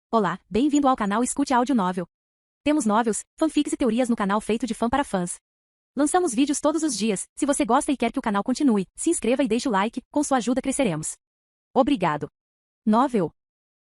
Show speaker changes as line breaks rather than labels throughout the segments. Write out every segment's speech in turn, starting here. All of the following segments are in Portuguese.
Olá, bem-vindo ao canal Escute Áudio Novel. Temos novels, fanfics e teorias no canal feito de fã para fãs. Lançamos vídeos todos os dias. Se você gosta e quer que o canal continue, se inscreva e deixe o like, com sua ajuda cresceremos. Obrigado. Novel.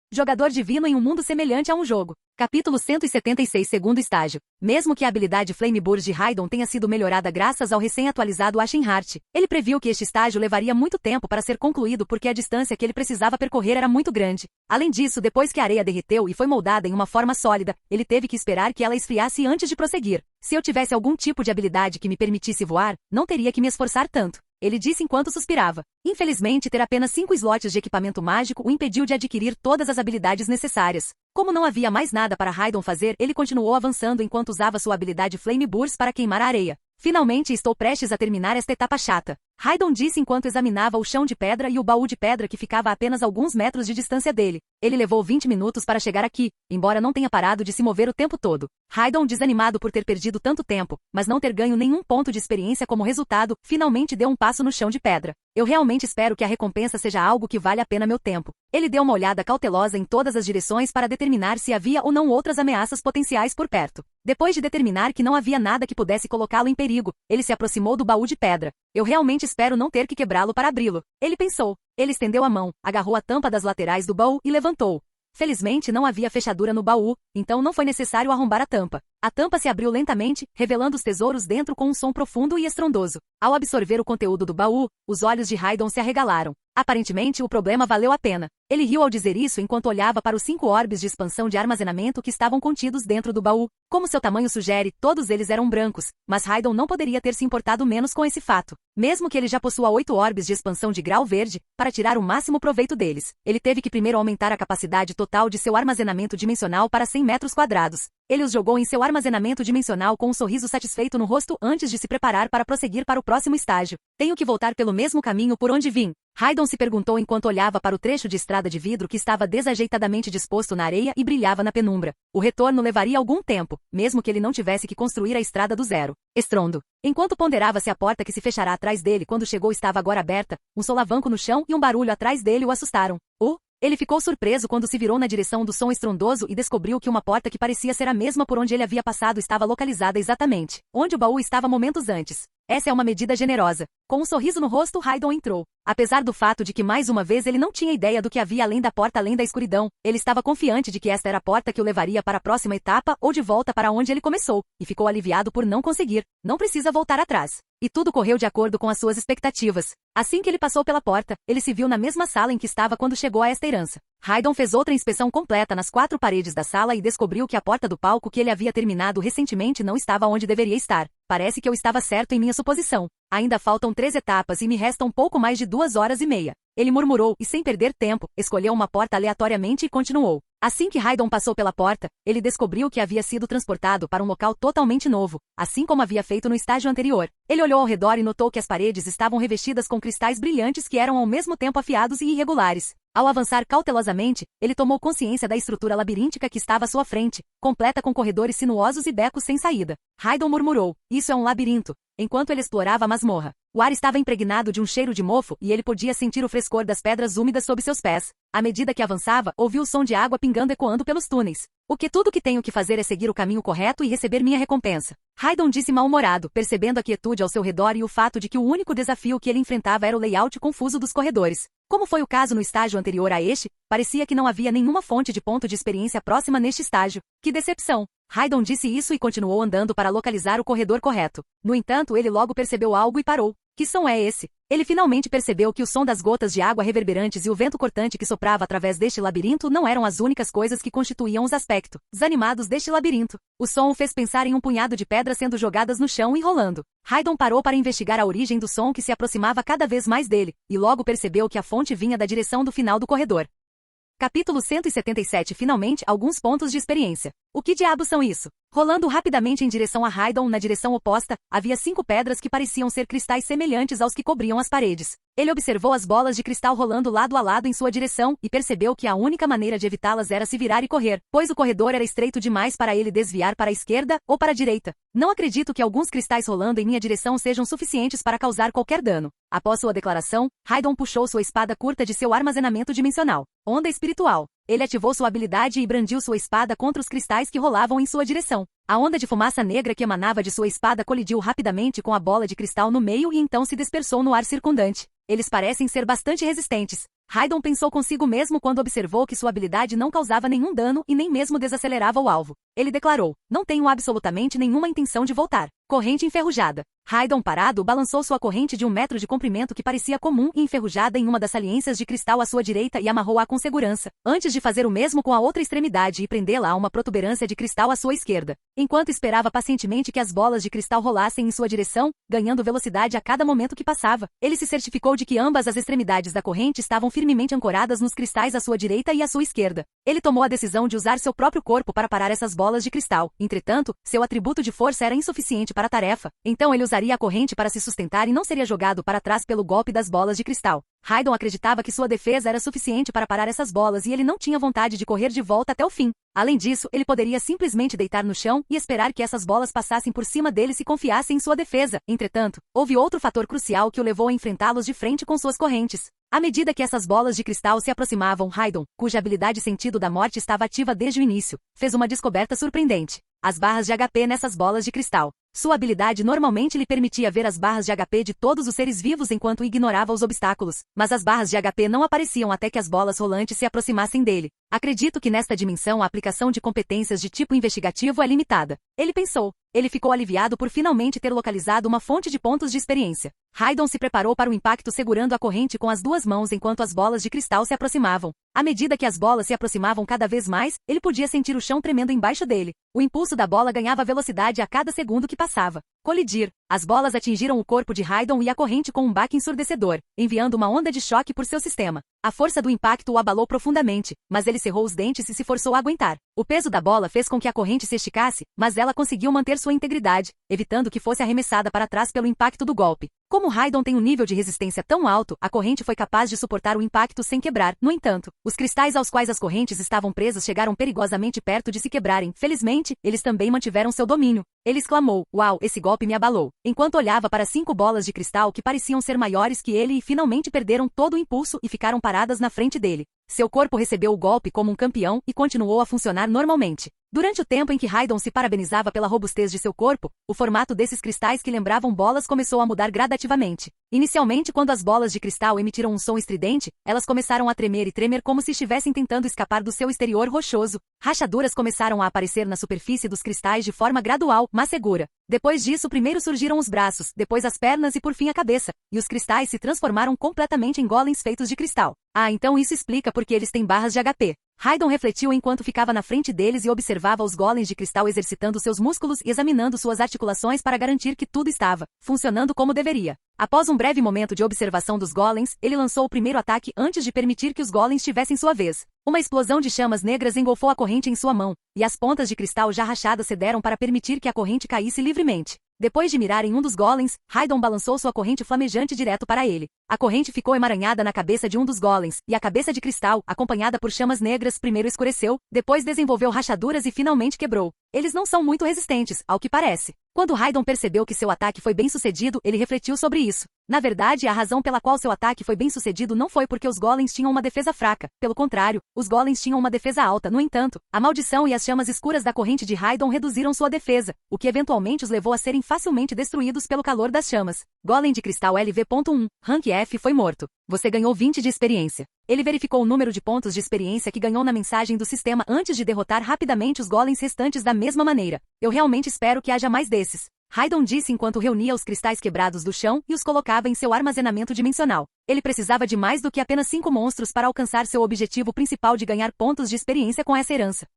Jogador divino em um mundo semelhante a um jogo. Capítulo 176, segundo estágio. Mesmo que a habilidade Flame Burst de Raidon tenha sido melhorada graças ao recém-atualizado Ashen Heart, ele previu que este estágio levaria muito tempo para ser concluído porque a distância que ele precisava percorrer era muito grande. Além disso, depois que a areia derreteu e foi moldada em uma forma sólida, ele teve que esperar que ela esfriasse antes de prosseguir. Se eu tivesse algum tipo de habilidade que me permitisse voar, não teria que me esforçar tanto. Ele disse enquanto suspirava. Infelizmente, ter apenas 5 slots de equipamento mágico o impediu de adquirir todas as habilidades necessárias. Como não havia mais nada para Raidon fazer, ele continuou avançando enquanto usava sua habilidade Flame Burst para queimar a areia. Finalmente estou prestes a terminar esta etapa chata. Raidon disse enquanto examinava o chão de pedra e o baú de pedra que ficava a apenas alguns metros de distância dele. Ele levou 20 minutos para chegar aqui, embora não tenha parado de se mover o tempo todo. Raidon, desanimado por ter perdido tanto tempo, mas não ter ganho nenhum ponto de experiência como resultado, finalmente deu um passo no chão de pedra. Eu realmente espero que a recompensa seja algo que vale a pena meu tempo. Ele deu uma olhada cautelosa em todas as direções para determinar se havia ou não outras ameaças potenciais por perto. Depois de determinar que não havia nada que pudesse colocá-lo em perigo, ele se aproximou do baú de pedra. Eu realmente espero não ter que quebrá-lo para abri-lo. Ele pensou. Ele estendeu a mão, agarrou a tampa das laterais do baú e levantou. Felizmente não havia fechadura no baú, então não foi necessário arrombar a tampa. A tampa se abriu lentamente, revelando os tesouros dentro com um som profundo e estrondoso. Ao absorver o conteúdo do baú, os olhos de Raidon se arregalaram. Aparentemente, o problema valeu a pena. Ele riu ao dizer isso enquanto olhava para os 5 orbes de expansão de armazenamento que estavam contidos dentro do baú. Como seu tamanho sugere, todos eles eram brancos, mas Raidon não poderia ter se importado menos com esse fato. Mesmo que ele já possua 8 orbes de expansão de grau verde, para tirar o máximo proveito deles, ele teve que primeiro aumentar a capacidade total de seu armazenamento dimensional para 100 metros quadrados. Ele os jogou em seu armazenamento dimensional com um sorriso satisfeito no rosto antes de se preparar para prosseguir para o próximo estágio. Tenho que voltar pelo mesmo caminho por onde vim. Raidon se perguntou enquanto olhava para o trecho de estrada de vidro que estava desajeitadamente disposto na areia e brilhava na penumbra. O retorno levaria algum tempo, mesmo que ele não tivesse que construir a estrada do zero. Estrondo. Enquanto ponderava se a porta que se fechará atrás dele quando chegou estava agora aberta, um solavanco no chão e um barulho atrás dele o assustaram. Ele ficou surpreso quando se virou na direção do som estrondoso e descobriu que uma porta que parecia ser a mesma por onde ele havia passado estava localizada exatamente onde o baú estava momentos antes. Essa é uma medida generosa. Com um sorriso no rosto, Raidon entrou. Apesar do fato de que mais uma vez ele não tinha ideia do que havia além da porta além da escuridão, ele estava confiante de que esta era a porta que o levaria para a próxima etapa ou de volta para onde ele começou, e ficou aliviado por não conseguir. Não precisa voltar atrás. E tudo correu de acordo com as suas expectativas. Assim que ele passou pela porta, ele se viu na mesma sala em que estava quando chegou a esta herança. Raidon fez outra inspeção completa nas 4 paredes da sala e descobriu que a porta do palco que ele havia terminado recentemente não estava onde deveria estar. Parece que eu estava certo em minha suposição. Ainda faltam 3 etapas e me restam pouco mais de 2 horas e meia. Ele murmurou e, sem perder tempo, escolheu uma porta aleatoriamente e continuou. Assim que Raidon passou pela porta, ele descobriu que havia sido transportado para um local totalmente novo, assim como havia feito no estágio anterior. Ele olhou ao redor e notou que as paredes estavam revestidas com cristais brilhantes que eram ao mesmo tempo afiados e irregulares. Ao avançar cautelosamente, ele tomou consciência da estrutura labiríntica que estava à sua frente, completa com corredores sinuosos e becos sem saída. Raidon murmurou, isso é um labirinto, enquanto ele explorava a masmorra. O ar estava impregnado de um cheiro de mofo e ele podia sentir o frescor das pedras úmidas sob seus pés. À medida que avançava, ouviu o som de água pingando ecoando pelos túneis. Tudo que tenho que fazer é seguir o caminho correto e receber minha recompensa. Raidon disse mal-humorado, percebendo a quietude ao seu redor e o fato de que o único desafio que ele enfrentava era o layout confuso dos corredores. Como foi o caso no estágio anterior a este, parecia que não havia nenhuma fonte de ponto de experiência próxima neste estágio. Que decepção! Raidon disse isso e continuou andando para localizar o corredor correto. No entanto, ele logo percebeu algo e parou. Que som é esse? Ele finalmente percebeu que o som das gotas de água reverberantes e o vento cortante que soprava através deste labirinto não eram as únicas coisas que constituíam os aspectos desanimados deste labirinto. O som o fez pensar em um punhado de pedras sendo jogadas no chão e rolando. Raidon parou para investigar a origem do som que se aproximava cada vez mais dele, e logo percebeu que a fonte vinha da direção do final do corredor. Capítulo 177. Finalmente, alguns pontos de experiência. O que diabos são isso? Rolando rapidamente em direção a Raidon, na direção oposta, havia 5 pedras que pareciam ser cristais semelhantes aos que cobriam as paredes. Ele observou as bolas de cristal rolando lado a lado em sua direção e percebeu que a única maneira de evitá-las era se virar e correr, pois o corredor era estreito demais para ele desviar para a esquerda ou para a direita. Não acredito que alguns cristais rolando em minha direção sejam suficientes para causar qualquer dano. Após sua declaração, Raidon puxou sua espada curta de seu armazenamento dimensional. Onda espiritual. Ele ativou sua habilidade e brandiu sua espada contra os cristais que rolavam em sua direção. A onda de fumaça negra que emanava de sua espada colidiu rapidamente com a bola de cristal no meio e então se dispersou no ar circundante. Eles parecem ser bastante resistentes. Raidon pensou consigo mesmo quando observou que sua habilidade não causava nenhum dano e nem mesmo desacelerava o alvo. Ele declarou: não tenho absolutamente nenhuma intenção de voltar. Corrente enferrujada. Raidon, parado, balançou sua corrente de 1 metro de comprimento que parecia comum e enferrujada em uma das saliências de cristal à sua direita e amarrou-a com segurança, antes de fazer o mesmo com a outra extremidade e prendê-la a uma protuberância de cristal à sua esquerda. Enquanto esperava pacientemente que as bolas de cristal rolassem em sua direção, ganhando velocidade a cada momento que passava, ele se certificou de que ambas as extremidades da corrente estavam firmemente ancoradas nos cristais à sua direita e à sua esquerda. Ele tomou a decisão de usar seu próprio corpo para parar essas bolas de cristal. Entretanto, seu atributo de força era insuficiente para a tarefa, então ele usaria a corrente para se sustentar e não seria jogado para trás pelo golpe das bolas de cristal. Raidon acreditava que sua defesa era suficiente para parar essas bolas e ele não tinha vontade de correr de volta até o fim. Além disso, ele poderia simplesmente deitar no chão e esperar que essas bolas passassem por cima dele se confiasse em sua defesa. Entretanto, houve outro fator crucial que o levou a enfrentá-los de frente com suas correntes. À medida que essas bolas de cristal se aproximavam, Raidon, cuja habilidade Sentido da Morte estava ativa desde o início, fez uma descoberta surpreendente. As barras de HP nessas bolas de cristal. Sua habilidade normalmente lhe permitia ver as barras de HP de todos os seres vivos enquanto ignorava os obstáculos, mas as barras de HP não apareciam até que as bolas rolantes se aproximassem dele. Acredito que nesta dimensão a aplicação de competências de tipo investigativo é limitada. Ele pensou. Ele ficou aliviado por finalmente ter localizado uma fonte de pontos de experiência. Raidon se preparou para o impacto segurando a corrente com as 2 mãos enquanto as bolas de cristal se aproximavam. À medida que as bolas se aproximavam cada vez mais, ele podia sentir o chão tremendo embaixo dele. O impulso da bola ganhava velocidade a cada segundo que passava. Colidir. As bolas atingiram o corpo de Raidon e a corrente com um baque ensurdecedor, enviando uma onda de choque por seu sistema. A força do impacto o abalou profundamente, mas ele cerrou os dentes e se forçou a aguentar. O peso da bola fez com que a corrente se esticasse, mas ela conseguiu manter sua integridade, evitando que fosse arremessada para trás pelo impacto do golpe. Como Raidon tem um nível de resistência tão alto, a corrente foi capaz de suportar o impacto sem quebrar. No entanto, os cristais aos quais as correntes estavam presas chegaram perigosamente perto de se quebrarem. Felizmente, eles também mantiveram seu domínio. Ele exclamou: "Uau, esse golpe me abalou", enquanto olhava para 5 bolas de cristal que pareciam ser maiores que ele e finalmente perderam todo o impulso e ficaram paradas na frente dele. Seu corpo recebeu o golpe como um campeão e continuou a funcionar normalmente. Durante o tempo em que Raidon se parabenizava pela robustez de seu corpo, o formato desses cristais que lembravam bolas começou a mudar gradativamente. Inicialmente, quando as bolas de cristal emitiram um som estridente, elas começaram a tremer e tremer como se estivessem tentando escapar do seu exterior rochoso. Rachaduras começaram a aparecer na superfície dos cristais de forma gradual, mas segura. Depois disso, primeiro surgiram os braços, depois as pernas e por fim a cabeça, e os cristais se transformaram completamente em golems feitos de cristal. Ah, então isso explica porque eles têm barras de HP. Raidon refletiu enquanto ficava na frente deles e observava os golems de cristal exercitando seus músculos e examinando suas articulações para garantir que tudo estava funcionando como deveria. Após um breve momento de observação dos golems, ele lançou o primeiro ataque antes de permitir que os golems tivessem sua vez. Uma explosão de chamas negras engolfou a corrente em sua mão, e as pontas de cristal já rachadas cederam para permitir que a corrente caísse livremente. Depois de mirar em um dos golems, Raidon balançou sua corrente flamejante direto para ele. A corrente ficou emaranhada na cabeça de um dos golems, e a cabeça de cristal, acompanhada por chamas negras, primeiro escureceu, depois desenvolveu rachaduras e finalmente quebrou. Eles não são muito resistentes, ao que parece. Quando Raidon percebeu que seu ataque foi bem sucedido, ele refletiu sobre isso. Na verdade, a razão pela qual seu ataque foi bem sucedido não foi porque os golems tinham uma defesa fraca. Pelo contrário, os golems tinham uma defesa alta. No entanto, a maldição e as chamas escuras da corrente de Raidon reduziram sua defesa, o que eventualmente os levou a serem facilmente destruídos pelo calor das chamas. Golem de cristal LV.1, Rank F foi morto. Você ganhou 20 de experiência. Ele verificou o número de pontos de experiência que ganhou na mensagem do sistema antes de derrotar rapidamente os golems restantes da mesma maneira. Eu realmente espero que haja mais desses. Raidon disse enquanto reunia os cristais quebrados do chão e os colocava em seu armazenamento dimensional. Ele precisava de mais do que apenas 5 monstros para alcançar seu objetivo principal de ganhar pontos de experiência com essa herança.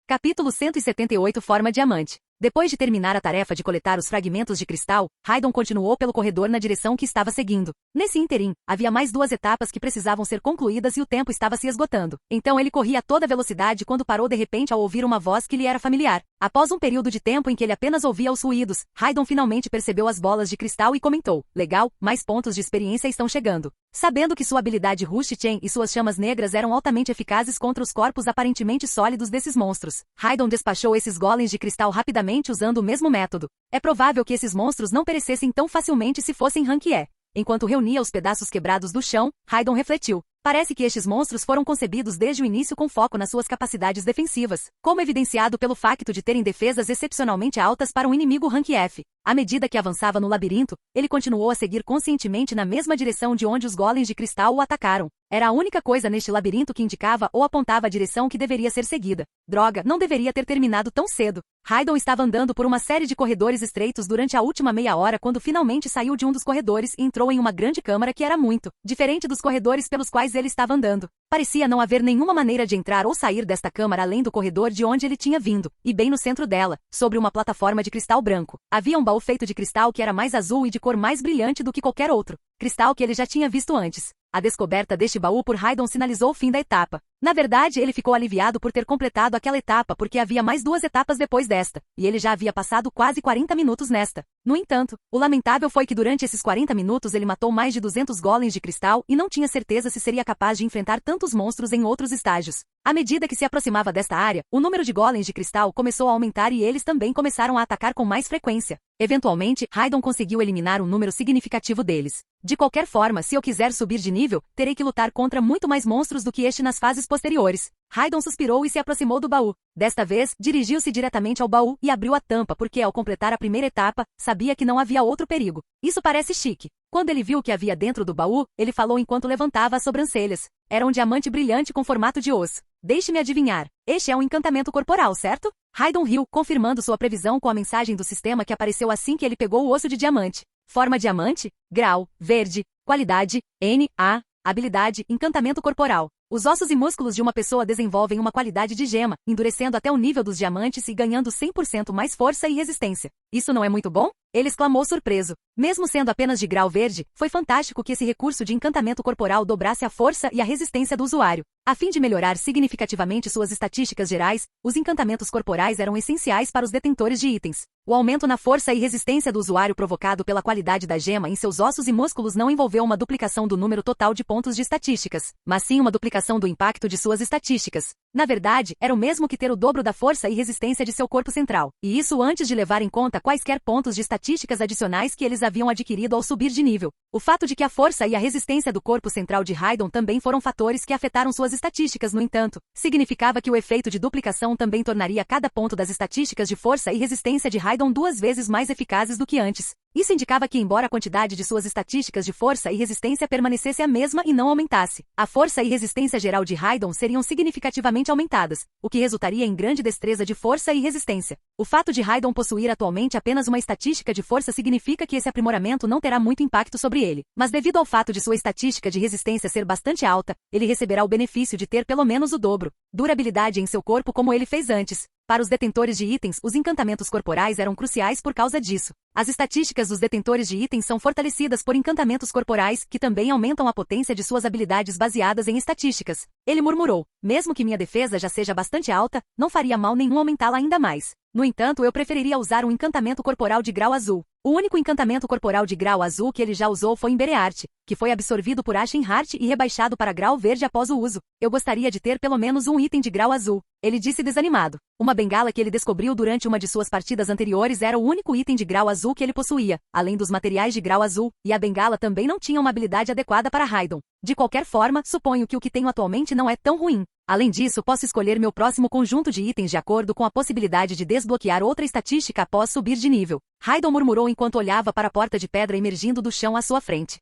Capítulo 178 Forma Diamante. Depois de terminar a tarefa de coletar os fragmentos de cristal, Raidon continuou pelo corredor na direção que estava seguindo. Nesse ínterim, havia mais 2 etapas que precisavam ser concluídas e o tempo estava se esgotando. Então ele corria a toda velocidade quando parou de repente ao ouvir uma voz que lhe era familiar. Após um período de tempo em que ele apenas ouvia os ruídos, Raidon finalmente percebeu as bolas de cristal e comentou: "Legal, mais pontos de experiência estão chegando." Sabendo que sua habilidade Rush Chain e suas chamas negras eram altamente eficazes contra os corpos aparentemente sólidos desses monstros, Raidon despachou esses golems de cristal rapidamente usando o mesmo método. É provável que esses monstros não perecessem tão facilmente se fossem Rank E. Enquanto reunia os pedaços quebrados do chão, Raidon refletiu: Parece que estes monstros foram concebidos desde o início com foco nas suas capacidades defensivas, como evidenciado pelo facto de terem defesas excepcionalmente altas para um inimigo rank F. À medida que avançava no labirinto, ele continuou a seguir conscientemente na mesma direção de onde os golems de cristal o atacaram. Era a única coisa neste labirinto que indicava ou apontava a direção que deveria ser seguida. Droga, não deveria ter terminado tão cedo. Raidon estava andando por uma série de corredores estreitos durante a última meia hora quando finalmente saiu de um dos corredores e entrou em uma grande câmara que era muito diferente dos corredores pelos quais ele estava andando. Parecia não haver nenhuma maneira de entrar ou sair desta câmara além do corredor de onde ele tinha vindo, e bem no centro dela, sobre uma plataforma de cristal branco, havia um baú feito de cristal que era mais azul e de cor mais brilhante do que qualquer outro, cristal que ele já tinha visto antes. A descoberta deste baú por Raidon sinalizou o fim da etapa. Na verdade, ele ficou aliviado por ter completado aquela etapa porque havia mais 2 etapas depois desta, e ele já havia passado quase 40 minutos nesta. No entanto, o lamentável foi que durante esses 40 minutos ele matou mais de 200 golems de cristal e não tinha certeza se seria capaz de enfrentar tantos monstros em outros estágios. À medida que se aproximava desta área, o número de golems de cristal começou a aumentar e eles também começaram a atacar com mais frequência. Eventualmente, Raidon conseguiu eliminar um número significativo deles. De qualquer forma, se eu quiser subir de nível, terei que lutar contra muito mais monstros do que este nas fases posteriores. Raidon suspirou e se aproximou do baú. Desta vez, dirigiu-se diretamente ao baú e abriu a tampa porque, ao completar a primeira etapa, sabia que não havia outro perigo. Isso parece chique. Quando ele viu o que havia dentro do baú, ele falou enquanto levantava as sobrancelhas. Era um diamante brilhante com formato de osso. Deixe-me adivinhar. Este é um encantamento corporal, certo? Raidon riu, confirmando sua previsão com a mensagem do sistema que apareceu assim que ele pegou o osso de diamante. Forma diamante, grau, verde, qualidade, N.A., habilidade, encantamento corporal. Os ossos e músculos de uma pessoa desenvolvem uma qualidade de gema, endurecendo até o nível dos diamantes e ganhando 100% mais força e resistência. Isso não é muito bom? Ele exclamou surpreso. Mesmo sendo apenas de grau verde, foi fantástico que esse recurso de encantamento corporal dobrasse a força e a resistência do usuário. A fim de melhorar significativamente suas estatísticas gerais, os encantamentos corporais eram essenciais para os detentores de itens. O aumento na força e resistência do usuário provocado pela qualidade da gema em seus ossos e músculos não envolveu uma duplicação do número total de pontos de estatísticas, mas sim uma duplicação do impacto de suas estatísticas. Na verdade, era o mesmo que ter o dobro da força e resistência de seu corpo central, e isso antes de levar em conta quaisquer pontos de estatísticas adicionais que eles haviam adquirido ao subir de nível. O fato de que a força e a resistência do corpo central de Raidon também foram fatores que afetaram suas estatísticas, no entanto, significava que o efeito de duplicação também tornaria cada ponto das estatísticas de força e resistência de Raidon 2 vezes mais eficazes do que antes. Isso indicava que, embora a quantidade de suas estatísticas de força e resistência permanecesse a mesma e não aumentasse, a força e resistência geral de Raidon seriam significativamente aumentadas, o que resultaria em grande destreza de força e resistência. O fato de Raidon possuir atualmente apenas uma estatística de força significa que esse aprimoramento não terá muito impacto sobre ele, mas devido ao fato de sua estatística de resistência ser bastante alta, ele receberá o benefício de ter pelo menos o dobro. Durabilidade em seu corpo como ele fez antes. Para os detentores de itens, os encantamentos corporais eram cruciais por causa disso. As estatísticas dos detentores de itens são fortalecidas por encantamentos corporais, que também aumentam a potência de suas habilidades baseadas em estatísticas. Ele murmurou, mesmo que minha defesa já seja bastante alta, não faria mal nenhum aumentá-la ainda mais. No entanto, eu preferiria usar um encantamento corporal de grau azul. O único encantamento corporal de grau azul que ele já usou foi em Bereart, que foi absorvido por Ashenheart e rebaixado para grau verde após o uso. Eu gostaria de ter pelo menos um item de grau azul. Ele disse desanimado. Uma bengala que ele descobriu durante uma de suas partidas anteriores era o único item de grau azul que ele possuía, além dos materiais de grau azul, e a bengala também não tinha uma habilidade adequada para Raidon. De qualquer forma, suponho que o que tenho atualmente não é tão ruim. Além disso, posso escolher meu próximo conjunto de itens de acordo com a possibilidade de desbloquear outra estatística após subir de nível. Raidon murmurou enquanto olhava para a porta de pedra emergindo do chão à sua frente.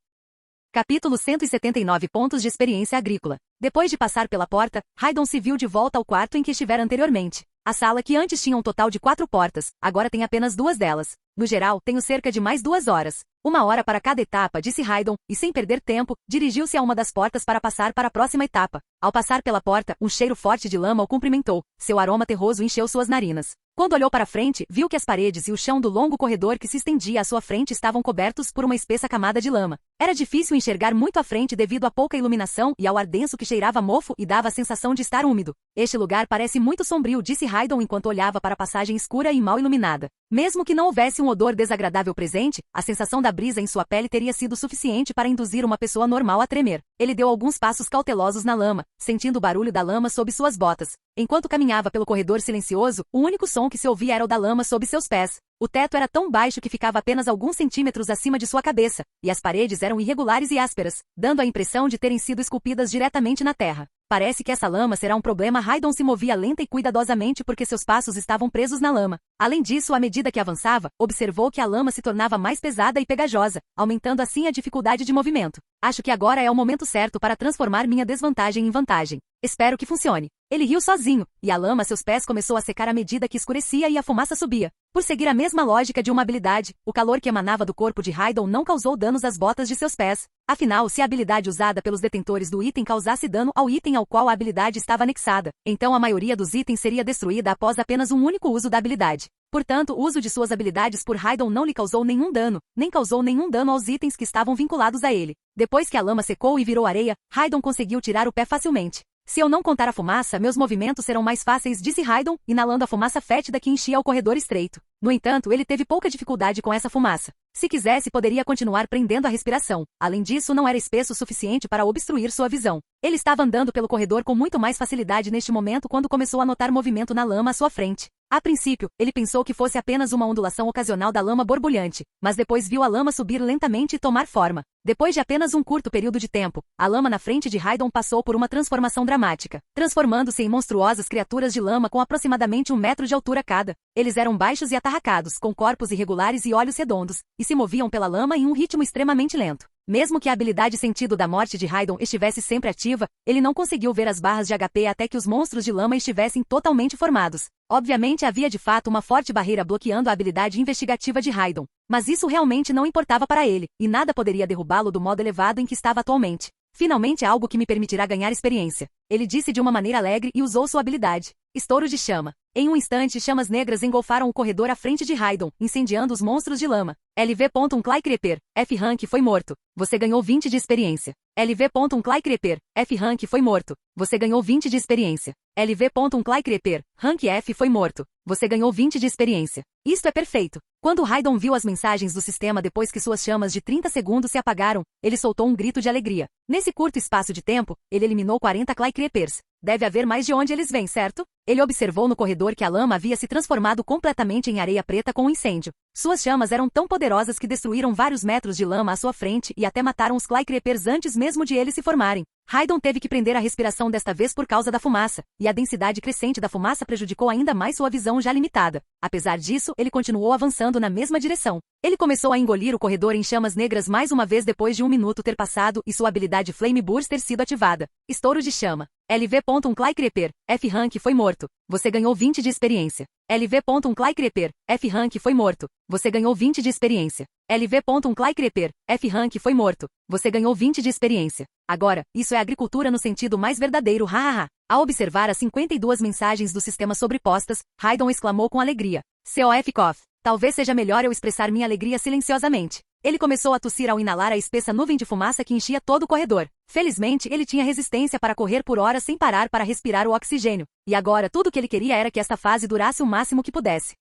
Capítulo 179 Pontos de experiência agrícola. Depois de passar pela porta, Raidon se viu de volta ao quarto em que estivera anteriormente. A sala que antes tinha um total de 4 portas, agora tem apenas 2 delas. No geral, tenho cerca de mais 2 horas. 1 hora para cada etapa, disse Raidon, e sem perder tempo, dirigiu-se a uma das portas para passar para a próxima etapa. Ao passar pela porta, um cheiro forte de lama o cumprimentou. Seu aroma terroso encheu suas narinas. Quando olhou para frente, viu que as paredes e o chão do longo corredor que se estendia à sua frente estavam cobertos por uma espessa camada de lama. Era difícil enxergar muito à frente devido à pouca iluminação e ao ar denso que cheirava a mofo e dava a sensação de estar úmido. Este lugar parece muito sombrio, disse Raidon enquanto olhava para a passagem escura e mal iluminada. Mesmo que não houvesse um um odor desagradável presente, a sensação da brisa em sua pele teria sido suficiente para induzir uma pessoa normal a tremer. Ele deu alguns passos cautelosos na lama, sentindo o barulho da lama sob suas botas. Enquanto caminhava pelo corredor silencioso, o único som que se ouvia era o da lama sob seus pés. O teto era tão baixo que ficava apenas alguns centímetros acima de sua cabeça, e as paredes eram irregulares e ásperas, dando a impressão de terem sido esculpidas diretamente na terra. Parece que essa lama será um problema. Haydon se movia lenta e cuidadosamente porque seus passos estavam presos na lama. Além disso, à medida que avançava, observou que a lama se tornava mais pesada e pegajosa, aumentando assim a dificuldade de movimento. Acho que agora é o momento certo para transformar minha desvantagem em vantagem. Espero que funcione. Ele riu sozinho, e a lama a seus pés começou a secar à medida que escurecia e a fumaça subia. Por seguir a mesma lógica de uma habilidade, o calor que emanava do corpo de Haydon não causou danos às botas de seus pés. Afinal, se a habilidade usada pelos detentores do item causasse dano ao item ao qual a habilidade estava anexada, então a maioria dos itens seria destruída após apenas um único uso da habilidade. Portanto, o uso de suas habilidades por Haydon não lhe causou nenhum dano, nem causou nenhum dano aos itens que estavam vinculados a ele. Depois que a lama secou e virou areia, Haydon conseguiu tirar o pé facilmente. Se eu não contar a fumaça, meus movimentos serão mais fáceis, disse Haydon, inalando a fumaça fétida que enchia o corredor estreito. No entanto, ele teve pouca dificuldade com essa fumaça. Se quisesse, poderia continuar prendendo a respiração. Além disso, não era espesso o suficiente para obstruir sua visão. Ele estava andando pelo corredor com muito mais facilidade neste momento quando começou a notar movimento na lama à sua frente. A princípio, ele pensou que fosse apenas uma ondulação ocasional da lama borbulhante, mas depois viu a lama subir lentamente e tomar forma. Depois de apenas um curto período de tempo, a lama na frente de Haydon passou por uma transformação dramática, transformando-se em monstruosas criaturas de lama com aproximadamente 1 metro de altura cada. Eles eram baixos e atarracados, com corpos irregulares e olhos redondos, e se moviam pela lama em um ritmo extremamente lento. Mesmo que a habilidade Sentido da Morte de Haydon estivesse sempre ativa, ele não conseguiu ver as barras de HP até que os monstros de lama estivessem totalmente formados. Obviamente havia de fato uma forte barreira bloqueando a habilidade investigativa de Haydon, mas isso realmente não importava para ele, e nada poderia derrubá-lo do modo elevado em que estava atualmente. Finalmente algo que me permitirá ganhar experiência. Ele disse de uma maneira alegre e usou sua habilidade. Estouro de chama. Em um instante, chamas negras engolfaram o corredor à frente de Haydon, incendiando os monstros de lama. LV. Clay Creeper. F. Rank foi morto. Você ganhou 20 de experiência. LV. Clay Creeper. F. Rank foi morto. Você ganhou 20 de experiência. LV. Clay Creeper. Rank F foi morto. Você ganhou 20 de experiência. Isto é perfeito. Quando Haydon viu as mensagens do sistema depois que suas chamas de 30 segundos se apagaram, ele soltou um grito de alegria. Nesse curto espaço de tempo, ele eliminou 40 Clay Creepers. Deve haver mais de onde eles vêm, certo? Ele observou no corredor que a lama havia se transformado completamente em areia preta com um incêndio. Suas chamas eram tão poderosas que destruíram vários metros de lama à sua frente e até mataram os Clay Creepers antes mesmo de eles se formarem. Haydon teve que prender a respiração desta vez por causa da fumaça, e a densidade crescente da fumaça prejudicou ainda mais sua visão já limitada. Apesar disso, ele continuou avançando na mesma direção. Ele começou a engolir o corredor em chamas negras mais uma vez depois de 1 minuto ter passado e sua habilidade Flame Burst ter sido ativada. Estouro de chama. LV. Clay Creeper. F. Rank foi morto. Você ganhou 20 de experiência. LV. Clay Creeper. F. Rank foi morto. Você ganhou 20 de experiência. LV. Clay Creeper. F. Rank foi morto. Você ganhou 20 de experiência. Agora, isso é agricultura no sentido mais verdadeiro, hahaha. Ao observar as 52 mensagens do sistema sobrepostas, Haydon exclamou com alegria. COF. Talvez seja melhor eu expressar minha alegria silenciosamente. Ele começou a tossir ao inalar a espessa nuvem de fumaça que enchia todo o corredor. Felizmente, ele tinha resistência para correr por horas sem parar para respirar o oxigênio. E agora tudo o que ele queria era que esta fase durasse o máximo que pudesse.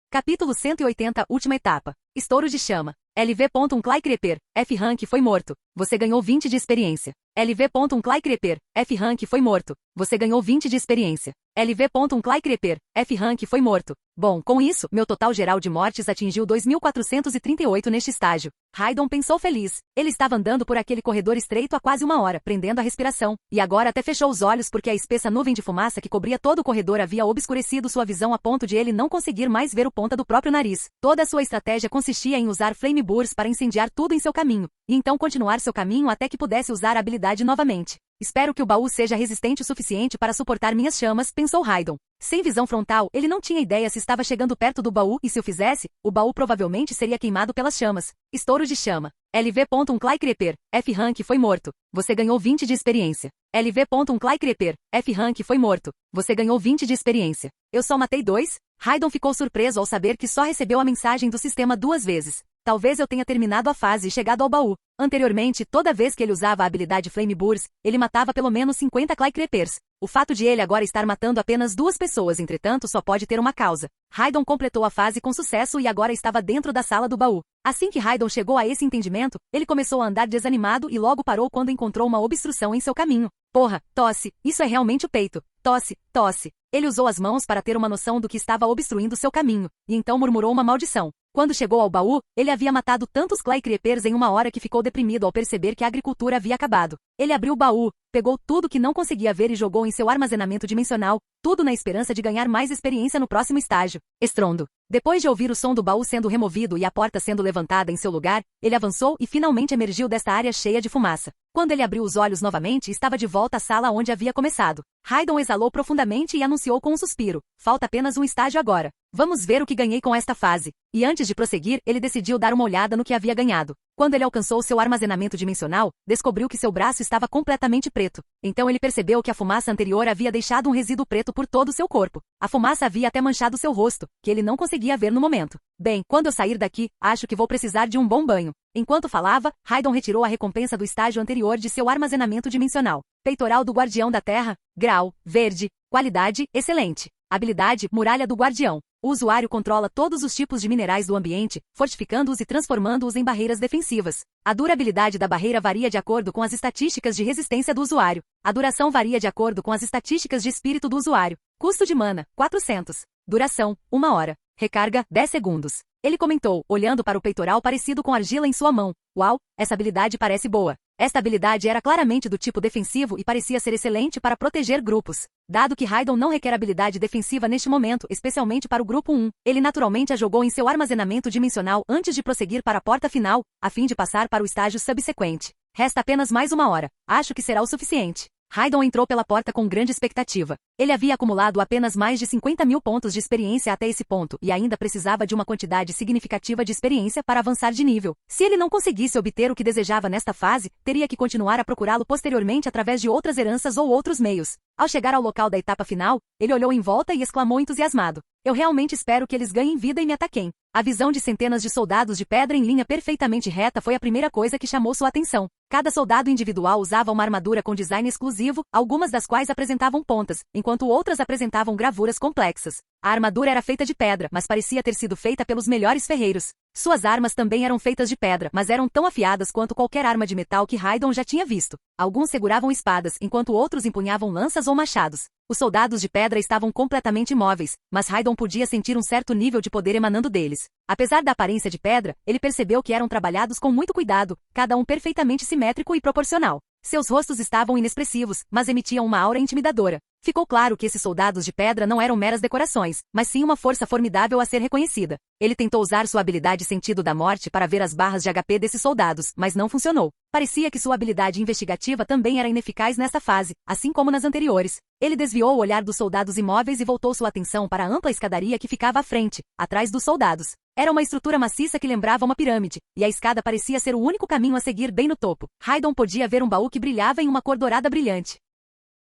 Capítulo 180. Última etapa. Estouro de chama. LV. Clay Creeper. F. Rank foi morto. Você ganhou 20 de experiência. LV. Clay Creeper. F. Rank foi morto. Você ganhou 20 de experiência. LV. Clay Creeper. F. Rank foi morto. Bom, com isso, meu total geral de mortes atingiu 2.438 neste estágio. Haydon pensou feliz. Ele estava andando por aquele corredor estreito há quase 1 hora, prendendo a respiração, e agora até fechou os olhos porque a espessa nuvem de fumaça que cobria todo o corredor havia obscurecido sua visão a ponto de ele não conseguir mais ver o ponta do próprio nariz. Toda a sua estratégia consistia em usar Flame Burst para incendiar tudo em seu caminho, e então continuar seu caminho até que pudesse usar a habilidade novamente. Espero que o baú seja resistente o suficiente para suportar minhas chamas, pensou Haydon. Sem visão frontal, ele não tinha ideia se estava chegando perto do baú e se o fizesse, o baú provavelmente seria queimado pelas chamas. Estouro de chama. LV. Clay Creeper. F. Rank foi morto. Você ganhou 20 de experiência. LV. Clay Creeper. F. Rank foi morto. Você ganhou 20 de experiência. Eu só matei 2? Haydon ficou surpreso ao saber que só recebeu a mensagem do sistema 2 vezes. Talvez eu tenha terminado a fase e chegado ao baú. Anteriormente, toda vez que ele usava a habilidade Flame Burst, ele matava pelo menos 50 Clay Creepers. O fato de ele agora estar matando apenas 2 pessoas, entretanto, só pode ter uma causa. Raidon completou a fase com sucesso e agora estava dentro da sala do baú. Assim que Raidon chegou a esse entendimento, ele começou a andar desanimado e logo parou quando encontrou uma obstrução em seu caminho. Porra, tosse, isso é realmente o peito. Tosse, tosse. Ele usou as mãos para ter uma noção do que estava obstruindo seu caminho, e então murmurou uma maldição. Quando chegou ao baú, ele havia matado tantos Clay Creepers em uma hora que ficou deprimido ao perceber que a agricultura havia acabado. Ele abriu o baú, pegou tudo que não conseguia ver e jogou em seu armazenamento dimensional, tudo na esperança de ganhar mais experiência no próximo estágio. Estrondo. Depois de ouvir o som do baú sendo removido e a porta sendo levantada em seu lugar, ele avançou e finalmente emergiu desta área cheia de fumaça. Quando ele abriu os olhos novamente, estava de volta à sala onde havia começado. Raidon exalou profundamente e anunciou com um suspiro. Falta apenas um estágio agora. Vamos ver o que ganhei com esta fase. E antes de prosseguir, ele decidiu dar uma olhada no que havia ganhado. Quando ele alcançou seu armazenamento dimensional, descobriu que seu braço estava completamente preto. Então ele percebeu que a fumaça anterior havia deixado um resíduo preto por todo o seu corpo. A fumaça havia até manchado seu rosto, que ele não conseguia ver no momento. Bem, quando eu sair daqui, acho que vou precisar de um bom banho. Enquanto falava, Raidon retirou a recompensa do estágio anterior de seu armazenamento dimensional. Peitoral do Guardião da Terra, grau, verde, qualidade, excelente. Habilidade, Muralha do Guardião. O usuário controla todos os tipos de minerais do ambiente, fortificando-os e transformando-os em barreiras defensivas. A durabilidade da barreira varia de acordo com as estatísticas de resistência do usuário. A duração varia de acordo com as estatísticas de espírito do usuário. Custo de mana, 400. Duração, 1 hora. Recarga, 10 segundos. Ele comentou, olhando para o peitoral parecido com argila em sua mão. Uau, essa habilidade parece boa. Esta habilidade era claramente do tipo defensivo e parecia ser excelente para proteger grupos. Dado que Raidon não requer habilidade defensiva neste momento, especialmente para o grupo 1, ele naturalmente a jogou em seu armazenamento dimensional antes de prosseguir para a porta final, a fim de passar para o estágio subsequente. Resta apenas mais 1 hora. Acho que será o suficiente. Raidon entrou pela porta com grande expectativa. Ele havia acumulado apenas mais de 50.000 pontos de experiência até esse ponto e ainda precisava de uma quantidade significativa de experiência para avançar de nível. Se ele não conseguisse obter o que desejava nesta fase, teria que continuar a procurá-lo posteriormente através de outras heranças ou outros meios. Ao chegar ao local da etapa final, ele olhou em volta e exclamou entusiasmado. Eu realmente espero que eles ganhem vida e me ataquem. A visão de centenas de soldados de pedra em linha perfeitamente reta foi a primeira coisa que chamou sua atenção. Cada soldado individual usava uma armadura com design exclusivo, algumas das quais apresentavam pontas, enquanto outras apresentavam gravuras complexas. A armadura era feita de pedra, mas parecia ter sido feita pelos melhores ferreiros. Suas armas também eram feitas de pedra, mas eram tão afiadas quanto qualquer arma de metal que Raidon já tinha visto. Alguns seguravam espadas, enquanto outros empunhavam lanças ou machados. Os soldados de pedra estavam completamente imóveis, mas Raidon podia sentir um certo nível de poder emanando deles. Apesar da aparência de pedra, ele percebeu que eram trabalhados com muito cuidado, cada um perfeitamente simétrico e proporcional. Seus rostos estavam inexpressivos, mas emitiam uma aura intimidadora. Ficou claro que esses soldados de pedra não eram meras decorações, mas sim uma força formidável a ser reconhecida. Ele tentou usar sua habilidade Sentido da Morte para ver as barras de HP desses soldados, mas não funcionou. Parecia que sua habilidade investigativa também era ineficaz nessa fase, assim como nas anteriores. Ele desviou o olhar dos soldados imóveis e voltou sua atenção para a ampla escadaria que ficava à frente, atrás dos soldados. Era uma estrutura maciça que lembrava uma pirâmide, e a escada parecia ser o único caminho a seguir bem no topo. Raidon podia ver um baú que brilhava em uma cor dourada brilhante.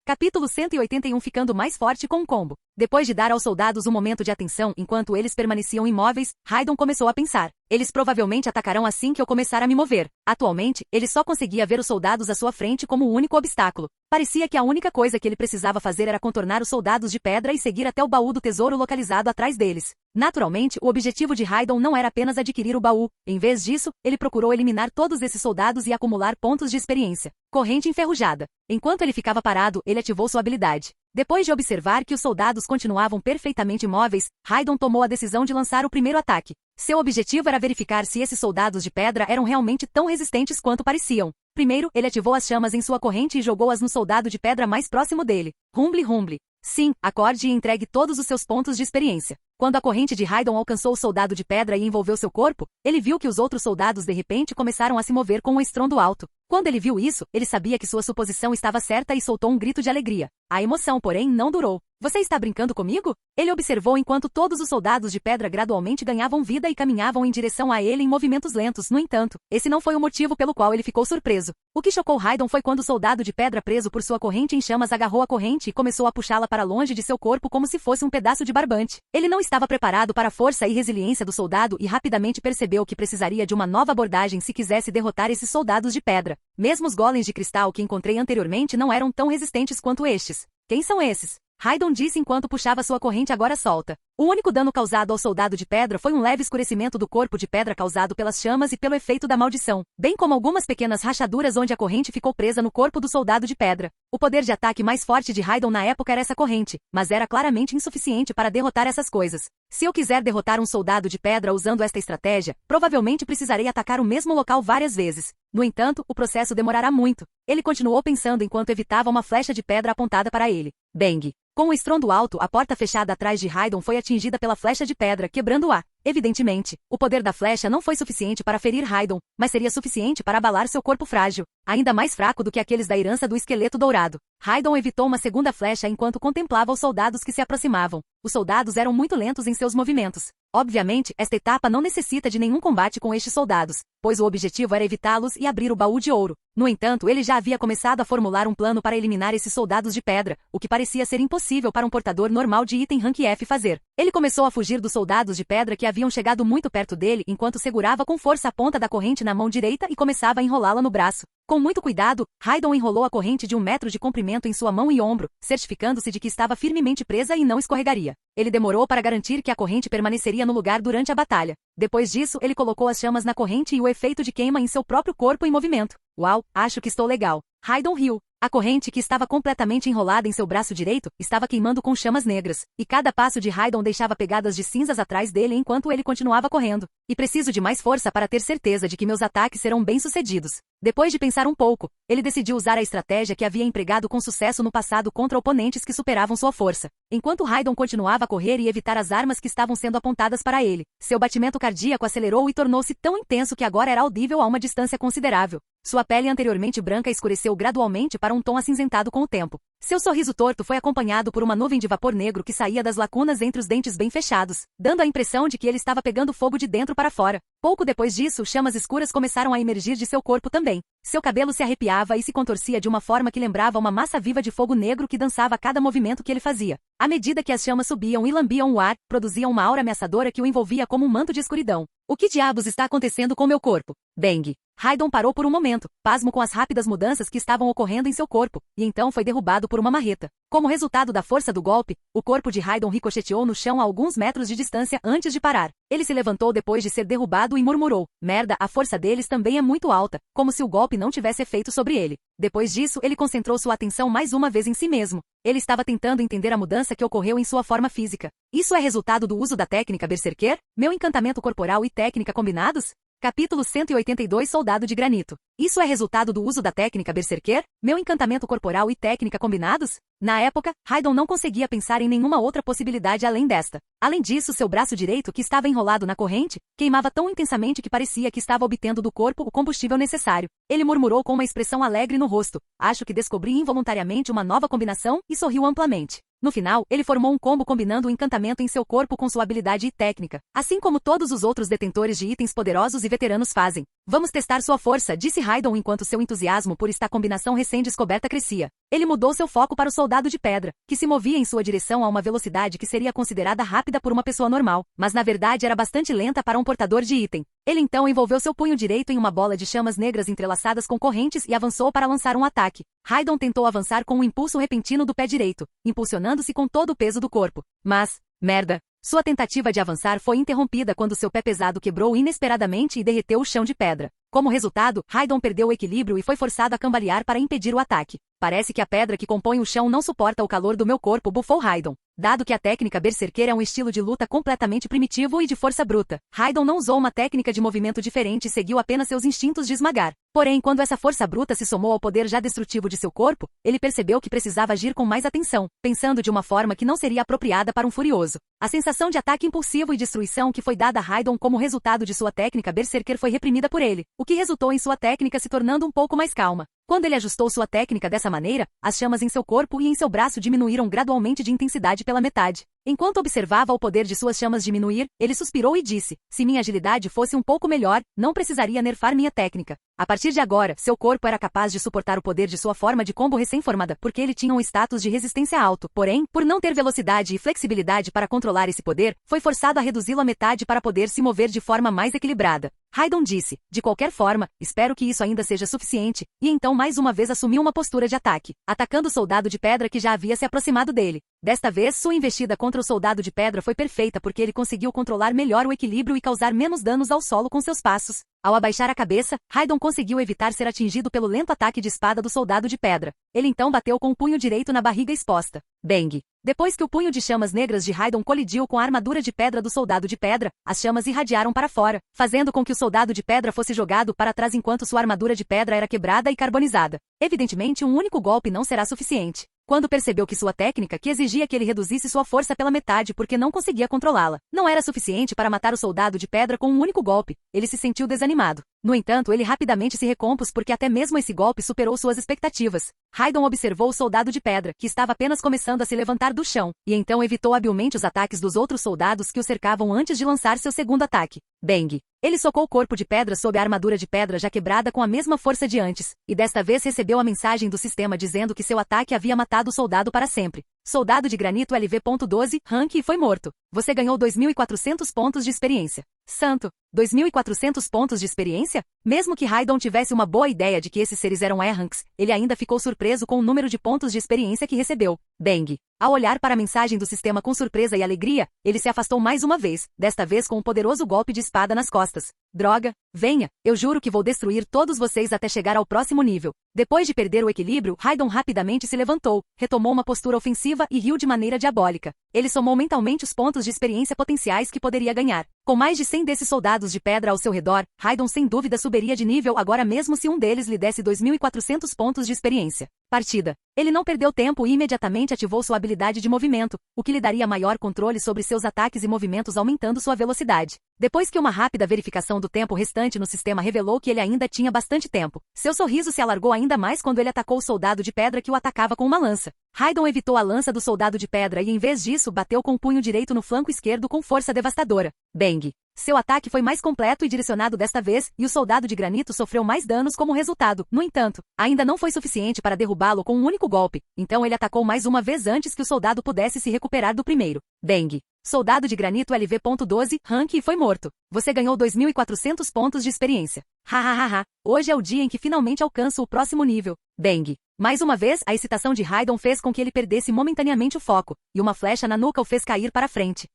Capítulo 181 Ficando mais forte com um combo. Depois de dar aos soldados um momento de atenção enquanto eles permaneciam imóveis, Raidon começou a pensar. Eles provavelmente atacarão assim que eu começar a me mover. Atualmente, ele só conseguia ver os soldados à sua frente como o único obstáculo. Parecia que a única coisa que ele precisava fazer era contornar os soldados de pedra e seguir até o baú do tesouro localizado atrás deles. Naturalmente, o objetivo de Raidon não era apenas adquirir o baú. Em vez disso, ele procurou eliminar todos esses soldados e acumular pontos de experiência. Corrente enferrujada. Enquanto ele ficava parado, ele ativou sua habilidade. Depois de observar que os soldados continuavam perfeitamente imóveis, Raidon tomou a decisão de lançar o primeiro ataque. Seu objetivo era verificar se esses soldados de pedra eram realmente tão resistentes quanto pareciam. Primeiro, ele ativou as chamas em sua corrente e jogou-as no soldado de pedra mais próximo dele. Rumble, rumble. Sim, acorde e entregue todos os seus pontos de experiência. Quando a corrente de Raidon alcançou o soldado de pedra e envolveu seu corpo, ele viu que os outros soldados de repente começaram a se mover com um estrondo alto. Quando ele viu isso, ele sabia que sua suposição estava certa e soltou um grito de alegria. A emoção, porém, não durou. Você está brincando comigo? Ele observou enquanto todos os soldados de pedra gradualmente ganhavam vida e caminhavam em direção a ele em movimentos lentos. No entanto, esse não foi o motivo pelo qual ele ficou surpreso. O que chocou Raidon foi quando o soldado de pedra preso por sua corrente em chamas agarrou a corrente e começou a puxá-la para longe de seu corpo como se fosse um pedaço de barbante. Ele não estava preparado para a força e resiliência do soldado e rapidamente percebeu que precisaria de uma nova abordagem se quisesse derrotar esses soldados de pedra. Mesmo os golems de cristal que encontrei anteriormente não eram tão resistentes quanto estes. Quem são esses? Raidon disse enquanto puxava sua corrente agora solta. O único dano causado ao soldado de pedra foi um leve escurecimento do corpo de pedra causado pelas chamas e pelo efeito da maldição, bem como algumas pequenas rachaduras onde a corrente ficou presa no corpo do soldado de pedra. O poder de ataque mais forte de Raidon na época era essa corrente, mas era claramente insuficiente para derrotar essas coisas. Se eu quiser derrotar um soldado de pedra usando esta estratégia, provavelmente precisarei atacar o mesmo local várias vezes. No entanto, o processo demorará muito. Ele continuou pensando enquanto evitava uma flecha de pedra apontada para ele. Bang! Com um estrondo alto, a porta fechada atrás de Raidon foi atingida pela flecha de pedra, quebrando-a. Evidentemente, o poder da flecha não foi suficiente para ferir Raidon, mas seria suficiente para abalar seu corpo frágil, ainda mais fraco do que aqueles da herança do esqueleto dourado. Raidon evitou uma segunda flecha enquanto contemplava os soldados que se aproximavam. Os soldados eram muito lentos em seus movimentos. Obviamente, esta etapa não necessita de nenhum combate com estes soldados, pois o objetivo era evitá-los e abrir o baú de ouro. No entanto, ele já havia começado a formular um plano para eliminar esses soldados de pedra, o que parecia ser impossível para um portador normal de item Rank F fazer. Ele começou a fugir dos soldados de pedra que haviam chegado muito perto dele enquanto segurava com força a ponta da corrente na mão direita e começava a enrolá-la no braço. Com muito cuidado, Raidon enrolou a corrente de 1 metro de comprimento em sua mão e ombro, certificando-se de que estava firmemente presa e não escorregaria. Ele demorou para garantir que a corrente permaneceria no lugar durante a batalha. Depois disso, ele colocou as chamas na corrente e o efeito de queima em seu próprio corpo em movimento. Uau, acho que estou legal. Raidon riu. A corrente, que estava completamente enrolada em seu braço direito, estava queimando com chamas negras, e cada passo de Raidon deixava pegadas de cinzas atrás dele enquanto ele continuava correndo. E preciso de mais força para ter certeza de que meus ataques serão bem-sucedidos. Depois de pensar um pouco, ele decidiu usar a estratégia que havia empregado com sucesso no passado contra oponentes que superavam sua força. Enquanto Raidon continuava a correr e evitar as armas que estavam sendo apontadas para ele, seu batimento cardíaco acelerou e tornou-se tão intenso que agora era audível a uma distância considerável. Sua pele anteriormente branca escureceu gradualmente para um tom acinzentado com o tempo. Seu sorriso torto foi acompanhado por uma nuvem de vapor negro que saía das lacunas entre os dentes bem fechados, dando a impressão de que ele estava pegando fogo de dentro para fora. Pouco depois disso, chamas escuras começaram a emergir de seu corpo também. Seu cabelo se arrepiava e se contorcia de uma forma que lembrava uma massa viva de fogo negro que dançava a cada movimento que ele fazia. À medida que as chamas subiam e lambiam o ar, produziam uma aura ameaçadora que o envolvia como um manto de escuridão. O que diabos está acontecendo com meu corpo? Bang! Raidon parou por um momento, pasmo com as rápidas mudanças que estavam ocorrendo em seu corpo, e então foi derrubado por uma marreta. Como resultado da força do golpe, o corpo de Raidon ricocheteou no chão a alguns metros de distância antes de parar. Ele se levantou depois de ser derrubado e murmurou: "Merda, a força deles também é muito alta", como se o golpe não tivesse efeito sobre ele. Depois disso, ele concentrou sua atenção mais uma vez em si mesmo. Ele estava tentando entender a mudança que ocorreu em sua forma física. Isso é resultado do uso da técnica Berserker? Meu encantamento corporal e técnica combinados? Capítulo 182 Soldado de Granito. Isso é resultado do uso da técnica Berserker? Meu encantamento corporal e técnica combinados? Na época, Raidon não conseguia pensar em nenhuma outra possibilidade além desta. Além disso, seu braço direito, que estava enrolado na corrente, queimava tão intensamente que parecia que estava obtendo do corpo o combustível necessário. Ele murmurou com uma expressão alegre no rosto: "Acho que descobri involuntariamente uma nova combinação", e sorriu amplamente. No final, ele formou um combo combinando o encantamento em seu corpo com sua habilidade e técnica, assim como todos os outros detentores de itens poderosos e veteranos fazem. "Vamos testar sua força", disse Raidon enquanto seu entusiasmo por esta combinação recém-descoberta crescia. Ele mudou seu foco para o soldado de pedra, que se movia em sua direção a uma velocidade que seria considerada rápida por uma pessoa normal, mas na verdade era bastante lenta para um portador de item. Ele então envolveu seu punho direito em uma bola de chamas negras entrelaçadas com correntes e avançou para lançar um ataque. Raidon tentou avançar com um impulso repentino do pé direito, impulsionando-se com todo o peso do corpo. Mas, merda! Sua tentativa de avançar foi interrompida quando seu pé pesado quebrou inesperadamente e derreteu o chão de pedra. Como resultado, Raidon perdeu o equilíbrio e foi forçado a cambalear para impedir o ataque. "Parece que a pedra que compõe o chão não suporta o calor do meu corpo", bufou Raidon. Dado que a técnica Berserker é um estilo de luta completamente primitivo e de força bruta, Raidon não usou uma técnica de movimento diferente e seguiu apenas seus instintos de esmagar. Porém, quando essa força bruta se somou ao poder já destrutivo de seu corpo, ele percebeu que precisava agir com mais atenção, pensando de uma forma que não seria apropriada para um furioso. A sensação de ataque impulsivo e destruição que foi dada a Raidon como resultado de sua técnica Berserker foi reprimida por ele, o que resultou em sua técnica se tornando um pouco mais calma. Quando ele ajustou sua técnica dessa maneira, as chamas em seu corpo e em seu braço diminuíram gradualmente de intensidade pela metade. Enquanto observava o poder de suas chamas diminuir, ele suspirou e disse, se minha agilidade fosse um pouco melhor, não precisaria nerfar minha técnica. A partir de agora, seu corpo era capaz de suportar o poder de sua forma de combo recém-formada, porque ele tinha um status de resistência alto. Porém, por não ter velocidade e flexibilidade para controlar esse poder, foi forçado a reduzi-lo à metade para poder se mover de forma mais equilibrada. Raidon disse, de qualquer forma, espero que isso ainda seja suficiente, e então mais uma vez assumiu uma postura de ataque, atacando o soldado de pedra que já havia se aproximado dele. Desta vez, sua investida contra o soldado de pedra foi perfeita porque ele conseguiu controlar melhor o equilíbrio e causar menos danos ao solo com seus passos. Ao abaixar a cabeça, Raidon conseguiu evitar ser atingido pelo lento ataque de espada do soldado de pedra. Ele então bateu com o punho direito na barriga exposta. Bang! Depois que o punho de chamas negras de Raidon colidiu com a armadura de pedra do soldado de pedra, as chamas irradiaram para fora, fazendo com que o soldado de pedra fosse jogado para trás enquanto sua armadura de pedra era quebrada e carbonizada. Evidentemente, um único golpe não será suficiente. Quando percebeu que sua técnica, que exigia que ele reduzisse sua força pela metade porque não conseguia controlá-la, não era suficiente para matar o soldado de pedra com um único golpe, ele se sentiu desanimado. No entanto, ele rapidamente se recompôs porque até mesmo esse golpe superou suas expectativas. Raidon observou o soldado de pedra, que estava apenas começando a se levantar do chão, e então evitou habilmente os ataques dos outros soldados que o cercavam antes de lançar seu segundo ataque. Bang! Ele socou o corpo de pedra sob a armadura de pedra já quebrada com a mesma força de antes, e desta vez recebeu a mensagem do sistema dizendo que seu ataque havia matado o soldado para sempre. Soldado de granito LV.12, rank e foi morto. Você ganhou 2.400 pontos de experiência. Santo! 2.400 pontos de experiência? Mesmo que Raidon tivesse uma boa ideia de que esses seres eram E-ranks, ele ainda ficou surpreso com o número de pontos de experiência que recebeu. Bang! Ao olhar para a mensagem do sistema com surpresa e alegria, ele se afastou mais uma vez, desta vez com um poderoso golpe de espada nas costas. Droga! Venha! Eu juro que vou destruir todos vocês até chegar ao próximo nível. Depois de perder o equilíbrio, Raidon rapidamente se levantou, retomou uma postura ofensiva e riu de maneira diabólica. Ele somou mentalmente os pontos de experiência potenciais que poderia ganhar. Com mais de 100 desses soldados de pedra ao seu redor, Raidon sem dúvida subiria de nível agora mesmo se um deles lhe desse 2.400 pontos de experiência. Partida. Ele não perdeu tempo e imediatamente ativou sua habilidade de movimento, o que lhe daria maior controle sobre seus ataques e movimentos aumentando sua velocidade. Depois que uma rápida verificação do tempo restante no sistema revelou que ele ainda tinha bastante tempo, seu sorriso se alargou ainda mais quando ele atacou o soldado de pedra que o atacava com uma lança. Raidon evitou a lança do soldado de pedra e em vez disso bateu com o punho direito no flanco esquerdo com força devastadora. Bang! Seu ataque foi mais completo e direcionado desta vez, e o soldado de granito sofreu mais danos como resultado. No entanto, ainda não foi suficiente para derrubá-lo com um único golpe, então ele atacou mais uma vez antes que o soldado pudesse se recuperar do primeiro. Bang! Soldado de granito LV.12, rank e foi morto. Você ganhou 2.400 pontos de experiência. Hahaha, hoje é o dia em que finalmente alcanço o próximo nível. Bang! Mais uma vez, a excitação de Raidon fez com que ele perdesse momentaneamente o foco, e uma flecha na nuca o fez cair para frente.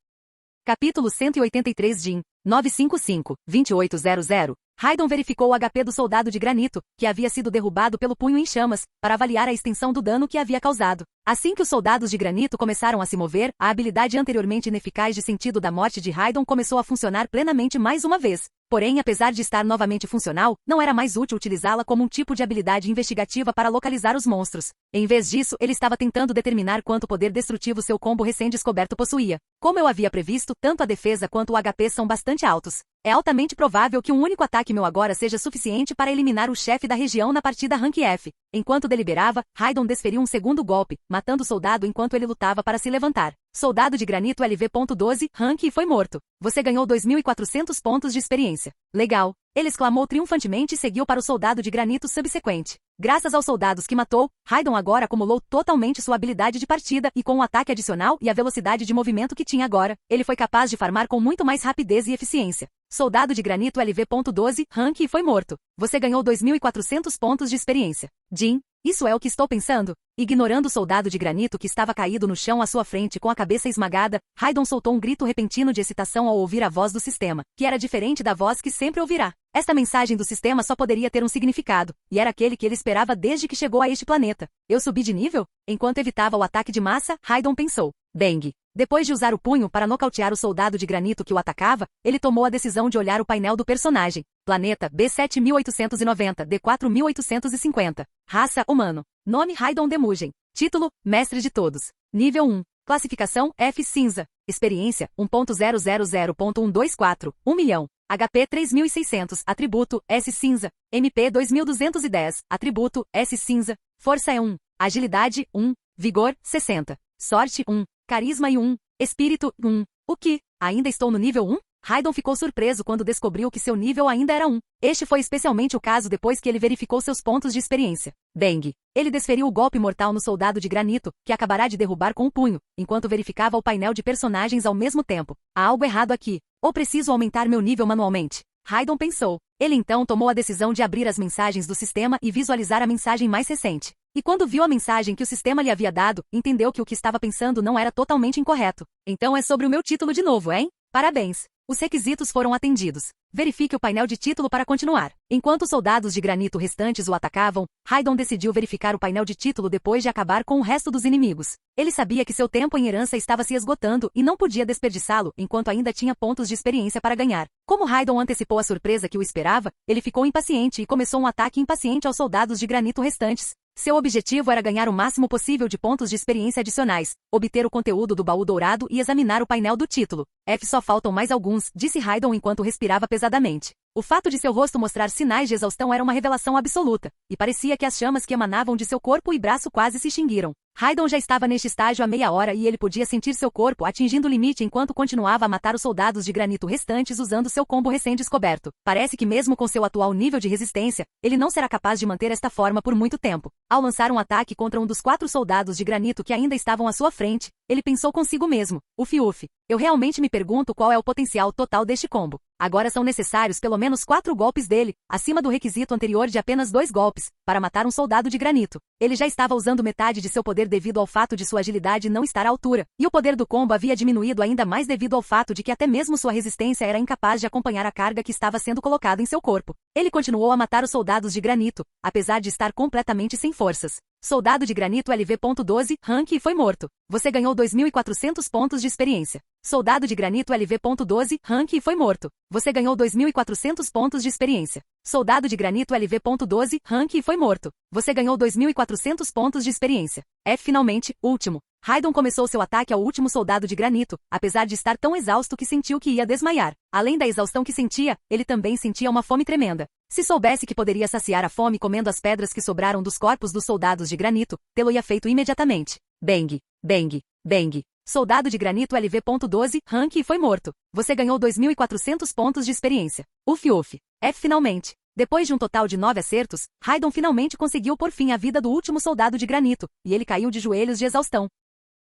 Capítulo 183 Jin 955-2800. Raidon verificou o HP do soldado de granito, que havia sido derrubado pelo punho em chamas, para avaliar a extensão do dano que havia causado. Assim que os soldados de granito começaram a se mover, a habilidade anteriormente ineficaz de sentido da morte de Raidon começou a funcionar plenamente mais uma vez. Porém, apesar de estar novamente funcional, não era mais útil utilizá-la como um tipo de habilidade investigativa para localizar os monstros. Em vez disso, ele estava tentando determinar quanto poder destrutivo seu combo recém-descoberto possuía. Como eu havia previsto, tanto a defesa quanto o HP são bastante altos. É altamente provável que um único ataque meu agora seja suficiente para eliminar o chefe da região na partida Rank F. Enquanto deliberava, Raidon desferiu um segundo golpe, matando o soldado enquanto ele lutava para se levantar. Soldado de granito LV.12, rank e foi morto. Você ganhou 2.400 pontos de experiência. Legal. Ele exclamou triunfantemente e seguiu para o soldado de granito subsequente. Graças aos soldados que matou, Raidon agora acumulou totalmente sua habilidade de partida e com o ataque adicional e a velocidade de movimento que tinha agora, ele foi capaz de farmar com muito mais rapidez e eficiência. Soldado de granito LV.12, rank e foi morto. Você ganhou 2.400 pontos de experiência. Jin, isso é o que estou pensando? Ignorando o soldado de granito que estava caído no chão à sua frente com a cabeça esmagada, Raidon soltou um grito repentino de excitação ao ouvir a voz do sistema, que era diferente da voz que sempre ouvirá. Esta mensagem do sistema só poderia ter um significado, e era aquele que ele esperava desde que chegou a este planeta. Eu subi de nível? Enquanto evitava o ataque de massa, Raidon pensou. Bang! Depois de usar o punho para nocautear o soldado de granito que o atacava, ele tomou a decisão de olhar o painel do personagem. Planeta B7890, D4850. Raça, humano. Nome Raidon Demugen. Título, Mestre de Todos. Nível 1. Classificação, F cinza. Experiência, 1.000.124, 1 milhão. HP 3600, atributo, S cinza. MP 2210, atributo, S cinza. Força é 1. Agilidade, 1. Vigor, 60. Sorte, 1. Carisma e 1. Espírito, 1. O que? Ainda estou no nível 1? Raidon ficou surpreso quando descobriu que seu nível ainda era 1. Este foi especialmente o caso depois que ele verificou seus pontos de experiência. Bang! Ele desferiu o golpe mortal no soldado de granito, que acabará de derrubar com o punho, enquanto verificava o painel de personagens ao mesmo tempo. Há algo errado aqui. Ou preciso aumentar meu nível manualmente? Raidon pensou. Ele então tomou a decisão de abrir as mensagens do sistema e visualizar a mensagem mais recente. E quando viu a mensagem que o sistema lhe havia dado, entendeu que o que estava pensando não era totalmente incorreto. Então é sobre o meu título de novo, hein? Parabéns! Os requisitos foram atendidos. Verifique o painel de título para continuar. Enquanto os soldados de granito restantes o atacavam, Raidon decidiu verificar o painel de título depois de acabar com o resto dos inimigos. Ele sabia que seu tempo em herança estava se esgotando e não podia desperdiçá-lo enquanto ainda tinha pontos de experiência para ganhar. Como Raidon antecipou a surpresa que o esperava, ele ficou impaciente e começou um ataque impaciente aos soldados de granito restantes. Seu objetivo era ganhar o máximo possível de pontos de experiência adicionais, obter o conteúdo do baú dourado e examinar o painel do título. Só faltam mais alguns, disse Raidon enquanto respirava pesadamente. O fato de seu rosto mostrar sinais de exaustão era uma revelação absoluta, e parecia que as chamas que emanavam de seu corpo e braço quase se extinguiram. Raidon já estava neste estágio há meia hora e ele podia sentir seu corpo atingindo o limite enquanto continuava a matar os soldados de granito restantes usando seu combo recém-descoberto. Parece que mesmo com seu atual nível de resistência, ele não será capaz de manter esta forma por muito tempo. Ao lançar um ataque contra um dos 4 soldados de granito que ainda estavam à sua frente, ele pensou consigo mesmo, uf. Eu realmente me pergunto qual é o potencial total deste combo. Agora são necessários pelo menos 4 golpes dele, acima do requisito anterior de apenas 2 golpes, para matar um soldado de granito. Ele já estava usando metade de seu poder devido ao fato de sua agilidade não estar à altura, e o poder do combo havia diminuído ainda mais devido ao fato de que até mesmo sua resistência era incapaz de acompanhar a carga que estava sendo colocada em seu corpo. Ele continuou a matar os soldados de granito, apesar de estar completamente sem forças. Soldado de granito LV.12, rank e foi morto. Você ganhou 2.400 pontos de experiência. Soldado de granito LV.12, rank e foi morto. Você ganhou 2.400 pontos de experiência. Soldado de granito LV.12, rank e foi morto. Você ganhou 2.400 pontos de experiência. Finalmente, último. Raidon começou seu ataque ao último soldado de granito, apesar de estar tão exausto que sentiu que ia desmaiar. Além da exaustão que sentia, ele também sentia uma fome tremenda. Se soubesse que poderia saciar a fome comendo as pedras que sobraram dos corpos dos soldados de granito, tê-lo-ia feito imediatamente. Bang, bang, bang. Soldado de granito LV.12, rank e foi morto. Você ganhou 2.400 pontos de experiência. Uf. Finalmente. Depois de um total de 9 acertos, Raidon finalmente conseguiu pôr fim à vida do último soldado de granito, e ele caiu de joelhos de exaustão.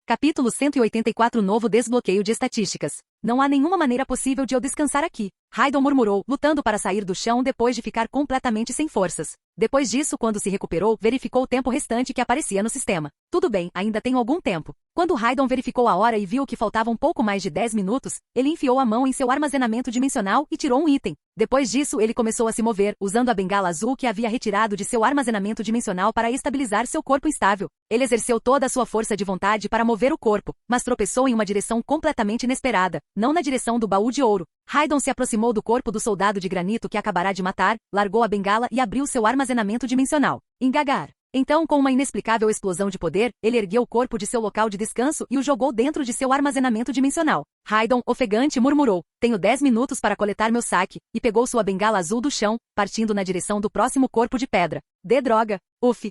Capítulo 184 Novo desbloqueio de estatísticas. Não há nenhuma maneira possível de eu descansar aqui. Raidon murmurou, lutando para sair do chão depois de ficar completamente sem forças. Depois disso, quando se recuperou, verificou o tempo restante que aparecia no sistema. Tudo bem, ainda tenho algum tempo. Quando Raidon verificou a hora e viu que faltavam pouco mais de 10 minutos, ele enfiou a mão em seu armazenamento dimensional e tirou um item. Depois disso, ele começou a se mover, usando a bengala azul que havia retirado de seu armazenamento dimensional para estabilizar seu corpo instável. Ele exerceu toda a sua força de vontade para mover o corpo, mas tropeçou em uma direção completamente inesperada, não na direção do baú de ouro. Raidon se aproximou do corpo do soldado de granito que acabará de matar, largou a bengala e abriu seu armazenamento dimensional. Engagar. Então, com uma inexplicável explosão de poder, ele ergueu o corpo de seu local de descanso e o jogou dentro de seu armazenamento dimensional. Raidon, ofegante, murmurou, tenho 10 minutos para coletar meu saque, e pegou sua bengala azul do chão, partindo na direção do próximo corpo de pedra. Droga. Uf.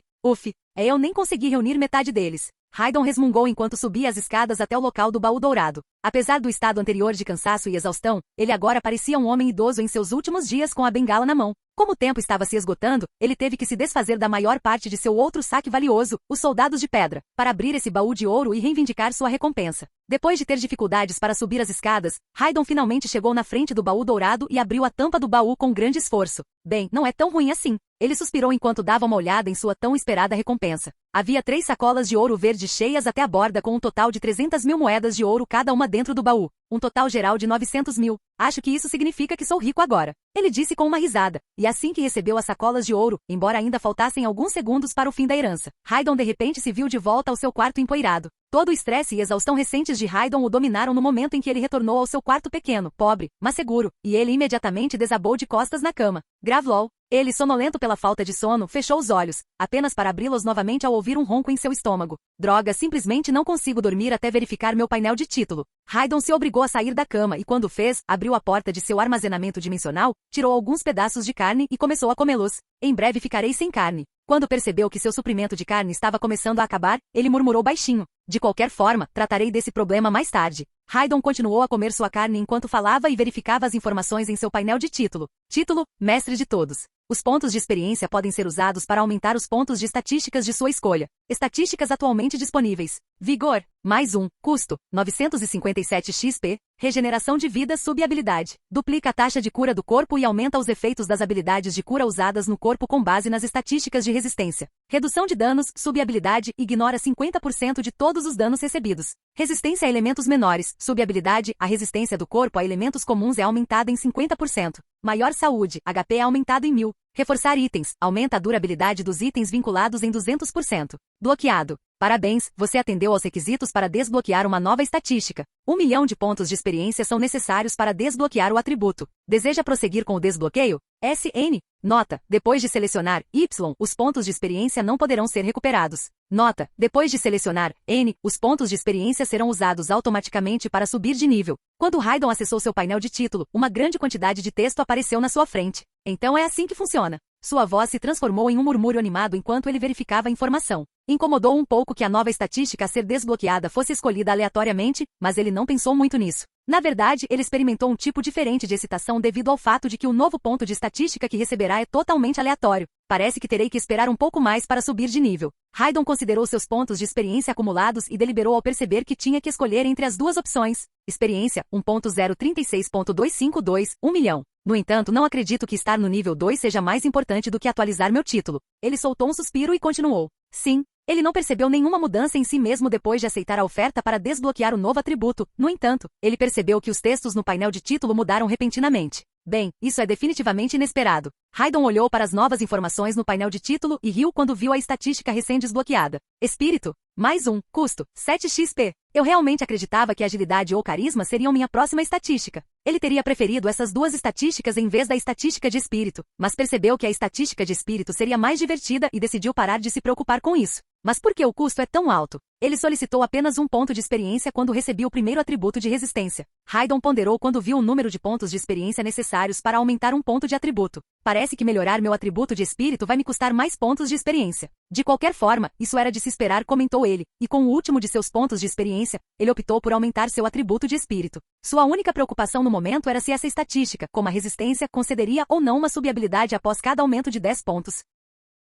Eu nem consegui reunir metade deles. Raidon resmungou enquanto subia as escadas até o local do baú dourado. Apesar do estado anterior de cansaço e exaustão, ele agora parecia um homem idoso em seus últimos dias com a bengala na mão. Como o tempo estava se esgotando, ele teve que se desfazer da maior parte de seu outro saque valioso, os soldados de pedra, para abrir esse baú de ouro e reivindicar sua recompensa. Depois de ter dificuldades para subir as escadas, Raidon finalmente chegou na frente do baú dourado e abriu a tampa do baú com grande esforço. Bem, não é tão ruim assim. Ele suspirou enquanto dava uma olhada em sua tão esperada recompensa. Havia 3 sacolas de ouro verde cheias até a borda com um total de 300.000 moedas de ouro cada uma dentro do baú. Um total geral de 900.000. Acho que isso significa que sou rico agora. Ele disse com uma risada. E assim que recebeu as sacolas de ouro, embora ainda faltassem alguns segundos para o fim da herança, Raidon de repente se viu de volta ao seu quarto empoeirado. Todo o estresse e exaustão recentes de Raidon o dominaram no momento em que ele retornou ao seu quarto pequeno, pobre, mas seguro, e ele imediatamente desabou de costas na cama. Gravlol. Ele, sonolento pela falta de sono, fechou os olhos, apenas para abri-los novamente ao ouvir um ronco em seu estômago. Droga, simplesmente não consigo dormir até verificar meu painel de título. Haydon se obrigou a sair da cama e quando fez, abriu a porta de seu armazenamento dimensional, tirou alguns pedaços de carne e começou a comê-los. Em breve ficarei sem carne. Quando percebeu que seu suprimento de carne estava começando a acabar, ele murmurou baixinho. De qualquer forma, tratarei desse problema mais tarde. Haydon continuou a comer sua carne enquanto falava e verificava as informações em seu painel de título. Título: Mestre de Todos. Os pontos de experiência podem ser usados para aumentar os pontos de estatísticas de sua escolha. Estatísticas atualmente disponíveis. Vigor, mais 1. Custo, 957 XP. Regeneração de vida sub-habilidade. Duplica a taxa de cura do corpo e aumenta os efeitos das habilidades de cura usadas no corpo com base nas estatísticas de resistência. Redução de danos, sub-habilidade, ignora 50% de todos os danos recebidos. Resistência a elementos menores, sub-habilidade, a resistência do corpo a elementos comuns é aumentada em 50%. Maior saúde, HP é aumentado em 1000. Reforçar itens, aumenta a durabilidade dos itens vinculados em 200%. Bloqueado. Parabéns, você atendeu aos requisitos para desbloquear uma nova estatística. 1 milhão de pontos de experiência são necessários para desbloquear o atributo. Deseja prosseguir com o desbloqueio? SN. Nota: depois de selecionar Y, os pontos de experiência não poderão ser recuperados. Nota: depois de selecionar N, os pontos de experiência serão usados automaticamente para subir de nível. Quando Haydon acessou seu painel de título, uma grande quantidade de texto apareceu na sua frente. Então é assim que funciona. Sua voz se transformou em um murmúrio animado enquanto ele verificava a informação. Incomodou um pouco que a nova estatística a ser desbloqueada fosse escolhida aleatoriamente, mas ele não pensou muito nisso. Na verdade, ele experimentou um tipo diferente de excitação devido ao fato de que o novo ponto de estatística que receberá é totalmente aleatório. Parece que terei que esperar um pouco mais para subir de nível. Haydon considerou seus pontos de experiência acumulados e deliberou ao perceber que tinha que escolher entre as duas opções. Experiência, 1.036.252, 1 milhão. No entanto, não acredito que estar no nível 2 seja mais importante do que atualizar meu título. Ele soltou um suspiro e continuou. Sim. Ele não percebeu nenhuma mudança em si mesmo depois de aceitar a oferta para desbloquear o novo atributo. No entanto, ele percebeu que os textos no painel de título mudaram repentinamente. Bem, isso é definitivamente inesperado. Haydon olhou para as novas informações no painel de título e riu quando viu a estatística recém-desbloqueada. Espírito. Mais 1. Custo. 7 XP. Eu realmente acreditava que agilidade ou carisma seriam minha próxima estatística. Ele teria preferido essas duas estatísticas em vez da estatística de espírito, mas percebeu que a estatística de espírito seria mais divertida e decidiu parar de se preocupar com isso. Mas por que o custo é tão alto? Ele solicitou apenas um ponto de experiência quando recebeu o primeiro atributo de resistência. Haydon ponderou quando viu o número de pontos de experiência necessários para aumentar um ponto de atributo. Parece que melhorar meu atributo de espírito vai me custar mais pontos de experiência. De qualquer forma, isso era de se esperar, comentou ele, e com o último de seus pontos de experiência, ele optou por aumentar seu atributo de espírito. Sua única preocupação no momento era se essa estatística, como a resistência, concederia ou não uma sub-habilidade após cada aumento de 10 pontos.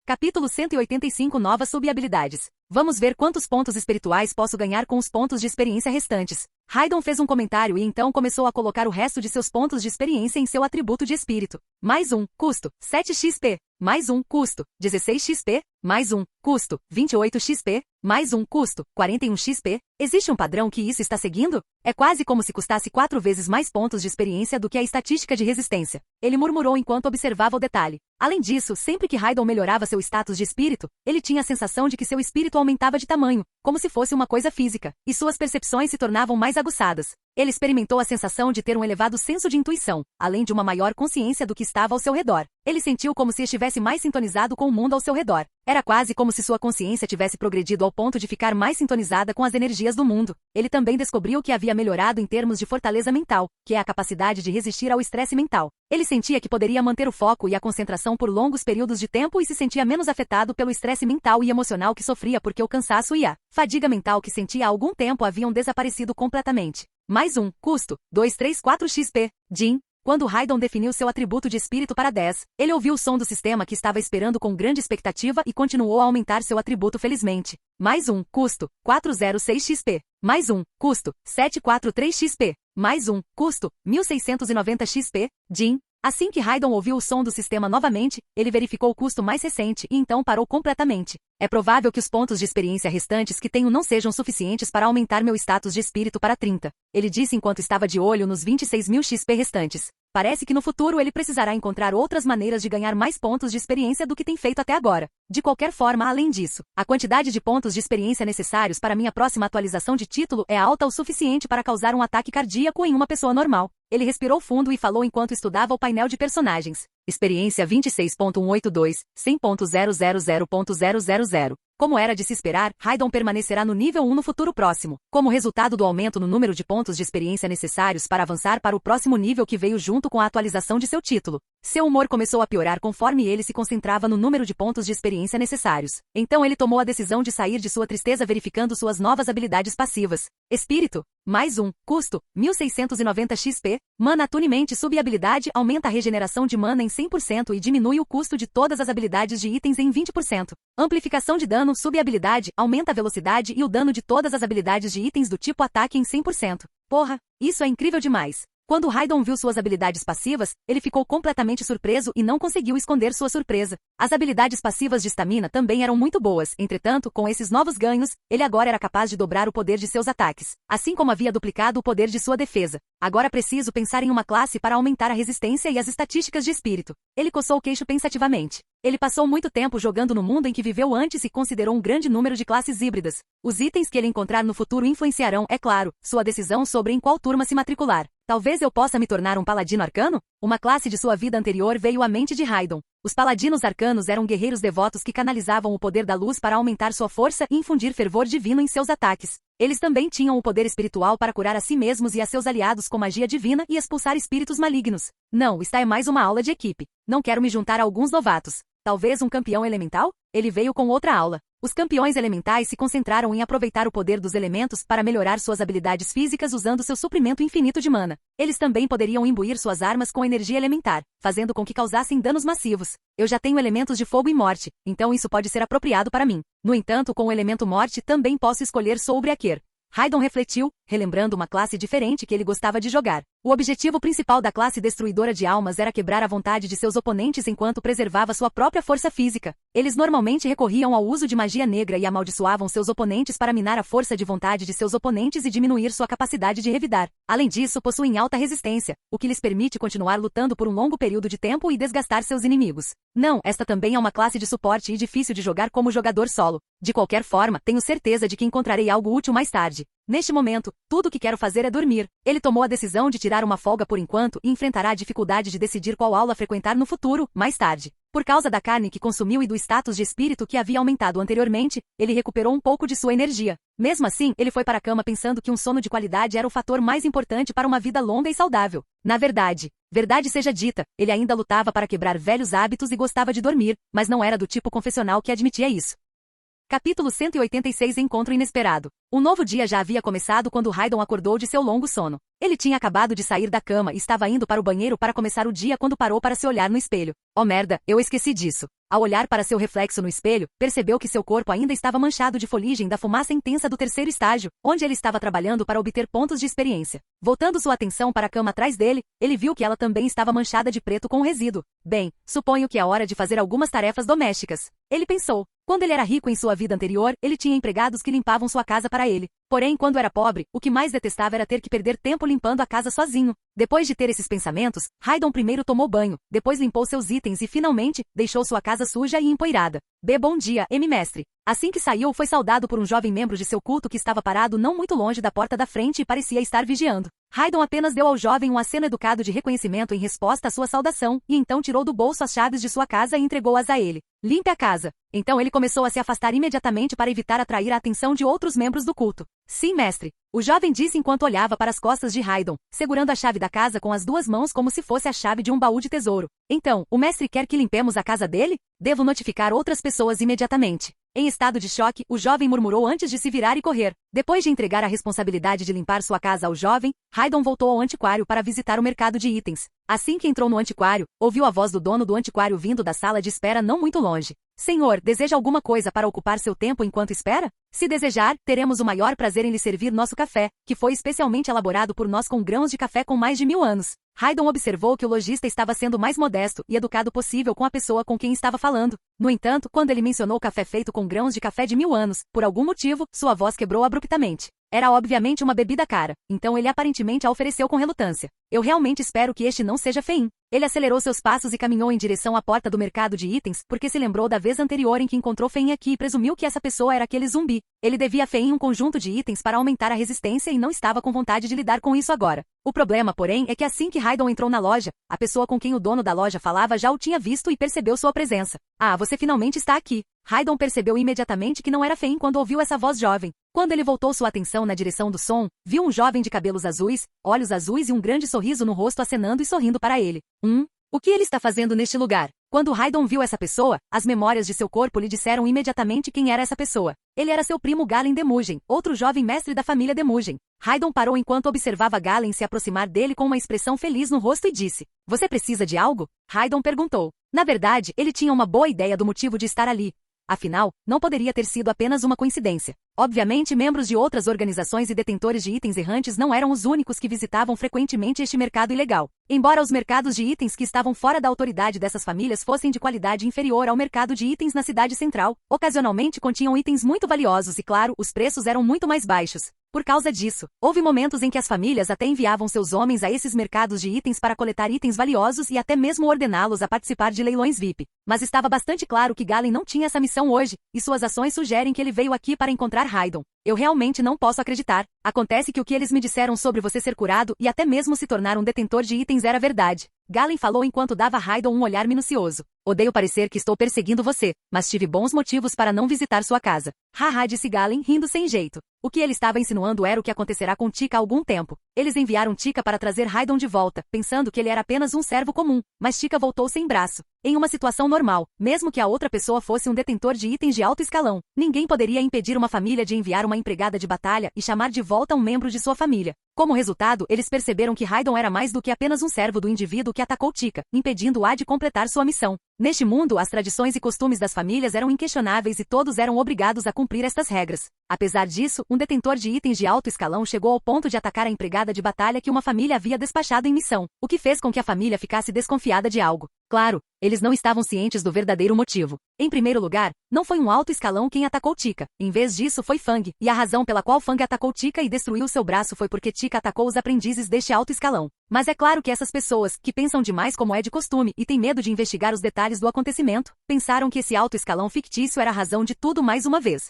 Capítulo 185 Novas sub-habilidades. Vamos ver quantos pontos espirituais posso ganhar com os pontos de experiência restantes. Haydon fez um comentário e então começou a colocar o resto de seus pontos de experiência em seu atributo de espírito. Mais 1. Custo. 7 XP. Mais 1. Custo. 16 XP. Mais 1. Custo. 28 XP. Mais 1. Custo. 41 XP. Existe um padrão que isso está seguindo? É quase como se custasse 4 vezes mais pontos de experiência do que a estatística de resistência. Ele murmurou enquanto observava o detalhe. Além disso, sempre que Haydon melhorava seu status de espírito, ele tinha a sensação de que seu espírito aumentava de tamanho, como se fosse uma coisa física, e suas percepções se tornavam mais aguçadas. Ele experimentou a sensação de ter um elevado senso de intuição, além de uma maior consciência do que estava ao seu redor. Ele sentiu como se estivesse mais sintonizado com o mundo ao seu redor. Era quase como se sua consciência tivesse progredido ao ponto de ficar mais sintonizada com as energias do mundo. Ele também descobriu que havia melhorado em termos de fortaleza mental, que é a capacidade de resistir ao estresse mental. Ele sentia que poderia manter o foco e a concentração por longos períodos de tempo e se sentia menos afetado pelo estresse mental e emocional que sofria porque o cansaço e a fadiga mental que sentia há algum tempo haviam desaparecido completamente. Mais 1. Custo. 234 XP. Jin. Quando Haydon definiu seu atributo de espírito para 10, ele ouviu o som do sistema que estava esperando com grande expectativa e continuou a aumentar seu atributo felizmente. Mais 1. Custo. 406 XP. Mais 1. Custo. 743 XP. Mais 1. Custo. 1690 XP. Jin. Assim que Haydon ouviu o som do sistema novamente, ele verificou o custo mais recente e então parou completamente. É provável que os pontos de experiência restantes que tenho não sejam suficientes para aumentar meu status de espírito para 30. Ele disse enquanto estava de olho nos 26.000 XP restantes. Parece que no futuro ele precisará encontrar outras maneiras de ganhar mais pontos de experiência do que tem feito até agora. De qualquer forma, além disso, a quantidade de pontos de experiência necessários para minha próxima atualização de título é alta o suficiente para causar um ataque cardíaco em uma pessoa normal. Ele respirou fundo e falou enquanto estudava o painel de personagens. Experiência 26.182, 100.000.000. Como era de se esperar, Raidon permanecerá no nível 1 no futuro próximo, como resultado do aumento no número de pontos de experiência necessários para avançar para o próximo nível que veio junto com a atualização de seu título. Seu humor começou a piorar conforme ele se concentrava no número de pontos de experiência necessários. Então ele tomou a decisão de sair de sua tristeza verificando suas novas habilidades passivas. Espírito, mais 1, custo, 1690 XP, mana atunemente sub-habilidade aumenta a regeneração de mana em 100% e diminui o custo de todas as habilidades de itens em 20%. Amplificação de dano sub-habilidade aumenta a velocidade e o dano de todas as habilidades de itens do tipo ataque em 100%. Porra, isso é incrível demais. Quando Raidon viu suas habilidades passivas, ele ficou completamente surpreso e não conseguiu esconder sua surpresa. As habilidades passivas de estamina também eram muito boas, entretanto, com esses novos ganhos, ele agora era capaz de dobrar o poder de seus ataques, assim como havia duplicado o poder de sua defesa. Agora preciso pensar em uma classe para aumentar a resistência e as estatísticas de espírito. Ele coçou o queixo pensativamente. Ele passou muito tempo jogando no mundo em que viveu antes e considerou um grande número de classes híbridas. Os itens que ele encontrar no futuro influenciarão, é claro, sua decisão sobre em qual turma se matricular. Talvez eu possa me tornar um paladino arcano? Uma classe de sua vida anterior veio à mente de Raidon. Os paladinos arcanos eram guerreiros devotos que canalizavam o poder da luz para aumentar sua força e infundir fervor divino em seus ataques. Eles também tinham o poder espiritual para curar a si mesmos e a seus aliados com magia divina e expulsar espíritos malignos. Não, esta é mais uma aula de equipe. Não quero me juntar a alguns novatos. Talvez um campeão elemental? Ele veio com outra aula. Os campeões elementais se concentraram em aproveitar o poder dos elementos para melhorar suas habilidades físicas usando seu suprimento infinito de mana. Eles também poderiam imbuir suas armas com energia elementar, fazendo com que causassem danos massivos. Eu já tenho elementos de fogo e morte, então isso pode ser apropriado para mim. No entanto, com o elemento morte também posso escolher Soulbreaker. Raidon refletiu, relembrando uma classe diferente que ele gostava de jogar. O objetivo principal da classe destruidora de almas era quebrar a vontade de seus oponentes enquanto preservava sua própria força física. Eles normalmente recorriam ao uso de magia negra e amaldiçoavam seus oponentes para minar a força de vontade de seus oponentes e diminuir sua capacidade de revidar. Além disso, possuem alta resistência, o que lhes permite continuar lutando por um longo período de tempo e desgastar seus inimigos. Não, esta também é uma classe de suporte e difícil de jogar como jogador solo. De qualquer forma, tenho certeza de que encontrarei algo útil mais tarde. Neste momento, tudo o que quero fazer é dormir. Ele tomou a decisão de tirar uma folga por enquanto e enfrentará a dificuldade de decidir qual aula frequentar no futuro, mais tarde. Por causa da carne que consumiu e do status de espírito que havia aumentado anteriormente, ele recuperou um pouco de sua energia. Mesmo assim, ele foi para a cama pensando que um sono de qualidade era o fator mais importante para uma vida longa e saudável. Na verdade seja dita, ele ainda lutava para quebrar velhos hábitos e gostava de dormir, mas não era do tipo confessional que admitia isso. Capítulo 186 Encontro Inesperado. Um novo dia já havia começado quando Raidon acordou de seu longo sono. Ele tinha acabado de sair da cama e estava indo para o banheiro para começar o dia quando parou para se olhar no espelho. Oh merda, eu esqueci disso. Ao olhar para seu reflexo no espelho, percebeu que seu corpo ainda estava manchado de fuligem da fumaça intensa do terceiro estágio, onde ele estava trabalhando para obter pontos de experiência. Voltando sua atenção para a cama atrás dele, ele viu que ela também estava manchada de preto com resíduo. Bem, suponho que é hora de fazer algumas tarefas domésticas. Ele pensou. Quando ele era rico em sua vida anterior, ele tinha empregados que limpavam sua casa para ele. Porém, quando era pobre, o que mais detestava era ter que perder tempo limpando a casa sozinho. Depois de ter esses pensamentos, Raidon primeiro tomou banho, depois limpou seus itens e finalmente, deixou sua casa suja e empoeirada. Bom dia, mestre. Assim que saiu, foi saudado por um jovem membro de seu culto que estava parado não muito longe da porta da frente e parecia estar vigiando. Raidon apenas deu ao jovem um aceno educado de reconhecimento em resposta à sua saudação, e então tirou do bolso as chaves de sua casa e entregou-as a ele. Limpe a casa. Então ele começou a se afastar imediatamente para evitar atrair a atenção de outros membros do culto. Sim, mestre. O jovem disse enquanto olhava para as costas de Raidon, segurando a chave da casa com as duas mãos como se fosse a chave de um baú de tesouro. Então, o mestre quer que limpemos a casa dele? Devo notificar outras pessoas imediatamente. Em estado de choque, o jovem murmurou antes de se virar e correr. Depois de entregar a responsabilidade de limpar sua casa ao jovem, Raidon voltou ao antiquário para visitar o mercado de itens. Assim que entrou no antiquário, ouviu a voz do dono do antiquário vindo da sala de espera não muito longe. Senhor, deseja alguma coisa para ocupar seu tempo enquanto espera? Se desejar, teremos o maior prazer em lhe servir nosso café, que foi especialmente elaborado por nós com grãos de café com mais de 1000 anos. Raidon observou que o lojista estava sendo o mais modesto e educado possível com a pessoa com quem estava falando. No entanto, quando ele mencionou café feito com grãos de café de 1000 anos, por algum motivo, sua voz quebrou abruptamente. Era obviamente uma bebida cara, então ele aparentemente a ofereceu com relutância. Eu realmente espero que este não seja Fein. Ele acelerou seus passos e caminhou em direção à porta do mercado de itens, porque se lembrou da vez anterior em que encontrou Fein aqui e presumiu que essa pessoa era aquele zumbi. Ele devia a Fein um conjunto de itens para aumentar a resistência e não estava com vontade de lidar com isso agora. O problema, porém, é que assim que Raidon entrou na loja, a pessoa com quem o dono da loja falava já o tinha visto e percebeu sua presença. Ah, você finalmente está aqui. Raidon percebeu imediatamente que não era Fein quando ouviu essa voz jovem. Quando ele voltou sua atenção na direção do som, viu um jovem de cabelos azuis, olhos azuis e um grande sorriso no rosto acenando e sorrindo para ele. O que ele está fazendo neste lugar? Quando Raidon viu essa pessoa, as memórias de seu corpo lhe disseram imediatamente quem era essa pessoa. Ele era seu primo Galen Demugen, outro jovem mestre da família Demugen. Raidon parou enquanto observava Galen se aproximar dele com uma expressão feliz no rosto e disse: "Você precisa de algo?" Raidon perguntou. Na verdade, ele tinha uma boa ideia do motivo de estar ali. Afinal, não poderia ter sido apenas uma coincidência. Obviamente, membros de outras organizações e detentores de itens errantes não eram os únicos que visitavam frequentemente este mercado ilegal. Embora os mercados de itens que estavam fora da autoridade dessas famílias fossem de qualidade inferior ao mercado de itens na cidade central, ocasionalmente continham itens muito valiosos e, claro, os preços eram muito mais baixos. Por causa disso, houve momentos em que as famílias até enviavam seus homens a esses mercados de itens para coletar itens valiosos e até mesmo ordená-los a participar de leilões VIP. Mas estava bastante claro que Galen não tinha essa missão hoje, e suas ações sugerem que ele veio aqui para encontrar Raidon. Eu realmente não posso acreditar. Acontece que o que eles me disseram sobre você ser curado e até mesmo se tornar um detentor de itens era verdade. Galen falou enquanto dava a Raidon um olhar minucioso. Odeio parecer que estou perseguindo você, mas tive bons motivos para não visitar sua casa. Haha, disse Galen, rindo sem jeito. O que ele estava insinuando era o que acontecerá com Tika há algum tempo. Eles enviaram Tika para trazer Raidon de volta, pensando que ele era apenas um servo comum, mas Tika voltou sem braço. Em uma situação normal, mesmo que a outra pessoa fosse um detentor de itens de alto escalão, ninguém poderia impedir uma família de enviar uma empregada de batalha e chamar de volta um membro de sua família. Como resultado, eles perceberam que Raidon era mais do que apenas um servo do indivíduo que atacou Tika, impedindo-a de completar sua missão. Neste mundo, as tradições e costumes das famílias eram inquestionáveis e todos eram obrigados a cumprir estas regras. Apesar disso, um detentor de itens de alto escalão chegou ao ponto de atacar a empregada de batalha que uma família havia despachado em missão, o que fez com que a família ficasse desconfiada de algo. Claro, eles não estavam cientes do verdadeiro motivo. Em primeiro lugar, não foi um alto escalão quem atacou Tika. Em vez disso, foi Fang, e a razão pela qual Fang atacou Tika e destruiu seu braço foi porque Tika atacou os aprendizes deste alto escalão. Mas é claro que essas pessoas, que pensam demais como é de costume e têm medo de investigar os detalhes do acontecimento, pensaram que esse alto escalão fictício era a razão de tudo mais uma vez.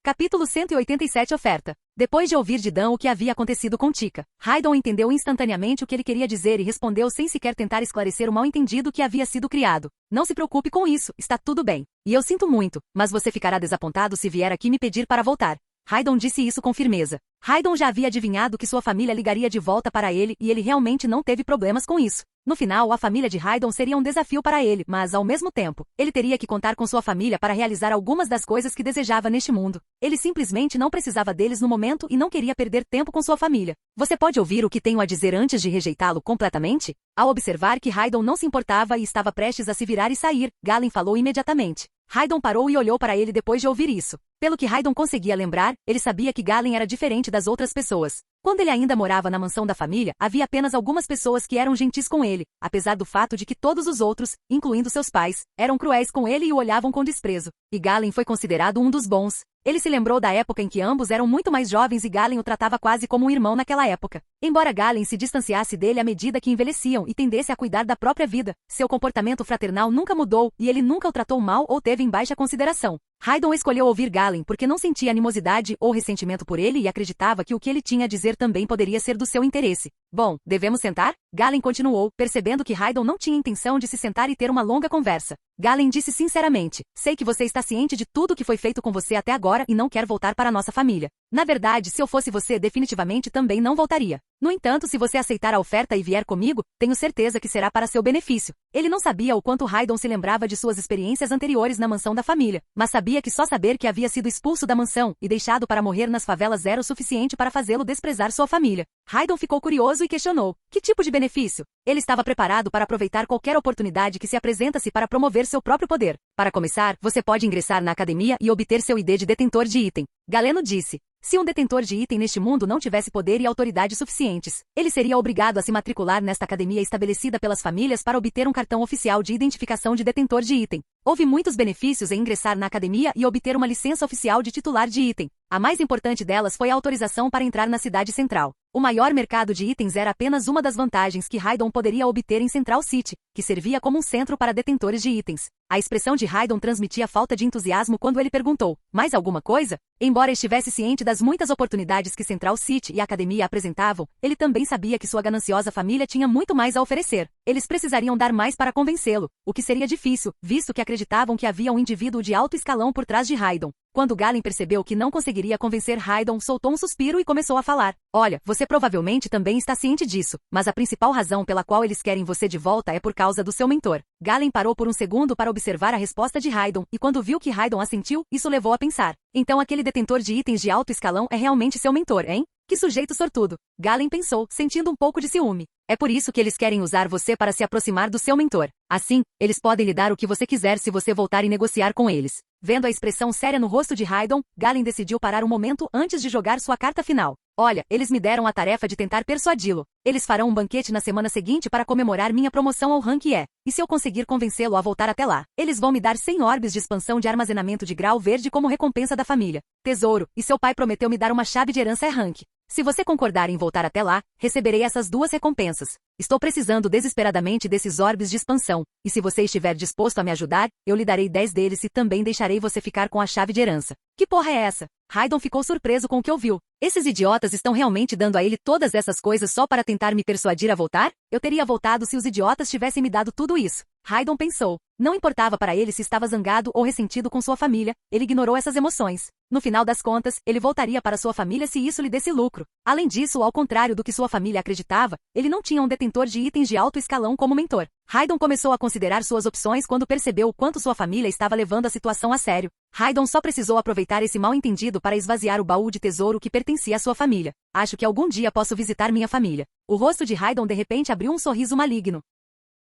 Capítulo 187 Oferta. Depois de ouvir de Dan o que havia acontecido com Tika, Raidon entendeu instantaneamente o que ele queria dizer e respondeu sem sequer tentar esclarecer o mal-entendido que havia sido criado. Não se preocupe com isso, está tudo bem. E eu sinto muito, mas você ficará desapontado se vier aqui me pedir para voltar. Raidon disse isso com firmeza. Raidon já havia adivinhado que sua família ligaria de volta para ele e ele realmente não teve problemas com isso. No final, a família de Raidon seria um desafio para ele, mas, ao mesmo tempo, ele teria que contar com sua família para realizar algumas das coisas que desejava neste mundo. Ele simplesmente não precisava deles no momento e não queria perder tempo com sua família. Você pode ouvir o que tenho a dizer antes de rejeitá-lo completamente? Ao observar que Raidon não se importava e estava prestes a se virar e sair, Galen falou imediatamente. Raidon parou e olhou para ele depois de ouvir isso. Pelo que Raidon conseguia lembrar, ele sabia que Galen era diferente das outras pessoas. Quando ele ainda morava na mansão da família, havia apenas algumas pessoas que eram gentis com ele, apesar do fato de que todos os outros, incluindo seus pais, eram cruéis com ele e o olhavam com desprezo. E Galen foi considerado um dos bons. Ele se lembrou da época em que ambos eram muito mais jovens e Galen o tratava quase como um irmão naquela época. Embora Galen se distanciasse dele à medida que envelheciam e tendesse a cuidar da própria vida, seu comportamento fraternal nunca mudou e ele nunca o tratou mal ou teve em baixa consideração. Raidon escolheu ouvir Galen porque não sentia animosidade ou ressentimento por ele e acreditava que o que ele tinha a dizer também poderia ser do seu interesse. Bom, devemos sentar? Galen continuou, percebendo que Raidon não tinha intenção de se sentar e ter uma longa conversa. Galen disse sinceramente, sei que você está ciente de tudo que foi feito com você até agora e não quer voltar para nossa família. Na verdade, se eu fosse você, definitivamente também não voltaria. No entanto, se você aceitar a oferta e vier comigo, tenho certeza que será para seu benefício. Ele não sabia o quanto Raidon se lembrava de suas experiências anteriores na mansão da família, mas sabia que só saber que havia sido expulso da mansão e deixado para morrer nas favelas era o suficiente para fazê-lo desprezar sua família. Raidon ficou curioso e questionou, que tipo de benefício? Ele estava preparado para aproveitar qualquer oportunidade que se apresentasse para promover seu próprio poder. Para começar, você pode ingressar na academia e obter seu ID de detentor de item. Galeno disse. Se um detentor de item neste mundo não tivesse poder e autoridade suficientes, ele seria obrigado a se matricular nesta academia estabelecida pelas famílias para obter um cartão oficial de identificação de detentor de item. Houve muitos benefícios em ingressar na academia e obter uma licença oficial de titular de item. A mais importante delas foi a autorização para entrar na cidade central. O maior mercado de itens era apenas uma das vantagens que Raidon poderia obter em Central City, que servia como um centro para detentores de itens. A expressão de Raidon transmitia falta de entusiasmo quando ele perguntou: mais alguma coisa? Embora estivesse ciente das muitas oportunidades que Central City e a academia apresentavam, ele também sabia que sua gananciosa família tinha muito mais a oferecer. Eles precisariam dar mais para convencê-lo, o que seria difícil, visto que acreditavam que havia um indivíduo de alto escalão por trás de Raidon. Quando Galen percebeu que não conseguiria convencer Raidon, soltou um suspiro e começou a falar: olha, você provavelmente também está ciente disso, mas a principal razão pela qual eles querem você de volta é por causa do seu mentor. Galen parou por um segundo para observar a resposta de Raidon, e quando viu que Raidon assentiu, isso levou a pensar: então aquele detentor de itens de alto escalão é realmente seu mentor, hein? Que sujeito sortudo. Galen pensou, sentindo um pouco de ciúme. É por isso que eles querem usar você para se aproximar do seu mentor. Assim, eles podem lhe dar o que você quiser se você voltar e negociar com eles. Vendo a expressão séria no rosto de Raidon, Galen decidiu parar um momento antes de jogar sua carta final. Olha, eles me deram a tarefa de tentar persuadi-lo. Eles farão um banquete na semana seguinte para comemorar minha promoção ao rank E. E se eu conseguir convencê-lo a voltar até lá, eles vão me dar 100 orbes de expansão de armazenamento de grau verde como recompensa da família. Tesouro, e seu pai prometeu me dar uma chave de herança E rank. Se você concordar em voltar até lá, receberei essas duas recompensas. Estou precisando desesperadamente desses orbes de expansão, e se você estiver disposto a me ajudar, eu lhe darei 10 deles e também deixarei você ficar com a chave de herança. Que porra é essa? Raidon ficou surpreso com o que ouviu. Esses idiotas estão realmente dando a ele todas essas coisas só para tentar me persuadir a voltar? Eu teria voltado se os idiotas tivessem me dado tudo isso. Raidon pensou. Não importava para ele se estava zangado ou ressentido com sua família, ele ignorou essas emoções. No final das contas, ele voltaria para sua família se isso lhe desse lucro. Além disso, ao contrário do que sua família acreditava, ele não tinha um detentor de itens de alto escalão como mentor. Raidon começou a considerar suas opções quando percebeu o quanto sua família estava levando a situação a sério. Raidon só precisou aproveitar esse mal-entendido para esvaziar o baú de tesouro que pertencia à sua família. Acho que algum dia posso visitar minha família. O rosto de Raidon de repente abriu um sorriso maligno.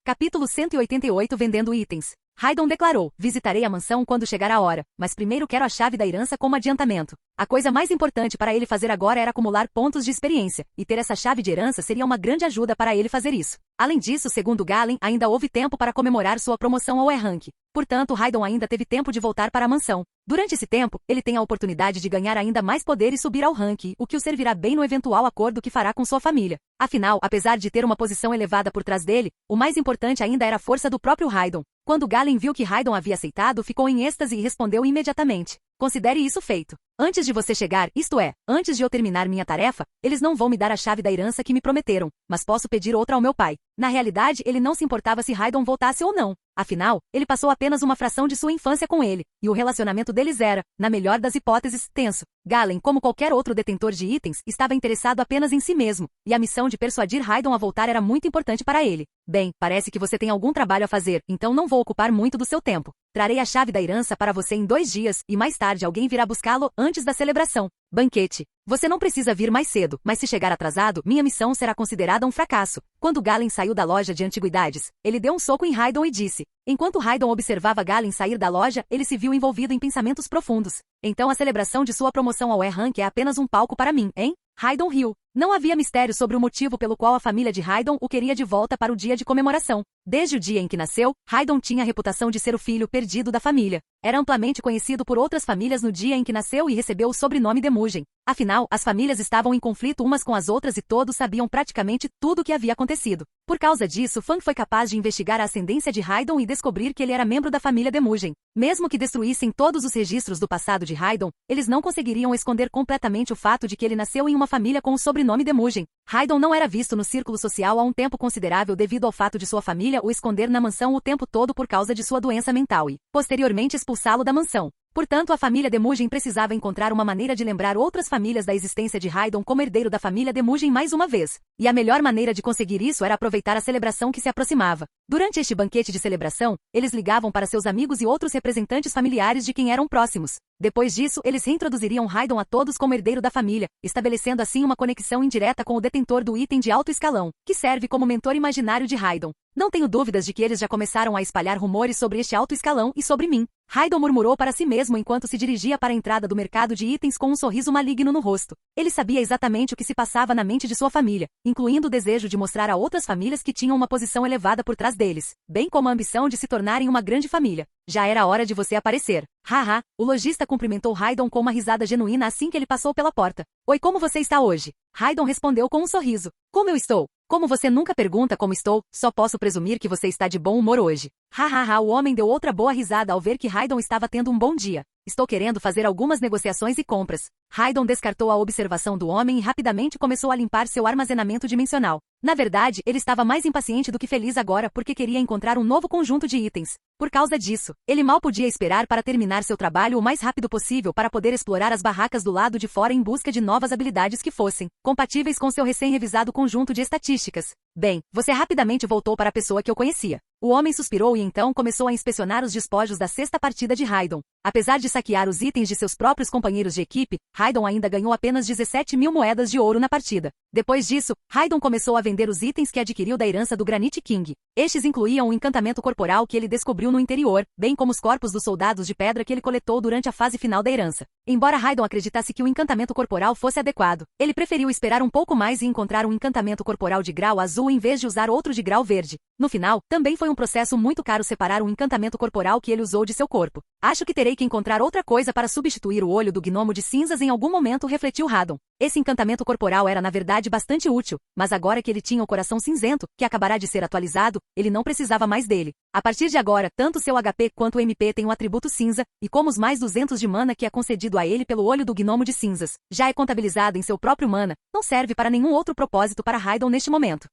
Capítulo 188 Vendendo itens. Raidon declarou: visitarei a mansão quando chegar a hora, mas primeiro quero a chave da herança como adiantamento. A coisa mais importante para ele fazer agora era acumular pontos de experiência, e ter essa chave de herança seria uma grande ajuda para ele fazer isso. Além disso, segundo Galen, ainda houve tempo para comemorar sua promoção ao E-Rank. Portanto, Raidon ainda teve tempo de voltar para a mansão. Durante esse tempo, ele tem a oportunidade de ganhar ainda mais poder e subir ao rank, o que o servirá bem no eventual acordo que fará com sua família. Afinal, apesar de ter uma posição elevada por trás dele, o mais importante ainda era a força do próprio Raidon. Quando Galen viu que Raidon havia aceitado, ficou em êxtase e respondeu imediatamente: considere isso feito. Antes de você chegar, isto é, antes de eu terminar minha tarefa, eles não vão me dar a chave da herança que me prometeram, mas posso pedir outra ao meu pai. Na realidade, ele não se importava se Raidon voltasse ou não. Afinal, ele passou apenas uma fração de sua infância com ele, e o relacionamento deles era, na melhor das hipóteses, tenso. Galen, como qualquer outro detentor de itens, estava interessado apenas em si mesmo, e a missão de persuadir Raidon a voltar era muito importante para ele. Bem, parece que você tem algum trabalho a fazer, então não vou ocupar muito do seu tempo. Trarei a chave da herança para você em 2 dias, e mais tarde alguém virá buscá-lo antes da celebração. Banquete. Você não precisa vir mais cedo, mas se chegar atrasado, minha missão será considerada um fracasso. Quando Galen saiu da loja de antiguidades, ele deu um soco em Raidon e disse. Enquanto Raidon observava Galen sair da loja, ele se viu envolvido em pensamentos profundos. Então a celebração de sua promoção ao E-Rank é apenas um palco para mim, hein? Raidon riu. Não havia mistério sobre o motivo pelo qual a família de Raidon o queria de volta para o dia de comemoração. Desde o dia em que nasceu, Raidon tinha a reputação de ser o filho perdido da família. Era amplamente conhecido por outras famílias no dia em que nasceu e recebeu o sobrenome de Mugen. Afinal, as famílias estavam em conflito umas com as outras e todos sabiam praticamente tudo o que havia acontecido. Por causa disso, Fang foi capaz de investigar a ascendência de Raidon e descobrir que ele era membro da família de Mugen. Mesmo que destruíssem todos os registros do passado de Raidon, eles não conseguiriam esconder completamente o fato de que ele nasceu em uma família com o sobrenome de Mugen. Raidon não era visto no círculo social há um tempo considerável devido ao fato de sua família o esconder na mansão o tempo todo por causa de sua doença mental e, posteriormente, expulsá-lo da mansão. Portanto, a família de Mugen precisava encontrar uma maneira de lembrar outras famílias da existência de Raidon como herdeiro da família de Mugen mais uma vez. E a melhor maneira de conseguir isso era aproveitar a celebração que se aproximava. Durante este banquete de celebração, eles ligavam para seus amigos e outros representantes familiares de quem eram próximos. Depois disso, eles reintroduziriam Raidon a todos como herdeiro da família, estabelecendo assim uma conexão indireta com o detentor do item de alto escalão, que serve como mentor imaginário de Raidon. Não tenho dúvidas de que eles já começaram a espalhar rumores sobre este alto escalão e sobre mim. Raidon murmurou para si mesmo enquanto se dirigia para a entrada do mercado de itens com um sorriso maligno no rosto. Ele sabia exatamente o que se passava na mente de sua família, incluindo o desejo de mostrar a outras famílias que tinham uma posição elevada por trás deles, bem como a ambição de se tornarem uma grande família. Já era hora de você aparecer. Haha, o lojista cumprimentou Raidon com uma risada genuína assim que ele passou pela porta. Oi, como você está hoje? Raidon respondeu com um sorriso. Como eu estou? Como você nunca pergunta como estou, só posso presumir que você está de bom humor hoje. Hahaha, o homem deu outra boa risada ao ver que Raidon estava tendo um bom dia. Estou querendo fazer algumas negociações e compras. Raidon descartou a observação do homem e rapidamente começou a limpar seu armazenamento dimensional. Na verdade, ele estava mais impaciente do que feliz agora porque queria encontrar um novo conjunto de itens. Por causa disso, ele mal podia esperar para terminar seu trabalho o mais rápido possível para poder explorar as barracas do lado de fora em busca de novas habilidades que fossem compatíveis com seu recém-revisado conjunto de estatísticas. Bem, você rapidamente voltou para a pessoa que eu conhecia. O homem suspirou e então começou a inspecionar os despojos da sexta partida de Raidon. Apesar de saquear os itens de seus próprios companheiros de equipe, Raidon ainda ganhou apenas 17.000 moedas de ouro na partida. Depois disso, Raidon começou a vender os itens que adquiriu da herança do Granite King. Estes incluíam um encantamento corporal que ele descobriu no interior, bem como os corpos dos soldados de pedra que ele coletou durante a fase final da herança. Embora Raidon acreditasse que o encantamento corporal fosse adequado, ele preferiu esperar um pouco mais e encontrar um encantamento corporal de grau azul em vez de usar outro de grau verde. No final, também foi um processo muito caro separar um encantamento corporal que ele usou de seu corpo. Acho que terei que encontrar outra coisa para substituir o olho do gnomo de cinzas em algum momento, refletiu Raidon. Esse encantamento corporal era na verdade bastante útil, mas agora que ele tinha o coração cinzento, que acabará de ser atualizado, ele não precisava mais dele. A partir de agora, tanto seu HP quanto o MP tem o atributo cinza, e como os mais 200 de mana que é concedido a ele pelo olho do gnomo de cinzas, já é contabilizado em seu próprio mana, não serve para nenhum outro propósito para Raidon neste momento.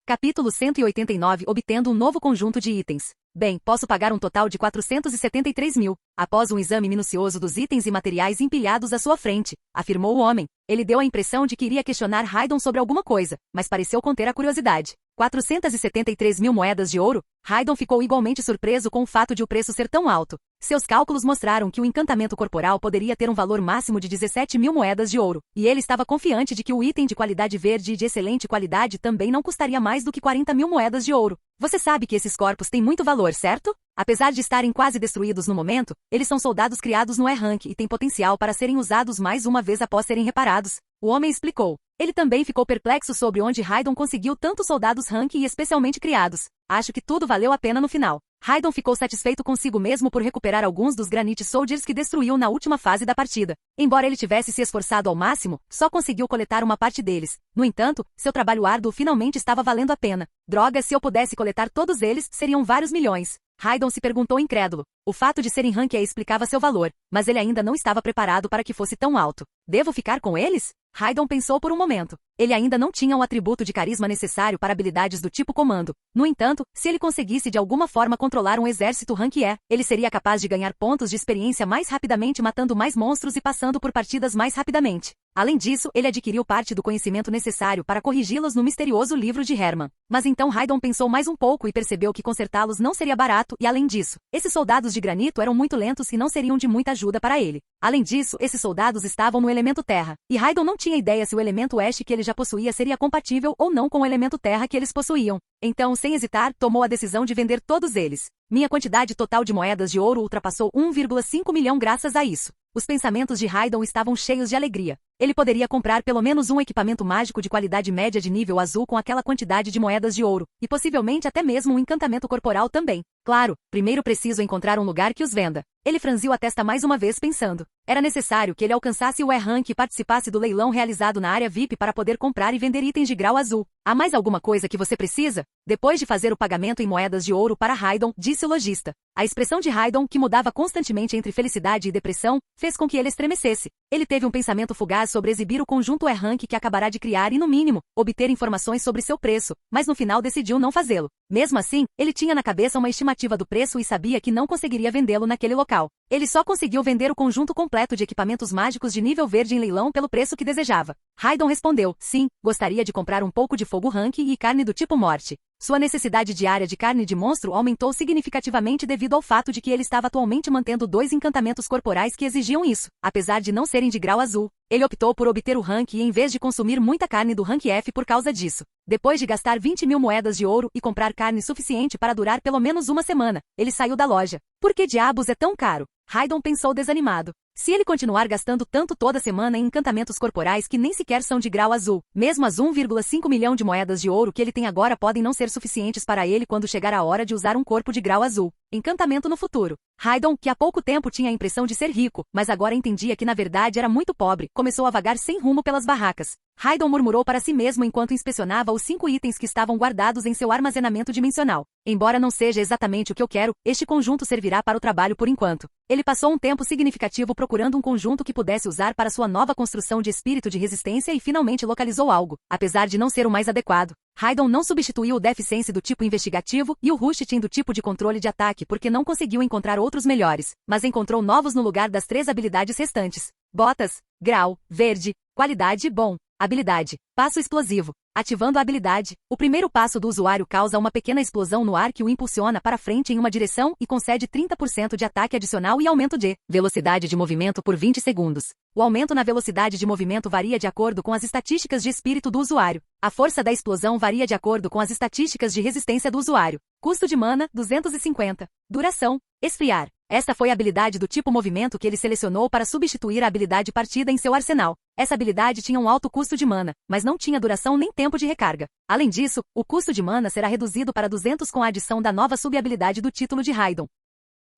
Capítulo 189 Obtendo um novo conjunto de itens. Bem, posso pagar um total de 473.000. Após um exame minucioso dos itens e materiais empilhados à sua frente, afirmou o homem. Ele deu a impressão de que iria questionar Raidon sobre alguma coisa, mas pareceu conter a curiosidade. 473.000 moedas de ouro? Raidon ficou igualmente surpreso com o fato de o preço ser tão alto. Seus cálculos mostraram que o encantamento corporal poderia ter um valor máximo de 17.000 moedas de ouro, e ele estava confiante de que o item de qualidade verde e de excelente qualidade também não custaria mais do que 40.000 moedas de ouro. Você sabe que esses corpos têm muito valor, certo? Apesar de estarem quase destruídos no momento, eles são soldados criados no E-Rank e têm potencial para serem usados mais uma vez após serem reparados. O homem explicou. Ele também ficou perplexo sobre onde Raidon conseguiu tantos soldados rank e especialmente criados. Acho que tudo valeu a pena no final. Raidon ficou satisfeito consigo mesmo por recuperar alguns dos Granite Soldiers que destruiu na última fase da partida. Embora ele tivesse se esforçado ao máximo, só conseguiu coletar uma parte deles. No entanto, seu trabalho árduo finalmente estava valendo a pena. Droga, se eu pudesse coletar todos eles, seriam vários milhões. Raidon se perguntou incrédulo. O fato de serem rank explicava seu valor, mas ele ainda não estava preparado para que fosse tão alto. Devo ficar com eles? Raidon pensou por um momento. Ele ainda não tinha o atributo de carisma necessário para habilidades do tipo comando. No entanto, se ele conseguisse de alguma forma controlar um exército rank E, ele seria capaz de ganhar pontos de experiência mais rapidamente matando mais monstros e passando por partidas mais rapidamente. Além disso, ele adquiriu parte do conhecimento necessário para corrigi-los no misterioso livro de Herman. Mas então Raidon pensou mais um pouco e percebeu que consertá-los não seria barato e além disso, esses soldados de granito eram muito lentos e não seriam de muita ajuda para ele. Além disso, esses soldados estavam no elemento terra, e Raidon não tinha ideia se o elemento Ash que ele já possuía seria compatível ou não com o elemento terra que eles possuíam. Então, sem hesitar, tomou a decisão de vender todos eles. Minha quantidade total de moedas de ouro ultrapassou 1,5 milhão graças a isso. Os pensamentos de Raidon estavam cheios de alegria. Ele poderia comprar pelo menos um equipamento mágico de qualidade média de nível azul com aquela quantidade de moedas de ouro, e possivelmente até mesmo um encantamento corporal também. Claro, primeiro preciso encontrar um lugar que os venda. Ele franziu a testa mais uma vez pensando. Era necessário que ele alcançasse o E-Rank e participasse do leilão realizado na área VIP para poder comprar e vender itens de grau azul. Há mais alguma coisa que você precisa? Depois de fazer o pagamento em moedas de ouro para Raidon, disse o lojista. A expressão de Raidon, que mudava constantemente entre felicidade e depressão, fez com que ele estremecesse. Ele teve um pensamento fugaz sobre exibir o conjunto E-Rank que acabará de criar e, no mínimo, obter informações sobre seu preço, mas no final decidiu não fazê-lo. Mesmo assim, ele tinha na cabeça uma estimativa do preço e sabia que não conseguiria vendê-lo naquele local. Ele só conseguiu vender o conjunto completo de equipamentos mágicos de nível verde em leilão pelo preço que desejava. Raidon respondeu, sim, gostaria de comprar um pouco de fogo rank e carne do tipo morte. Sua necessidade diária de carne de monstro aumentou significativamente devido ao fato de que ele estava atualmente mantendo 2 encantamentos corporais que exigiam isso, apesar de não serem de grau azul. Ele optou por obter o rank e em vez de consumir muita carne do rank F por causa disso. Depois de gastar 20.000 moedas de ouro e comprar carne suficiente para durar pelo menos uma semana, ele saiu da loja. Por que diabos é tão caro? Raidon pensou desanimado. Se ele continuar gastando tanto toda semana em encantamentos corporais que nem sequer são de grau azul, mesmo as 1,5 milhão de moedas de ouro que ele tem agora podem não ser suficientes para ele quando chegar a hora de usar um corpo de grau azul. Encantamento no futuro. Raidon, que há pouco tempo tinha a impressão de ser rico, mas agora entendia que na verdade era muito pobre, começou a vagar sem rumo pelas barracas. Raidon murmurou para si mesmo enquanto inspecionava os 5 itens que estavam guardados em seu armazenamento dimensional. Embora não seja exatamente o que eu quero, este conjunto servirá para o trabalho por enquanto. Ele passou um tempo significativo procurando um conjunto que pudesse usar para sua nova construção de espírito de resistência e finalmente localizou algo, apesar de não ser o mais adequado. Raidon não substituiu o Deficiency do tipo investigativo e o Rushitin do tipo de controle de ataque porque não conseguiu encontrar outros melhores, mas encontrou novos no lugar das 3 habilidades restantes. Botas, grau, verde, qualidade bom. Habilidade, passo explosivo. Ativando a habilidade, o primeiro passo do usuário causa uma pequena explosão no ar que o impulsiona para frente em uma direção e concede 30% de ataque adicional e aumento de velocidade de movimento por 20 segundos. O aumento na velocidade de movimento varia de acordo com as estatísticas de espírito do usuário. A força da explosão varia de acordo com as estatísticas de resistência do usuário. Custo de mana, 250. Duração, esfriar. Esta foi a habilidade do tipo movimento que ele selecionou para substituir a habilidade partida em seu arsenal. Essa habilidade tinha um alto custo de mana, mas não tinha duração nem tempo de recarga. Além disso, o custo de mana será reduzido para 200 com a adição da nova sub-habilidade do título de Raidon.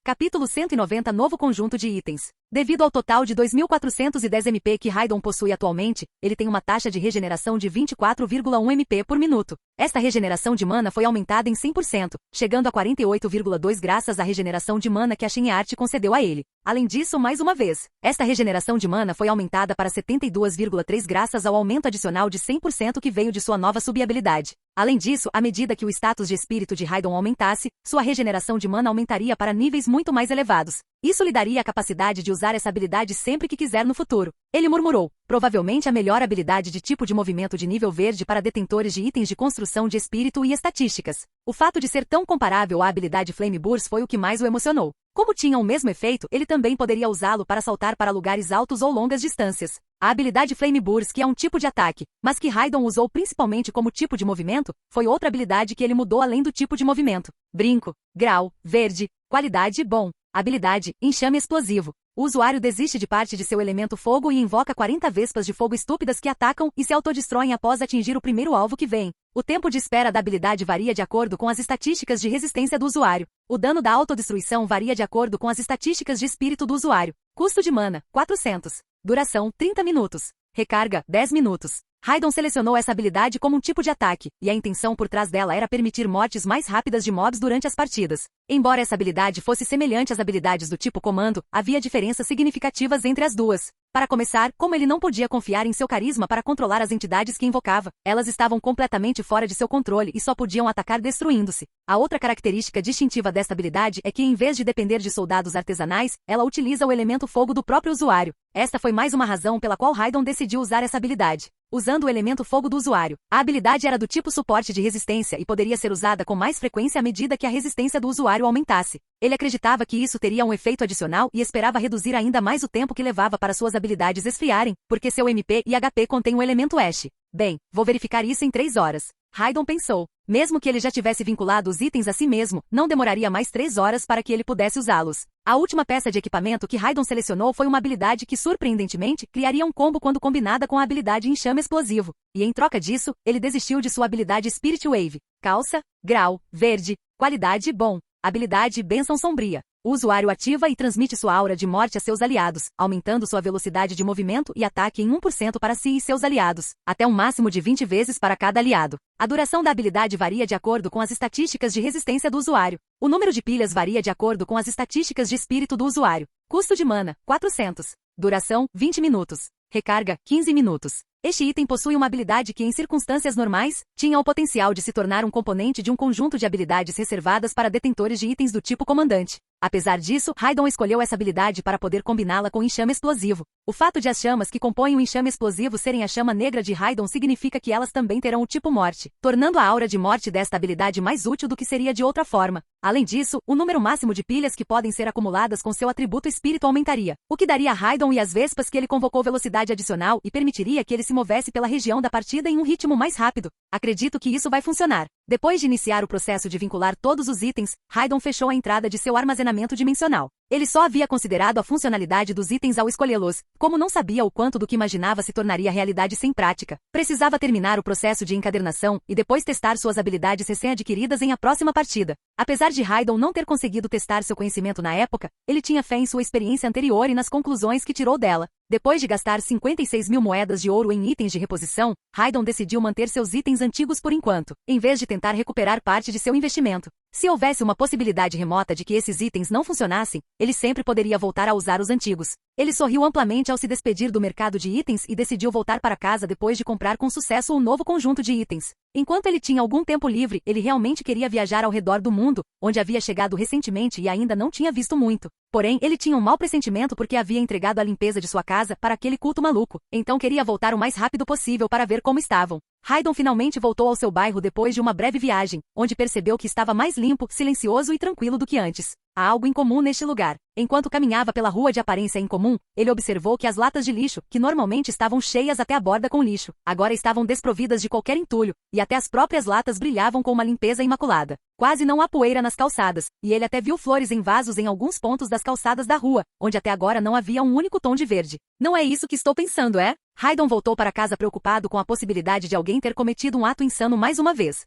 Capítulo 190 Novo conjunto de itens. Devido ao total de 2.410 MP que Raidon possui atualmente, ele tem uma taxa de regeneração de 24,1 MP por minuto. Esta regeneração de mana foi aumentada em 100%, chegando a 48,2 graças à regeneração de mana que a Shenheart concedeu a ele. Além disso, mais uma vez, esta regeneração de mana foi aumentada para 72,3 graças ao aumento adicional de 100% que veio de sua nova sub-habilidade. Além disso, à medida que o status de espírito de Raidon aumentasse, sua regeneração de mana aumentaria para níveis muito mais elevados. Isso lhe daria a capacidade de usar essa habilidade sempre que quiser no futuro. Ele murmurou, provavelmente a melhor habilidade de tipo de movimento de nível verde para detentores de itens de construção de espírito e estatísticas. O fato de ser tão comparável à habilidade Flame Burst foi o que mais o emocionou. Como tinha o mesmo efeito, ele também poderia usá-lo para saltar para lugares altos ou longas distâncias. A habilidade Flame Burst, que é um tipo de ataque, mas que Raidon usou principalmente como tipo de movimento, foi outra habilidade que ele mudou além do tipo de movimento. Brinco, grau, verde, qualidade bom. Habilidade, enxame explosivo. O usuário desiste de parte de seu elemento fogo e invoca 40 vespas de fogo estúpidas que atacam e se autodestroem após atingir o primeiro alvo que vem. O tempo de espera da habilidade varia de acordo com as estatísticas de resistência do usuário. O dano da autodestruição varia de acordo com as estatísticas de espírito do usuário. Custo de mana, 400. Duração, 30 minutos. Recarga, 10 minutos. Raidon selecionou essa habilidade como um tipo de ataque, e a intenção por trás dela era permitir mortes mais rápidas de mobs durante as partidas. Embora essa habilidade fosse semelhante às habilidades do tipo comando, havia diferenças significativas entre as duas. Para começar, como ele não podia confiar em seu carisma para controlar as entidades que invocava, elas estavam completamente fora de seu controle e só podiam atacar destruindo-se. A outra característica distintiva desta habilidade é que, em vez de depender de soldados artesanais, ela utiliza o elemento fogo do próprio usuário. Esta foi mais uma razão pela qual Raidon decidiu usar essa habilidade. Usando o elemento fogo do usuário, a habilidade era do tipo suporte de resistência e poderia ser usada com mais frequência à medida que a resistência do usuário aumentasse. Ele acreditava que isso teria um efeito adicional e esperava reduzir ainda mais o tempo que levava para suas habilidades esfriarem, porque seu MP e HP contém o elemento Ash. Bem, vou verificar isso em 3 horas. Raidon pensou. Mesmo que ele já tivesse vinculado os itens a si mesmo, não demoraria mais 3 horas para que ele pudesse usá-los. A última peça de equipamento que Raidon selecionou foi uma habilidade que, surpreendentemente, criaria um combo quando combinada com a habilidade enxame explosivo. E em troca disso, ele desistiu de sua habilidade Spirit Wave. Calça, grau, verde, qualidade bom. Habilidade Bênção Sombria. O usuário ativa e transmite sua aura de morte a seus aliados, aumentando sua velocidade de movimento e ataque em 1% para si e seus aliados, até um máximo de 20 vezes para cada aliado. A duração da habilidade varia de acordo com as estatísticas de resistência do usuário. O número de pilhas varia de acordo com as estatísticas de espírito do usuário. Custo de mana, 400. Duração, 20 minutos. Recarga, 15 minutos. Este item possui uma habilidade que, em circunstâncias normais, tinha o potencial de se tornar um componente de um conjunto de habilidades reservadas para detentores de itens do tipo comandante. Apesar disso, Raidon escolheu essa habilidade para poder combiná-la com enxame explosivo. O fato de as chamas que compõem o enxame explosivo serem a chama negra de Raidon significa que elas também terão o tipo morte, tornando a aura de morte desta habilidade mais útil do que seria de outra forma. Além disso, o número máximo de pilhas que podem ser acumuladas com seu atributo espírito aumentaria, o que daria a Raidon e às vespas que ele convocou velocidade adicional e permitiria que ele se movesse pela região da partida em um ritmo mais rápido. Acredito que isso vai funcionar. Depois de iniciar o processo de vincular todos os itens, Raidon fechou a entrada de seu armazenamento dimensional. Ele só havia considerado a funcionalidade dos itens ao escolhê-los, como não sabia o quanto do que imaginava se tornaria realidade sem prática. Precisava terminar o processo de encadernação e depois testar suas habilidades recém-adquiridas em a próxima partida. Apesar de Raidon não ter conseguido testar seu conhecimento na época, ele tinha fé em sua experiência anterior e nas conclusões que tirou dela. Depois de gastar 56 mil moedas de ouro em itens de reposição, Raidon decidiu manter seus itens antigos por enquanto, em vez de tentar recuperar parte de seu investimento. Se houvesse uma possibilidade remota de que esses itens não funcionassem, ele sempre poderia voltar a usar os antigos. Ele sorriu amplamente ao se despedir do mercado de itens e decidiu voltar para casa depois de comprar com sucesso um novo conjunto de itens. Enquanto ele tinha algum tempo livre, ele realmente queria viajar ao redor do mundo, onde havia chegado recentemente e ainda não tinha visto muito. Porém, ele tinha um mau pressentimento porque havia entregado a limpeza de sua casa para aquele culto maluco, então queria voltar o mais rápido possível para ver como estavam. Raidon finalmente voltou ao seu bairro depois de uma breve viagem, onde percebeu que estava mais limpo, silencioso e tranquilo do que antes. Há algo incomum neste lugar. Enquanto caminhava pela rua de aparência incomum, ele observou que as latas de lixo, que normalmente estavam cheias até a borda com lixo, agora estavam desprovidas de qualquer entulho, e até as próprias latas brilhavam com uma limpeza imaculada. Quase não há poeira nas calçadas, e ele até viu flores em vasos em alguns pontos das calçadas da rua, onde até agora não havia um único tom de verde. Não é isso que estou pensando, é? Raidon voltou para casa preocupado com a possibilidade de alguém ter cometido um ato insano mais uma vez.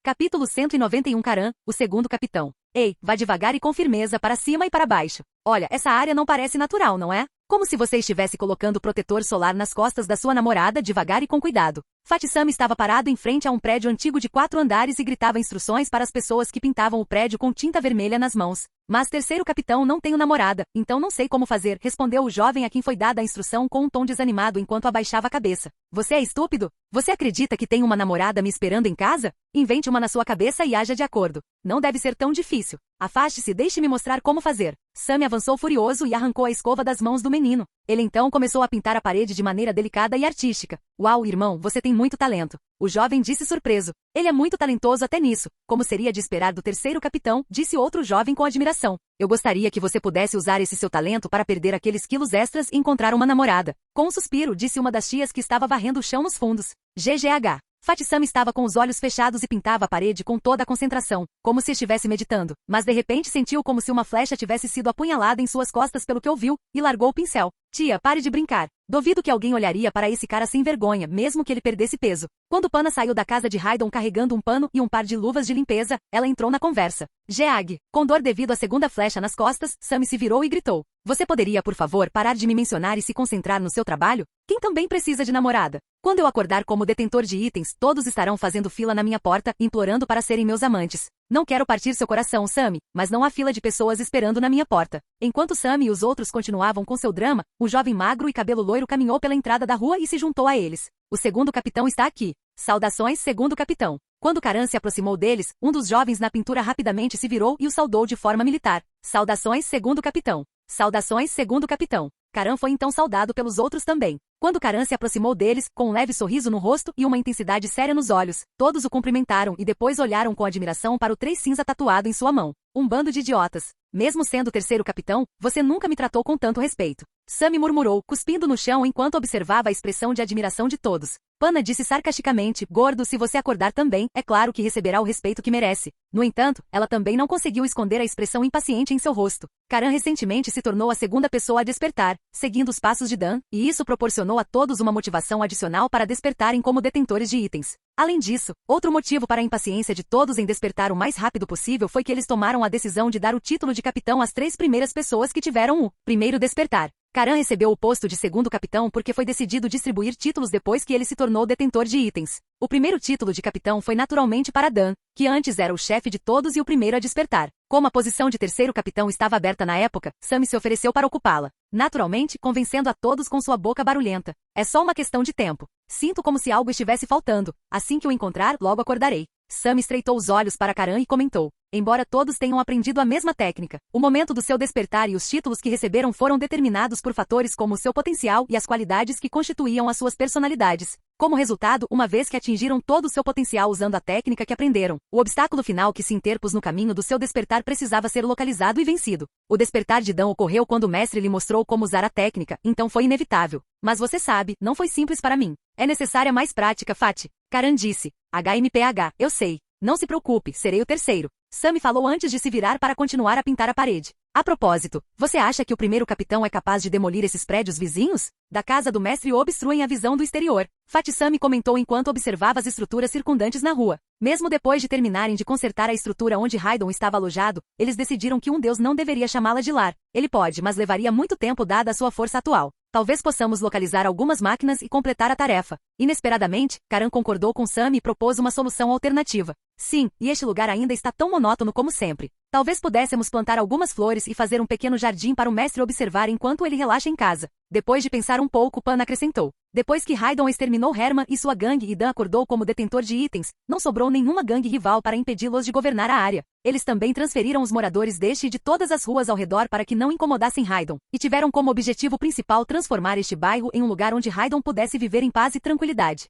Capítulo 191 Karan, o segundo capitão. Ei, vá devagar e com firmeza para cima e para baixo. Olha, essa área não parece natural, não é? Como se você estivesse colocando protetor solar nas costas da sua namorada devagar e com cuidado. Fatisama estava parado em frente a um prédio antigo de 4 andares e gritava instruções para as pessoas que pintavam o prédio com tinta vermelha nas mãos. Mas terceiro capitão, não tenho namorada, então não sei como fazer, respondeu o jovem a quem foi dada a instrução com um tom desanimado enquanto abaixava a cabeça. Você é estúpido? Você acredita que tem uma namorada me esperando em casa? Invente uma na sua cabeça e haja de acordo. Não deve ser tão difícil. Afaste-se e deixe-me mostrar como fazer. Sammy avançou furioso e arrancou a escova das mãos do menino. Ele então começou a pintar a parede de maneira delicada e artística. Uau, irmão, você tem muito talento. O jovem disse surpreso. Ele é muito talentoso até nisso. Como seria de esperar do terceiro capitão, disse outro jovem com admiração. Eu gostaria que você pudesse usar esse seu talento para perder aqueles quilos extras e encontrar uma namorada. Com um suspiro, disse uma das tias que estava varrendo o chão nos fundos. GGH. Fatisama estava com os olhos fechados e pintava a parede com toda a concentração, como se estivesse meditando, mas de repente sentiu como se uma flecha tivesse sido apunhalada em suas costas pelo que ouviu, e largou o pincel. Tia, pare de brincar. Duvido que alguém olharia para esse cara sem vergonha, mesmo que ele perdesse peso. Quando Pana saiu da casa de Raidon carregando um pano e um par de luvas de limpeza, ela entrou na conversa. Geag. Com dor devido à segunda flecha nas costas, Sammy se virou e gritou. Você poderia, por favor, parar de me mencionar e se concentrar no seu trabalho? Quem também precisa de namorada? Quando eu acordar como detentor de itens, todos estarão fazendo fila na minha porta, implorando para serem meus amantes. Não quero partir seu coração, Sammy, mas não há fila de pessoas esperando na minha porta. Enquanto Sammy e os outros continuavam com seu drama, o jovem magro e cabelo loiro caminhou pela entrada da rua e se juntou a eles. O segundo capitão está aqui. Saudações, segundo capitão. Quando Karan se aproximou deles, um dos jovens na pintura rapidamente se virou e o saudou de forma militar. Saudações, segundo capitão. Saudações, segundo capitão. Karan foi então saudado pelos outros também. Quando Karan se aproximou deles, com um leve sorriso no rosto e uma intensidade séria nos olhos, todos o cumprimentaram e depois olharam com admiração para o 3 cinza tatuado em sua mão. Um bando de idiotas. Mesmo sendo o terceiro capitão, você nunca me tratou com tanto respeito. Sammy murmurou, cuspindo no chão enquanto observava a expressão de admiração de todos. Pana disse sarcasticamente, gordo, se você acordar também, é claro que receberá o respeito que merece. No entanto, ela também não conseguiu esconder a expressão impaciente em seu rosto. Karan recentemente se tornou a segunda pessoa a despertar, seguindo os passos de Dan, e isso proporcionou a todos uma motivação adicional para despertarem como detentores de itens. Além disso, outro motivo para a impaciência de todos em despertar o mais rápido possível foi que eles tomaram a decisão de dar o título de capitão às 3 primeiras pessoas que tiveram o primeiro despertar. Karan recebeu o posto de segundo capitão porque foi decidido distribuir títulos depois que ele se tornou detentor de itens. O primeiro título de capitão foi naturalmente para Dan, que antes era o chefe de todos e o primeiro a despertar. Como a posição de terceiro capitão estava aberta na época, Sammy se ofereceu para ocupá-la. Naturalmente, convencendo a todos com sua boca barulhenta. É só uma questão de tempo. Sinto como se algo estivesse faltando. Assim que o encontrar, logo acordarei. Sammy estreitou os olhos para Karan e comentou. embora todos tenham aprendido a mesma técnica. O momento do seu despertar e os títulos que receberam foram determinados por fatores como o seu potencial e as qualidades que constituíam as suas personalidades. Como resultado, uma vez que atingiram todo o seu potencial usando a técnica que aprenderam, o obstáculo final que se interpôs no caminho do seu despertar precisava ser localizado e vencido. O despertar de Dan ocorreu quando o mestre lhe mostrou como usar a técnica, então foi inevitável. Mas você sabe, não foi simples para mim. É necessária mais prática, Fati. Karan disse. HMPH, eu sei. Não se preocupe, serei o terceiro. Sammy falou antes de se virar para continuar a pintar a parede. A propósito, você acha que o primeiro capitão é capaz de demolir esses prédios vizinhos? Da casa do mestre obstruem a visão do exterior. Sammy comentou enquanto observava as estruturas circundantes na rua. Mesmo depois de terminarem de consertar a estrutura onde Raidon estava alojado, eles decidiram que um deus não deveria chamá-la de lar. Ele pode, mas levaria muito tempo dada a sua força atual. Talvez possamos localizar algumas máquinas e completar a tarefa. Inesperadamente, Karan concordou com Sammy e propôs uma solução alternativa. Sim, e este lugar ainda está tão monótono como sempre. Talvez pudéssemos plantar algumas flores e fazer um pequeno jardim para o mestre observar enquanto ele relaxa em casa. Depois de pensar um pouco, Pan acrescentou. Depois que Raidon exterminou Herman e sua gangue e Dan acordou como detentor de itens, não sobrou nenhuma gangue rival para impedi-los de governar a área. Eles também transferiram os moradores deste e de todas as ruas ao redor para que não incomodassem Raidon, e tiveram como objetivo principal transformar este bairro em um lugar onde Raidon pudesse viver em paz e tranquilidade.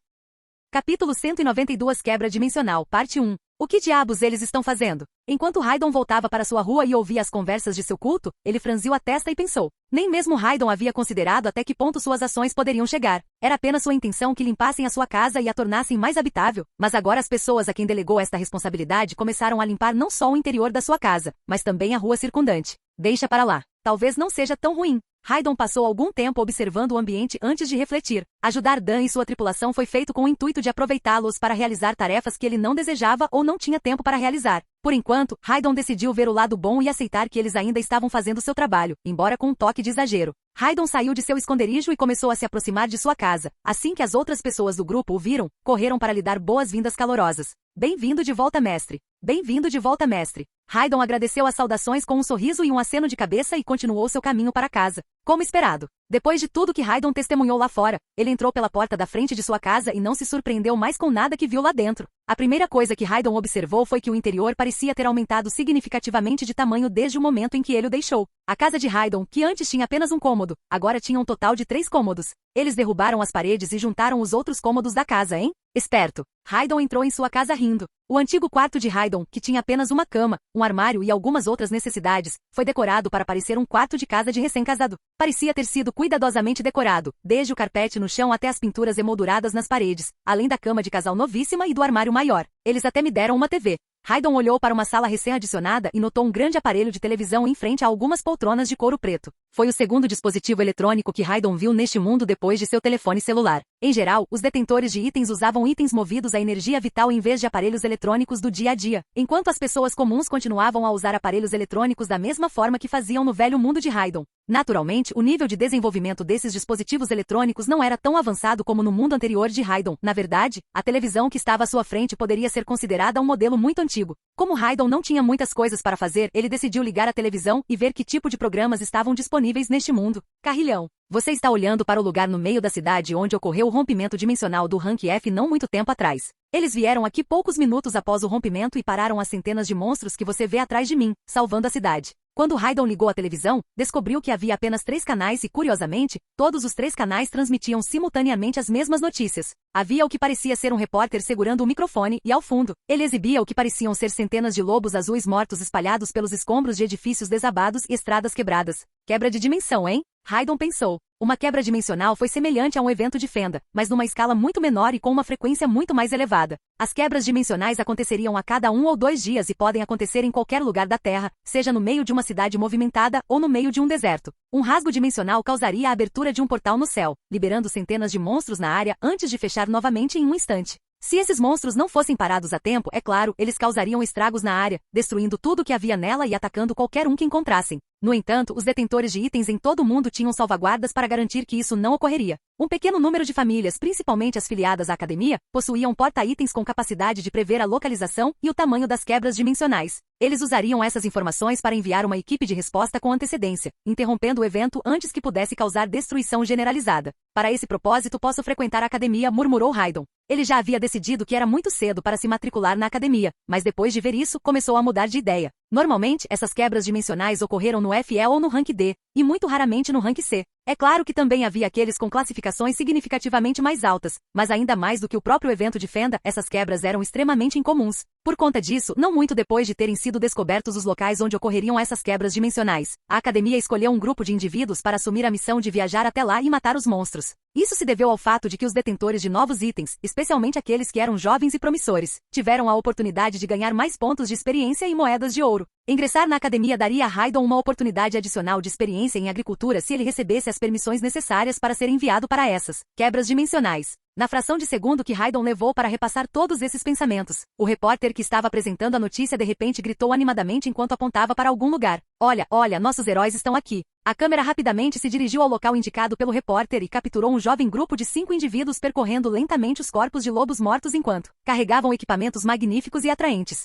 Capítulo 192 Quebra Dimensional, Parte 1. O que diabos eles estão fazendo? Enquanto Raidon voltava para sua rua e ouvia as conversas de seu culto, ele franziu a testa e pensou. Nem mesmo Raidon havia considerado até que ponto suas ações poderiam chegar. Era apenas sua intenção que limpassem a sua casa e a tornassem mais habitável, mas agora as pessoas a quem delegou esta responsabilidade começaram a limpar não só o interior da sua casa, mas também a rua circundante. Deixa para lá. Talvez não seja tão ruim. Raidon passou algum tempo observando o ambiente antes de refletir. Ajudar Dan e sua tripulação foi feito com o intuito de aproveitá-los para realizar tarefas que ele não desejava ou não tinha tempo para realizar. Por enquanto, Raidon decidiu ver o lado bom e aceitar que eles ainda estavam fazendo seu trabalho, embora com um toque de exagero. Raidon saiu de seu esconderijo e começou a se aproximar de sua casa. Assim que as outras pessoas do grupo o viram, correram para lhe dar boas-vindas calorosas. Bem-vindo de volta, mestre. Bem-vindo de volta, mestre. Raidon agradeceu as saudações com um sorriso e um aceno de cabeça e continuou seu caminho para casa. Como esperado. Depois de tudo que Raidon testemunhou lá fora, ele entrou pela porta da frente de sua casa e não se surpreendeu mais com nada que viu lá dentro. A primeira coisa que Raidon observou foi que o interior parecia ter aumentado significativamente de tamanho desde o momento em que ele o deixou. A casa de Raidon, que antes tinha apenas um cômodo, agora tinha um total de 3 cômodos. Eles derrubaram as paredes e juntaram os outros cômodos da casa, hein? Esperto. Raidon entrou em sua casa rindo. O antigo quarto de Raidon, que tinha apenas uma cama, um armário e algumas outras necessidades, foi decorado para parecer um quarto de casa de recém-casado. Parecia ter sido cuidadosamente decorado, desde o carpete no chão até as pinturas emolduradas nas paredes, além da cama de casal novíssima e do armário maior. Eles até me deram uma TV. Raidon olhou para uma sala recém-adicionada e notou um grande aparelho de televisão em frente a algumas poltronas de couro preto. Foi o segundo dispositivo eletrônico que Raidon viu neste mundo depois de seu telefone celular. Em geral, os detentores de itens usavam itens movidos a energia vital em vez de aparelhos eletrônicos do dia a dia, enquanto as pessoas comuns continuavam a usar aparelhos eletrônicos da mesma forma que faziam no velho mundo de Raidon. Naturalmente, o nível de desenvolvimento desses dispositivos eletrônicos não era tão avançado como no mundo anterior de Raidon. Na verdade, a televisão que estava à sua frente poderia ser considerada um modelo muito antigo. Como Raidon não tinha muitas coisas para fazer, ele decidiu ligar a televisão e ver que tipo de programas estavam disponíveis neste mundo. Carrilhão. Você está olhando para o lugar no meio da cidade onde ocorreu o rompimento dimensional do Rank F não muito tempo atrás. Eles vieram aqui poucos minutos após o rompimento e pararam as centenas de monstros que você vê atrás de mim, salvando a cidade. Quando Raidon ligou a televisão, descobriu que havia apenas 3 canais e, curiosamente, todos os 3 canais transmitiam simultaneamente as mesmas notícias. Havia o que parecia ser um repórter segurando o microfone e, ao fundo, ele exibia o que pareciam ser centenas de lobos azuis mortos espalhados pelos escombros de edifícios desabados e estradas quebradas. Quebra de dimensão, hein? Raidon pensou. Uma quebra dimensional foi semelhante a um evento de fenda, mas numa escala muito menor e com uma frequência muito mais elevada. As quebras dimensionais aconteceriam a cada 1 ou 2 dias e podem acontecer em qualquer lugar da Terra, seja no meio de uma cidade movimentada ou no meio de um deserto. Um rasgo dimensional causaria a abertura de um portal no céu, liberando centenas de monstros na área antes de fechar novamente em um instante. Se esses monstros não fossem parados a tempo, é claro, eles causariam estragos na área, destruindo tudo que havia nela e atacando qualquer um que encontrassem. No entanto, os detentores de itens em todo o mundo tinham salvaguardas para garantir que isso não ocorreria. Um pequeno número de famílias, principalmente as filiadas à academia, possuíam porta-itens com capacidade de prever a localização e o tamanho das quebras dimensionais. Eles usariam essas informações para enviar uma equipe de resposta com antecedência, interrompendo o evento antes que pudesse causar destruição generalizada. Para esse propósito, posso frequentar a academia, murmurou Raidon. Ele já havia decidido que era muito cedo para se matricular na academia, mas depois de ver isso, começou a mudar de ideia. Normalmente, essas quebras dimensionais ocorreram no FE ou no Rank D, e muito raramente no Rank C. É claro que também havia aqueles com classificações significativamente mais altas, mas ainda mais do que o próprio evento de Fenda, essas quebras eram extremamente incomuns. Por conta disso, não muito depois de terem sido descobertos os locais onde ocorreriam essas quebras dimensionais, a academia escolheu um grupo de indivíduos para assumir a missão de viajar até lá e matar os monstros. Isso se deveu ao fato de que os detentores de novos itens, especialmente aqueles que eram jovens e promissores, tiveram a oportunidade de ganhar mais pontos de experiência e moedas de ouro. Ingressar na academia daria a Raidon uma oportunidade adicional de experiência em agricultura se ele recebesse as permissões necessárias para ser enviado para essas quebras dimensionais. Na fração de segundo que Raidon levou para repassar todos esses pensamentos, o repórter que estava apresentando a notícia de repente gritou animadamente enquanto apontava para algum lugar. Olha, nossos heróis estão aqui. A câmera rapidamente se dirigiu ao local indicado pelo repórter e capturou um jovem grupo de 5 indivíduos percorrendo lentamente os corpos de lobos mortos enquanto carregavam equipamentos magníficos e atraentes.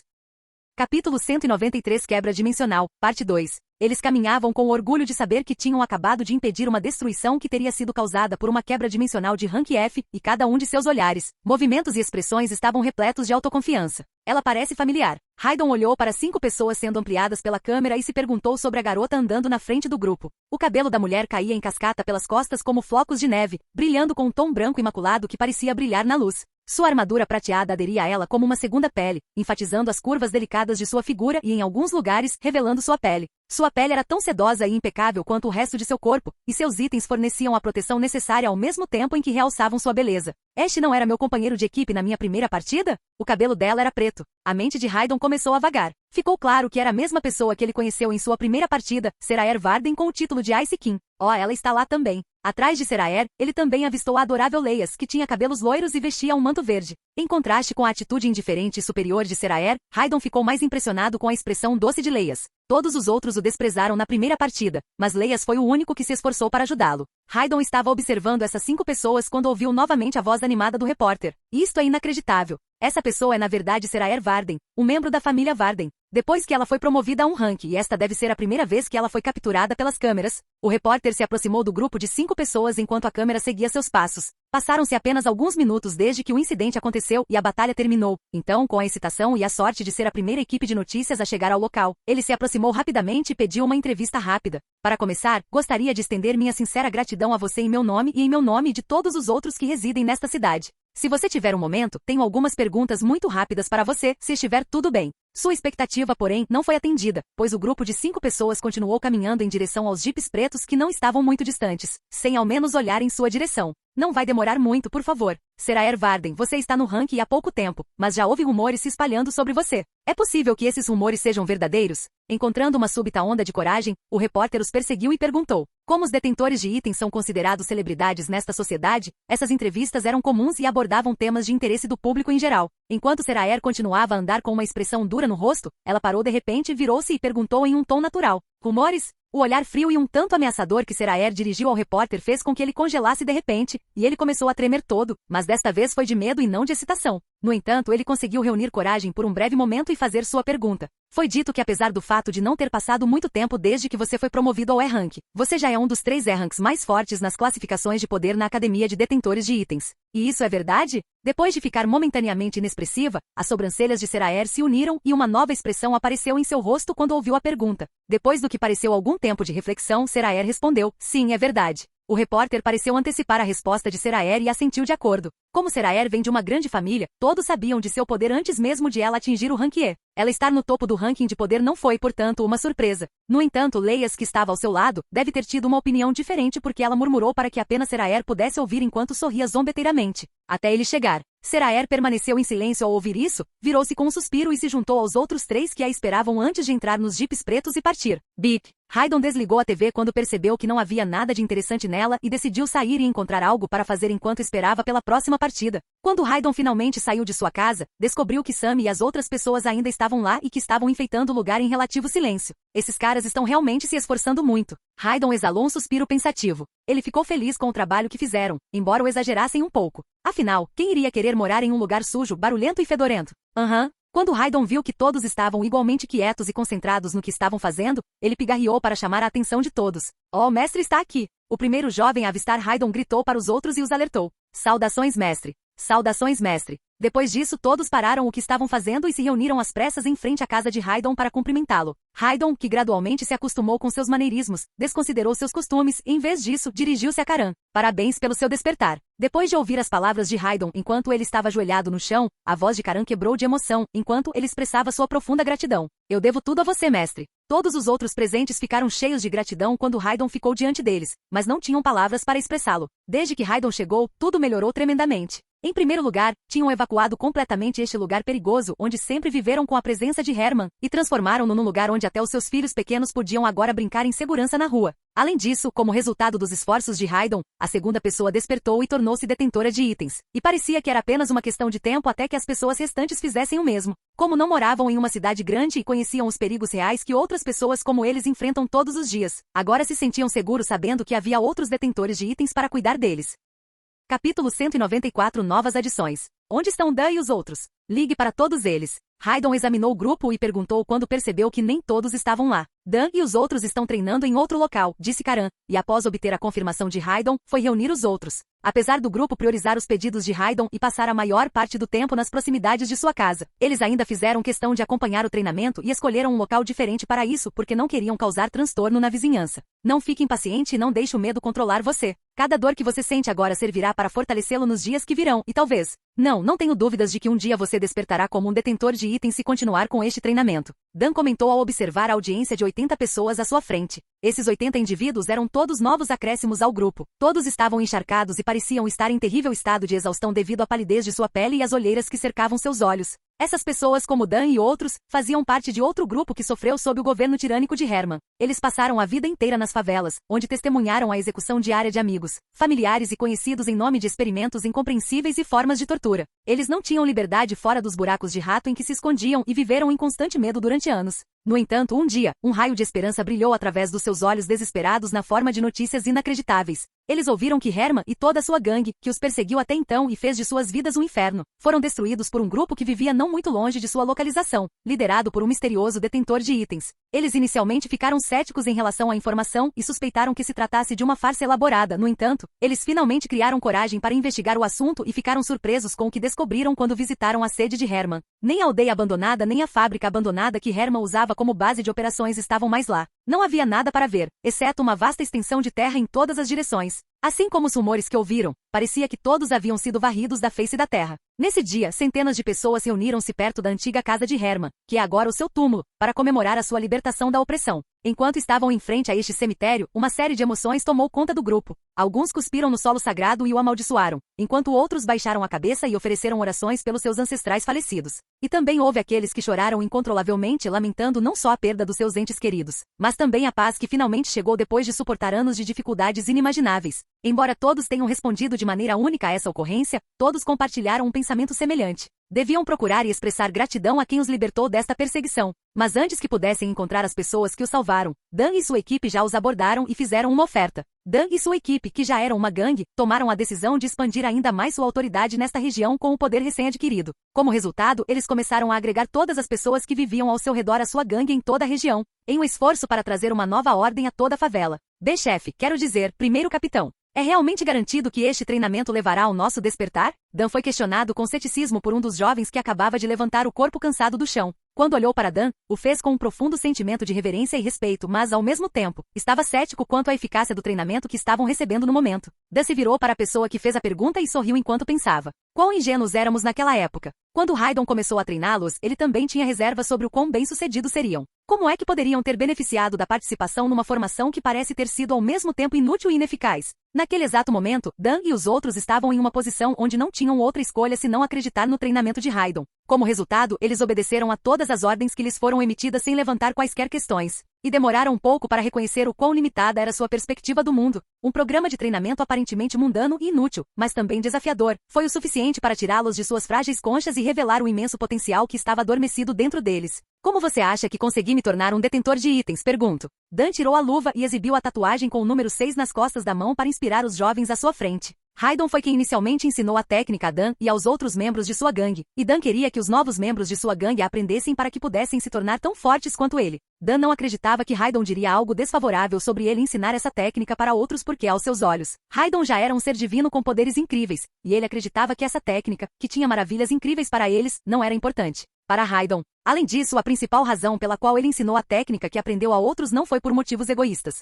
Capítulo 193 Quebra Dimensional, Parte 2. Eles caminhavam com o orgulho de saber que tinham acabado de impedir uma destruição que teria sido causada por uma quebra dimensional de rank F, e cada um de seus olhares, movimentos e expressões estavam repletos de autoconfiança. Ela parece familiar. Raidon olhou para 5 pessoas sendo ampliadas pela câmera e se perguntou sobre a garota andando na frente do grupo. O cabelo da mulher caía em cascata pelas costas como flocos de neve, brilhando com um tom branco imaculado que parecia brilhar na luz. Sua armadura prateada aderia a ela como uma segunda pele, enfatizando as curvas delicadas de sua figura e, em alguns lugares, revelando sua pele. Sua pele era tão sedosa e impecável quanto o resto de seu corpo, e seus itens forneciam a proteção necessária ao mesmo tempo em que realçavam sua beleza. Este não era meu companheiro de equipe na minha primeira partida? O cabelo dela era preto. A mente de Raidon começou a vagar. Ficou claro que era a mesma pessoa que ele conheceu em sua primeira partida, Seraer Varden com o título de Ice King. Ela está lá também. Atrás de Seraer, ele também avistou a adorável Leias, que tinha cabelos loiros e vestia um manto verde. Em contraste com a atitude indiferente e superior de Seraer, Raidon ficou mais impressionado com a expressão doce de Leias. Todos os outros o desprezaram na primeira partida, mas Leias foi o único que se esforçou para ajudá-lo. Raidon estava observando essas 5 pessoas quando ouviu novamente a voz animada do repórter. Isto é inacreditável. Essa pessoa é na verdade Seraer Varden, um membro da família Varden. Depois que ela foi promovida a um rank e esta deve ser a primeira vez que ela foi capturada pelas câmeras, o repórter se aproximou do grupo de 5 pessoas enquanto a câmera seguia seus passos. Passaram-se apenas alguns minutos desde que o incidente aconteceu e a batalha terminou. Então, com a excitação e a sorte de ser a primeira equipe de notícias a chegar ao local, ele se aproximou rapidamente e pediu uma entrevista rápida. Para começar, gostaria de estender minha sincera gratidão a você em meu nome e em meu nome e de todos os outros que residem nesta cidade. Se você tiver um momento, tenho algumas perguntas muito rápidas para você, se estiver tudo bem. Sua expectativa, porém, não foi atendida, pois o grupo de 5 pessoas continuou caminhando em direção aos jipes pretos que não estavam muito distantes, sem ao menos olhar em sua direção. Não vai demorar muito, por favor. Seraer Varden, você está no ranking há pouco tempo, mas já houve rumores se espalhando sobre você. É possível que esses rumores sejam verdadeiros? Encontrando uma súbita onda de coragem, o repórter os perseguiu e perguntou: como os detentores de itens são considerados celebridades nesta sociedade? Essas entrevistas eram comuns e abordavam temas de interesse do público em geral. Enquanto Seraer continuava a andar com uma expressão dura no rosto, ela parou de repente, virou-se e perguntou em um tom natural: rumores? O olhar frio e um tanto ameaçador que Seraer dirigiu ao repórter fez com que ele congelasse de repente, e ele começou a tremer todo, mas desta vez foi de medo e não de excitação. No entanto, ele conseguiu reunir coragem por um breve momento e fazer sua pergunta. Foi dito que apesar do fato de não ter passado muito tempo desde que você foi promovido ao E-Rank, você já é um dos 3 E-Ranks mais fortes nas classificações de poder na Academia de Detentores de Itens. E isso é verdade? Depois de ficar momentaneamente inexpressiva, as sobrancelhas de Seraer se uniram e uma nova expressão apareceu em seu rosto quando ouviu a pergunta. Depois do que pareceu algum tempo de reflexão, Seraer respondeu: sim, é verdade. O repórter pareceu antecipar a resposta de Seraer e assentiu de acordo. Como Seraer vem de uma grande família, todos sabiam de seu poder antes mesmo de ela atingir o rank E. Ela estar no topo do ranking de poder não foi, portanto, uma surpresa. No entanto, Leias, que estava ao seu lado, deve ter tido uma opinião diferente porque ela murmurou para que apenas Seraer pudesse ouvir enquanto sorria zombeteiramente. Até ele chegar. Seraer permaneceu em silêncio ao ouvir isso, virou-se com um suspiro e se juntou aos outros 3 que a esperavam antes de entrar nos jipes pretos e partir. Bip! Raidon desligou a TV quando percebeu que não havia nada de interessante nela e decidiu sair e encontrar algo para fazer enquanto esperava pela próxima partida. Quando Raidon finalmente saiu de sua casa, descobriu que Sam e as outras pessoas ainda estavam lá e que estavam enfeitando o lugar em relativo silêncio. Esses caras estão realmente se esforçando muito. Raidon exalou um suspiro pensativo. Ele ficou feliz com o trabalho que fizeram, embora o exagerassem um pouco. Afinal, quem iria querer morar em um lugar sujo, barulhento e fedorento? Quando Raidon viu que todos estavam igualmente quietos e concentrados no que estavam fazendo, ele pigarreou para chamar a atenção de todos. "Oh, o mestre está aqui!" O primeiro jovem a avistar Raidon gritou para os outros e os alertou. "Saudações, mestre! Saudações, mestre!" Depois disso, todos pararam o que estavam fazendo e se reuniram às pressas em frente à casa de Raidon para cumprimentá-lo. Raidon, que gradualmente se acostumou com seus maneirismos, desconsiderou seus costumes e, em vez disso, dirigiu-se a Karan. "Parabéns pelo seu despertar." Depois de ouvir as palavras de Raidon enquanto ele estava ajoelhado no chão, a voz de Karan quebrou de emoção, enquanto ele expressava sua profunda gratidão. "Eu devo tudo a você, mestre." Todos os outros presentes ficaram cheios de gratidão quando Raidon ficou diante deles, mas não tinham palavras para expressá-lo. Desde que Raidon chegou, tudo melhorou tremendamente. Em primeiro lugar, tinham evacuado completamente este lugar perigoso onde sempre viveram com a presença de Herman, e transformaram-no num lugar onde até os seus filhos pequenos podiam agora brincar em segurança na rua. Além disso, como resultado dos esforços de Raidon, a segunda pessoa despertou e tornou-se detentora de itens. E parecia que era apenas uma questão de tempo até que as pessoas restantes fizessem o mesmo. Como não moravam em uma cidade grande e conheciam os perigos reais que outras pessoas como eles enfrentam todos os dias, agora se sentiam seguros sabendo que havia outros detentores de itens para cuidar deles. Capítulo 194 Novas adições. Onde estão Dan e os outros? Ligue para todos eles. Raidon examinou o grupo e perguntou quando percebeu que nem todos estavam lá. Dan e os outros estão treinando em outro local, disse Karan, e após obter a confirmação de Raidon, foi reunir os outros. Apesar do grupo priorizar os pedidos de Raidon e passar a maior parte do tempo nas proximidades de sua casa, eles ainda fizeram questão de acompanhar o treinamento e escolheram um local diferente para isso porque não queriam causar transtorno na vizinhança. Não fique impaciente e não deixe o medo controlar você. Cada dor que você sente agora servirá para fortalecê-lo nos dias que virão e talvez... Não tenho dúvidas de que um dia você despertará como um detentor de itens se continuar com este treinamento. Dan comentou ao observar a audiência de 80 pessoas à sua frente. Esses 80 indivíduos eram todos novos acréscimos ao grupo. Todos estavam encharcados e pareciam estar em terrível estado de exaustão devido à palidez de sua pele e às olheiras que cercavam seus olhos. Essas pessoas como Dan e outros, faziam parte de outro grupo que sofreu sob o governo tirânico de Herman. Eles passaram a vida inteira nas favelas, onde testemunharam a execução diária de amigos, familiares e conhecidos em nome de experimentos incompreensíveis e formas de tortura. Eles não tinham liberdade fora dos buracos de rato em que se escondiam e viveram em constante medo durante anos. No entanto, um dia, um raio de esperança brilhou através dos seus olhos desesperados na forma de notícias inacreditáveis. Eles ouviram que Herman e toda a sua gangue, que os perseguiu até então e fez de suas vidas um inferno, foram destruídos por um grupo que vivia não muito longe de sua localização, liderado por um misterioso detentor de itens. Eles inicialmente ficaram céticos em relação à informação e suspeitaram que se tratasse de uma farsa elaborada. No entanto, eles finalmente criaram coragem para investigar o assunto e ficaram surpresos com o que descobriram quando visitaram a sede de Herman. Nem a aldeia abandonada nem a fábrica abandonada que Herman usava como base de operações estavam mais lá. Não havia nada para ver, exceto uma vasta extensão de terra em todas as direções. Assim como os rumores que ouviram, parecia que todos haviam sido varridos da face da terra. Nesse dia, centenas de pessoas reuniram-se perto da antiga casa de Herman, que é agora o seu túmulo, para comemorar a sua libertação da opressão. Enquanto estavam em frente a este cemitério, uma série de emoções tomou conta do grupo. Alguns cuspiram no solo sagrado e o amaldiçoaram, enquanto outros baixaram a cabeça e ofereceram orações pelos seus ancestrais falecidos. E também houve aqueles que choraram incontrolavelmente, lamentando não só a perda dos seus entes queridos, mas também a paz que finalmente chegou depois de suportar anos de dificuldades inimagináveis. Embora todos tenham respondido de maneira única a essa ocorrência, todos compartilharam um pensamento semelhante. Deviam procurar e expressar gratidão a quem os libertou desta perseguição. Mas antes que pudessem encontrar as pessoas que os salvaram, Dan e sua equipe já os abordaram e fizeram uma oferta. Dan e sua equipe, que já eram uma gangue, tomaram a decisão de expandir ainda mais sua autoridade nesta região com o poder recém-adquirido. Como resultado, eles começaram a agregar todas as pessoas que viviam ao seu redor à sua gangue em toda a região, em um esforço para trazer uma nova ordem a toda a favela. Chefe, quero dizer, primeiro capitão. É realmente garantido que este treinamento levará ao nosso despertar? Dan foi questionado com ceticismo por um dos jovens que acabava de levantar o corpo cansado do chão. Quando olhou para Dan, o fez com um profundo sentimento de reverência e respeito, mas, ao mesmo tempo, estava cético quanto à eficácia do treinamento que estavam recebendo no momento. Dan se virou para a pessoa que fez a pergunta e sorriu enquanto pensava. Quão ingênuos éramos naquela época. Quando Raidon começou a treiná-los, ele também tinha reservas sobre o quão bem-sucedidos seriam. Como é que poderiam ter beneficiado da participação numa formação que parece ter sido ao mesmo tempo inútil e ineficaz? Naquele exato momento, Dan e os outros estavam em uma posição onde não tinham outra escolha senão acreditar no treinamento de Raidon. Como resultado, eles obedeceram a todas as ordens que lhes foram emitidas sem levantar quaisquer questões. E demoraram um pouco para reconhecer o quão limitada era sua perspectiva do mundo. Um programa de treinamento aparentemente mundano e inútil, mas também desafiador, foi o suficiente para tirá-los de suas frágeis conchas e revelar o imenso potencial que estava adormecido dentro deles. Como você acha que consegui me tornar um detentor de itens? Pergunto. Dan tirou a luva e exibiu a tatuagem com o número 6 nas costas da mão para inspirar os jovens à sua frente. Raidon foi quem inicialmente ensinou a técnica a Dan e aos outros membros de sua gangue, e Dan queria que os novos membros de sua gangue a aprendessem para que pudessem se tornar tão fortes quanto ele. Dan não acreditava que Raidon diria algo desfavorável sobre ele ensinar essa técnica para outros porque, aos seus olhos, Raidon já era um ser divino com poderes incríveis, e ele acreditava que essa técnica, que tinha maravilhas incríveis para eles, não era importante para Raidon. Além disso, a principal razão pela qual ele ensinou a técnica que aprendeu a outros não foi por motivos egoístas.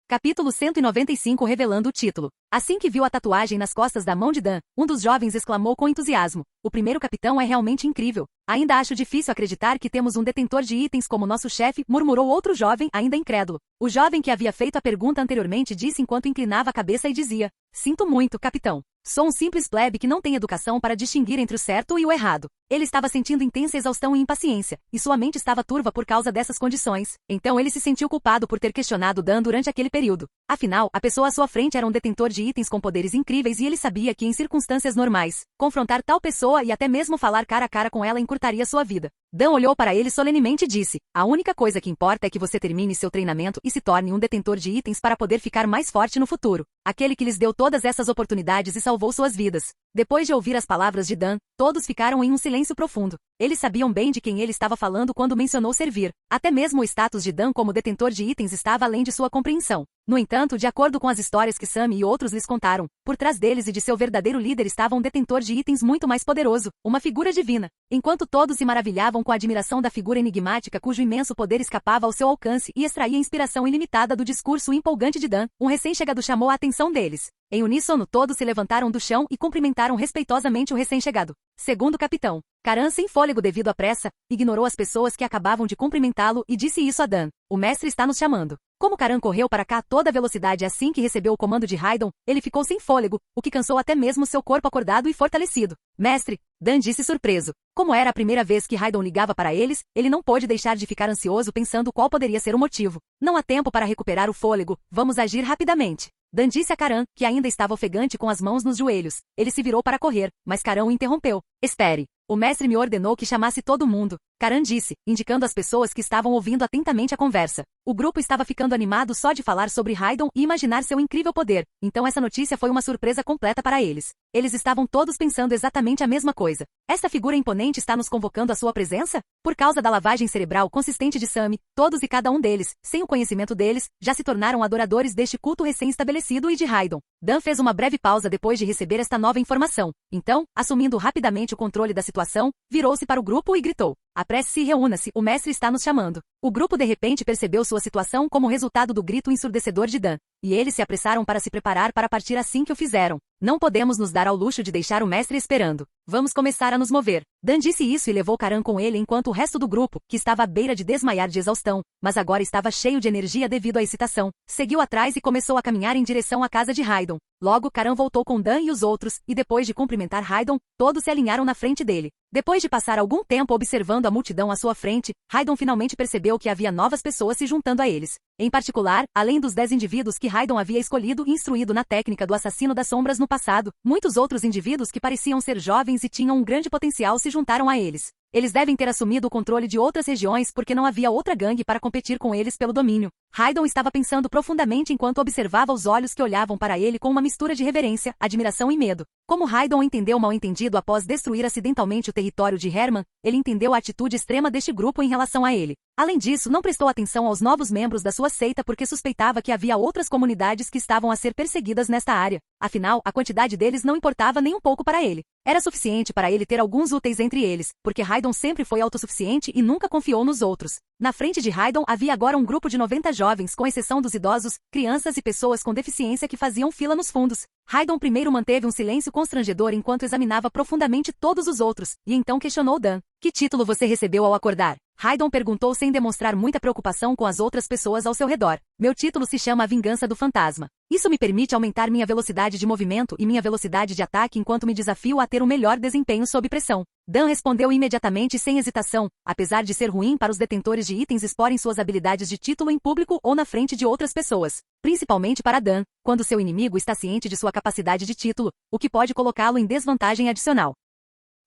Capítulo 195 revelando o título. Assim que viu a tatuagem nas costas da mão de Dan, um dos jovens exclamou com entusiasmo: "O primeiro capitão é realmente incrível. Ainda acho difícil acreditar que temos um detentor de itens como nosso chefe", murmurou outro jovem, ainda incrédulo. O jovem que havia feito a pergunta anteriormente disse enquanto inclinava a cabeça e dizia: "Sinto muito, capitão. Sou um simples plebe que não tem educação para distinguir entre o certo e o errado." Ele estava sentindo intensa exaustão e impaciência, e sua mente estava turva por causa dessas condições. Então ele se sentiu culpado por ter questionado Dan durante aquele período. Afinal, a pessoa à sua frente era um detentor de itens com poderes incríveis e ele sabia que em circunstâncias normais, confrontar tal pessoa e até mesmo falar cara a cara com ela encurtaria sua vida. Dan olhou para ele solenemente e disse: "A única coisa que importa é que você termine seu treinamento e se torne um detentor de itens para poder ficar mais forte no futuro. Aquele que lhes deu todas essas oportunidades e salvou suas vidas." Depois de ouvir as palavras de Dan, todos ficaram em um silêncio profundo. Eles sabiam bem de quem ele estava falando quando mencionou servir. Até mesmo o status de Dan como detentor de itens estava além de sua compreensão. No entanto, de acordo com as histórias que Sammy e outros lhes contaram, por trás deles e de seu verdadeiro líder estava um detentor de itens muito mais poderoso, uma figura divina. Enquanto todos se maravilhavam com a admiração da figura enigmática cujo imenso poder escapava ao seu alcance e extraía inspiração ilimitada do discurso empolgante de Dan, um recém-chegado chamou a atenção deles. Em uníssono, todos se levantaram do chão e cumprimentaram respeitosamente o recém-chegado. Segundo capitão, Karan, sem fôlego devido à pressa, ignorou as pessoas que acabavam de cumprimentá-lo e disse isso a Dan: "O mestre está nos chamando." Como Karan correu para cá a toda velocidade assim que recebeu o comando de Raidon, ele ficou sem fôlego, o que cansou até mesmo seu corpo acordado e fortalecido. "Mestre", Dan disse surpreso. Como era a primeira vez que Raidon ligava para eles, ele não pôde deixar de ficar ansioso pensando qual poderia ser o motivo. "Não há tempo para recuperar o fôlego, vamos agir rapidamente." Dan disse a Karan, que ainda estava ofegante com as mãos nos joelhos. Ele se virou para correr, mas Karan o interrompeu. "Espere. O mestre me ordenou que chamasse todo mundo." Karan disse, indicando às pessoas que estavam ouvindo atentamente a conversa. O grupo estava ficando animado só de falar sobre Raidon e imaginar seu incrível poder, então essa notícia foi uma surpresa completa para eles. Eles estavam todos pensando exatamente a mesma coisa. Esta figura imponente está nos convocando à sua presença? Por causa da lavagem cerebral consistente de Sammy, todos e cada um deles, sem o conhecimento deles, já se tornaram adoradores deste culto recém-estabelecido e de Raidon. Dan fez uma breve pausa depois de receber esta nova informação. Então, assumindo rapidamente o controle da situação, virou-se para o grupo e gritou: "Apresse-se e reúna-se, o mestre está nos chamando." O grupo de repente percebeu sua situação como resultado do grito ensurdecedor de Dan, e eles se apressaram para se preparar para partir assim que o fizeram. "Não podemos nos dar ao luxo de deixar o mestre esperando. Vamos começar a nos mover." Dan disse isso e levou Karan com ele enquanto o resto do grupo, que estava à beira de desmaiar de exaustão, mas agora estava cheio de energia devido à excitação, seguiu atrás e começou a caminhar em direção à casa de Raidon. Logo Karan voltou com Dan e os outros, e depois de cumprimentar Raidon, todos se alinharam na frente dele. Depois de passar algum tempo observando a multidão à sua frente, Raidon finalmente percebeu que havia novas pessoas se juntando a eles. Em particular, além dos 10 indivíduos que Raidon havia escolhido e instruído na técnica do assassino das sombras no passado, muitos outros indivíduos que pareciam ser jovens e tinham um grande potencial se juntaram a eles. Eles devem ter assumido o controle de outras regiões porque não havia outra gangue para competir com eles pelo domínio. Raidon estava pensando profundamente enquanto observava os olhos que olhavam para ele com uma mistura de reverência, admiração e medo. Como Raidon entendeu mal entendido após destruir acidentalmente o território de Herman, ele entendeu a atitude extrema deste grupo em relação a ele. Além disso, não prestou atenção aos novos membros da sua seita porque suspeitava que havia outras comunidades que estavam a ser perseguidas nesta área. Afinal, a quantidade deles não importava nem um pouco para ele. Era suficiente para ele ter alguns úteis entre eles, porque Raidon sempre foi autossuficiente e nunca confiou nos outros. Na frente de Raidon havia agora um grupo de 90 jovens, com exceção dos idosos, crianças e pessoas com deficiência que faziam fila nos fundos. Raidon primeiro manteve um silêncio constrangedor enquanto examinava profundamente todos os outros, e então questionou Dan: "Que título você recebeu ao acordar?" Raidon perguntou sem demonstrar muita preocupação com as outras pessoas ao seu redor. Meu título se chama A Vingança do Fantasma. Isso me permite aumentar minha velocidade de movimento e minha velocidade de ataque enquanto me desafio a ter um melhor desempenho sob pressão. Dan respondeu imediatamente sem hesitação, apesar de ser ruim para os detentores de itens exporem suas habilidades de título em público ou na frente de outras pessoas. Principalmente para Dan, quando seu inimigo está ciente de sua capacidade de título, o que pode colocá-lo em desvantagem adicional.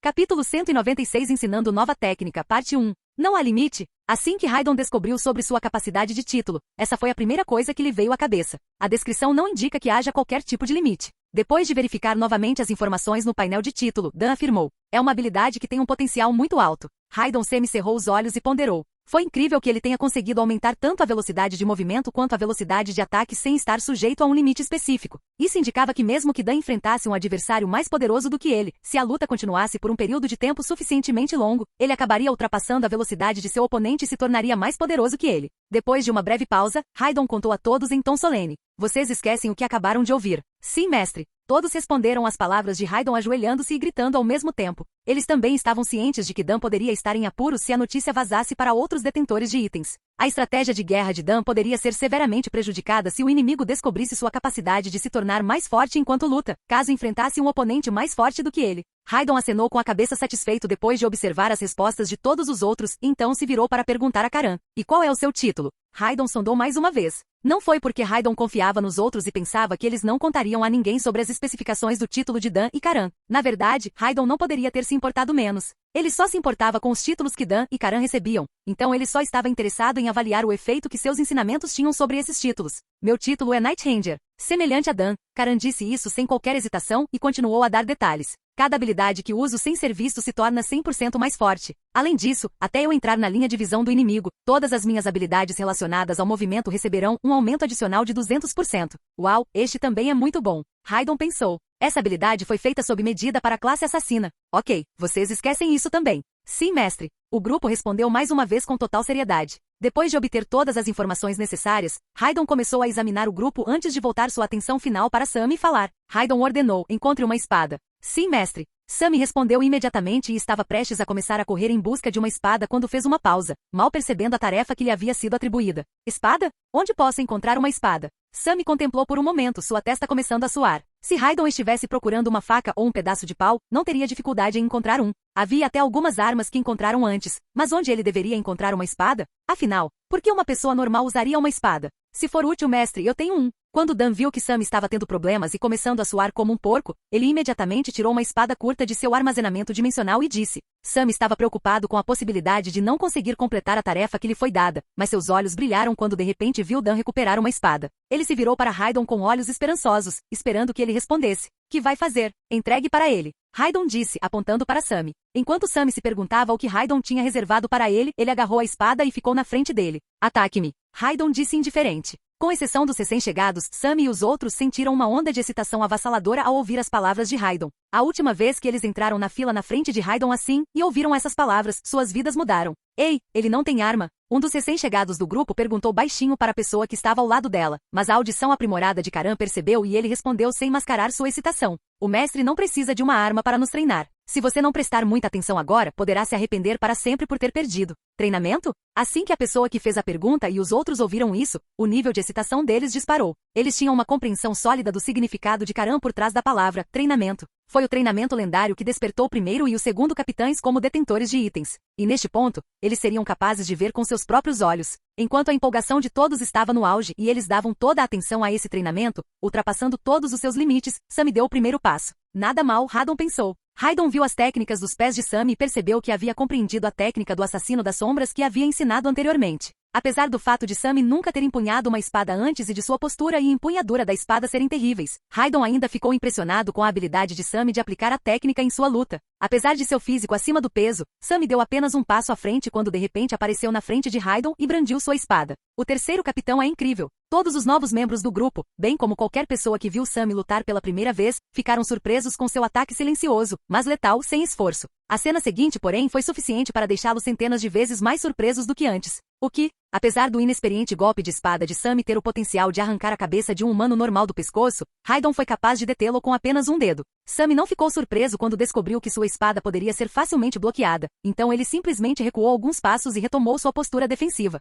Capítulo 196 Ensinando nova técnica, parte 1. Não há limite? Assim que Raidon descobriu sobre sua capacidade de título, essa foi a primeira coisa que lhe veio à cabeça. A descrição não indica que haja qualquer tipo de limite. Depois de verificar novamente as informações no painel de título, Dan afirmou: é uma habilidade que tem um potencial muito alto. Raidon semicerrou os olhos e ponderou. Foi incrível que ele tenha conseguido aumentar tanto a velocidade de movimento quanto a velocidade de ataque sem estar sujeito a um limite específico. Isso indicava que mesmo que Dan enfrentasse um adversário mais poderoso do que ele, se a luta continuasse por um período de tempo suficientemente longo, ele acabaria ultrapassando a velocidade de seu oponente e se tornaria mais poderoso que ele. Depois de uma breve pausa, Raidon contou a todos em tom solene. Vocês esquecem o que acabaram de ouvir. Sim, mestre. Todos responderam às palavras de Raidon ajoelhando-se e gritando ao mesmo tempo. Eles também estavam cientes de que Dan poderia estar em apuros se a notícia vazasse para outros detentores de itens. A estratégia de guerra de Dan poderia ser severamente prejudicada se o inimigo descobrisse sua capacidade de se tornar mais forte enquanto luta, caso enfrentasse um oponente mais forte do que ele. Raidon acenou com a cabeça satisfeito depois de observar as respostas de todos os outros, e então se virou para perguntar a Karan. E qual é o seu título? Raidon sondou mais uma vez. Não foi porque Raidon confiava nos outros e pensava que eles não contariam a ninguém sobre as especificações do título de Dan e Karan. Na verdade, Raidon não poderia ter se importado menos. Ele só se importava com os títulos que Dan e Karan recebiam, então ele só estava interessado em avaliar o efeito que seus ensinamentos tinham sobre esses títulos. Meu título é Night Ranger. Semelhante a Dan, Karan disse isso sem qualquer hesitação e continuou a dar detalhes. Cada habilidade que uso sem ser visto se torna 100% mais forte. Além disso, até eu entrar na linha de visão do inimigo, todas as minhas habilidades relacionadas ao movimento receberão um aumento adicional de 200%. Uau, este também é muito bom. Raidon pensou. Essa habilidade foi feita sob medida para a classe assassina. Ok, vocês esquecem isso também. Sim, mestre. O grupo respondeu mais uma vez com total seriedade. Depois de obter todas as informações necessárias, Raidon começou a examinar o grupo antes de voltar sua atenção final para Sammy e falar. Raidon ordenou, encontre uma espada. Sim, mestre. Sammy respondeu imediatamente e estava prestes a começar a correr em busca de uma espada quando fez uma pausa, mal percebendo a tarefa que lhe havia sido atribuída. Espada? Onde posso encontrar uma espada? Sammy contemplou por um momento, sua testa começando a suar. Se Raidon estivesse procurando uma faca ou um pedaço de pau, não teria dificuldade em encontrar um. Havia até algumas armas que encontraram antes, mas onde ele deveria encontrar uma espada? Afinal, por que uma pessoa normal usaria uma espada? Se for útil, mestre, eu tenho um. Quando Dan viu que Sammy estava tendo problemas e começando a suar como um porco, ele imediatamente tirou uma espada curta de seu armazenamento dimensional e disse. Sammy estava preocupado com a possibilidade de não conseguir completar a tarefa que lhe foi dada, mas seus olhos brilharam quando de repente viu Dan recuperar uma espada. Ele se virou para Raidon com olhos esperançosos, esperando que ele respondesse. Que vai fazer? Entregue para ele. Raidon disse, apontando para Sammy. Enquanto Sammy se perguntava o que Raidon tinha reservado para ele, ele agarrou a espada e ficou na frente dele. Ataque-me. Raidon disse indiferente. Com exceção dos recém-chegados, Sammy e os outros sentiram uma onda de excitação avassaladora ao ouvir as palavras de Raidon. A última vez que eles entraram na fila na frente de Raidon assim, e ouviram essas palavras, suas vidas mudaram. Ei, ele não tem arma? Um dos recém-chegados do grupo perguntou baixinho para a pessoa que estava ao lado dela, mas a audição aprimorada de Karan percebeu e ele respondeu sem mascarar sua excitação. O mestre não precisa de uma arma para nos treinar. Se você não prestar muita atenção agora, poderá se arrepender para sempre por ter perdido. Treinamento? Assim que a pessoa que fez a pergunta e os outros ouviram isso, o nível de excitação deles disparou. Eles tinham uma compreensão sólida do significado de Karan por trás da palavra treinamento. Foi o treinamento lendário que despertou o primeiro e o segundo capitães como detentores de itens. E neste ponto, eles seriam capazes de ver com seus próprios olhos. Enquanto a empolgação de todos estava no auge e eles davam toda a atenção a esse treinamento, ultrapassando todos os seus limites, Sammy deu o primeiro passo. Nada mal, Raidon pensou. Raidon viu as técnicas dos pés de Sammy e percebeu que havia compreendido a técnica do assassino das sombras que havia ensinado anteriormente. Apesar do fato de Sammy nunca ter empunhado uma espada antes e de sua postura e empunhadura da espada serem terríveis, Raidon ainda ficou impressionado com a habilidade de Sammy de aplicar a técnica em sua luta. Apesar de seu físico acima do peso, Sammy deu apenas um passo à frente quando de repente apareceu na frente de Raidon e brandiu sua espada. O terceiro capitão é incrível. Todos os novos membros do grupo, bem como qualquer pessoa que viu Sammy lutar pela primeira vez, ficaram surpresos com seu ataque silencioso, mas letal sem esforço. A cena seguinte, porém, foi suficiente para deixá-los centenas de vezes mais surpresos do que antes. O que, apesar do inexperiente golpe de espada de Sammy ter o potencial de arrancar a cabeça de um humano normal do pescoço, Raidon foi capaz de detê-lo com apenas um dedo. Sammy não ficou surpreso quando descobriu que sua espada poderia ser facilmente bloqueada, então ele simplesmente recuou alguns passos e retomou sua postura defensiva.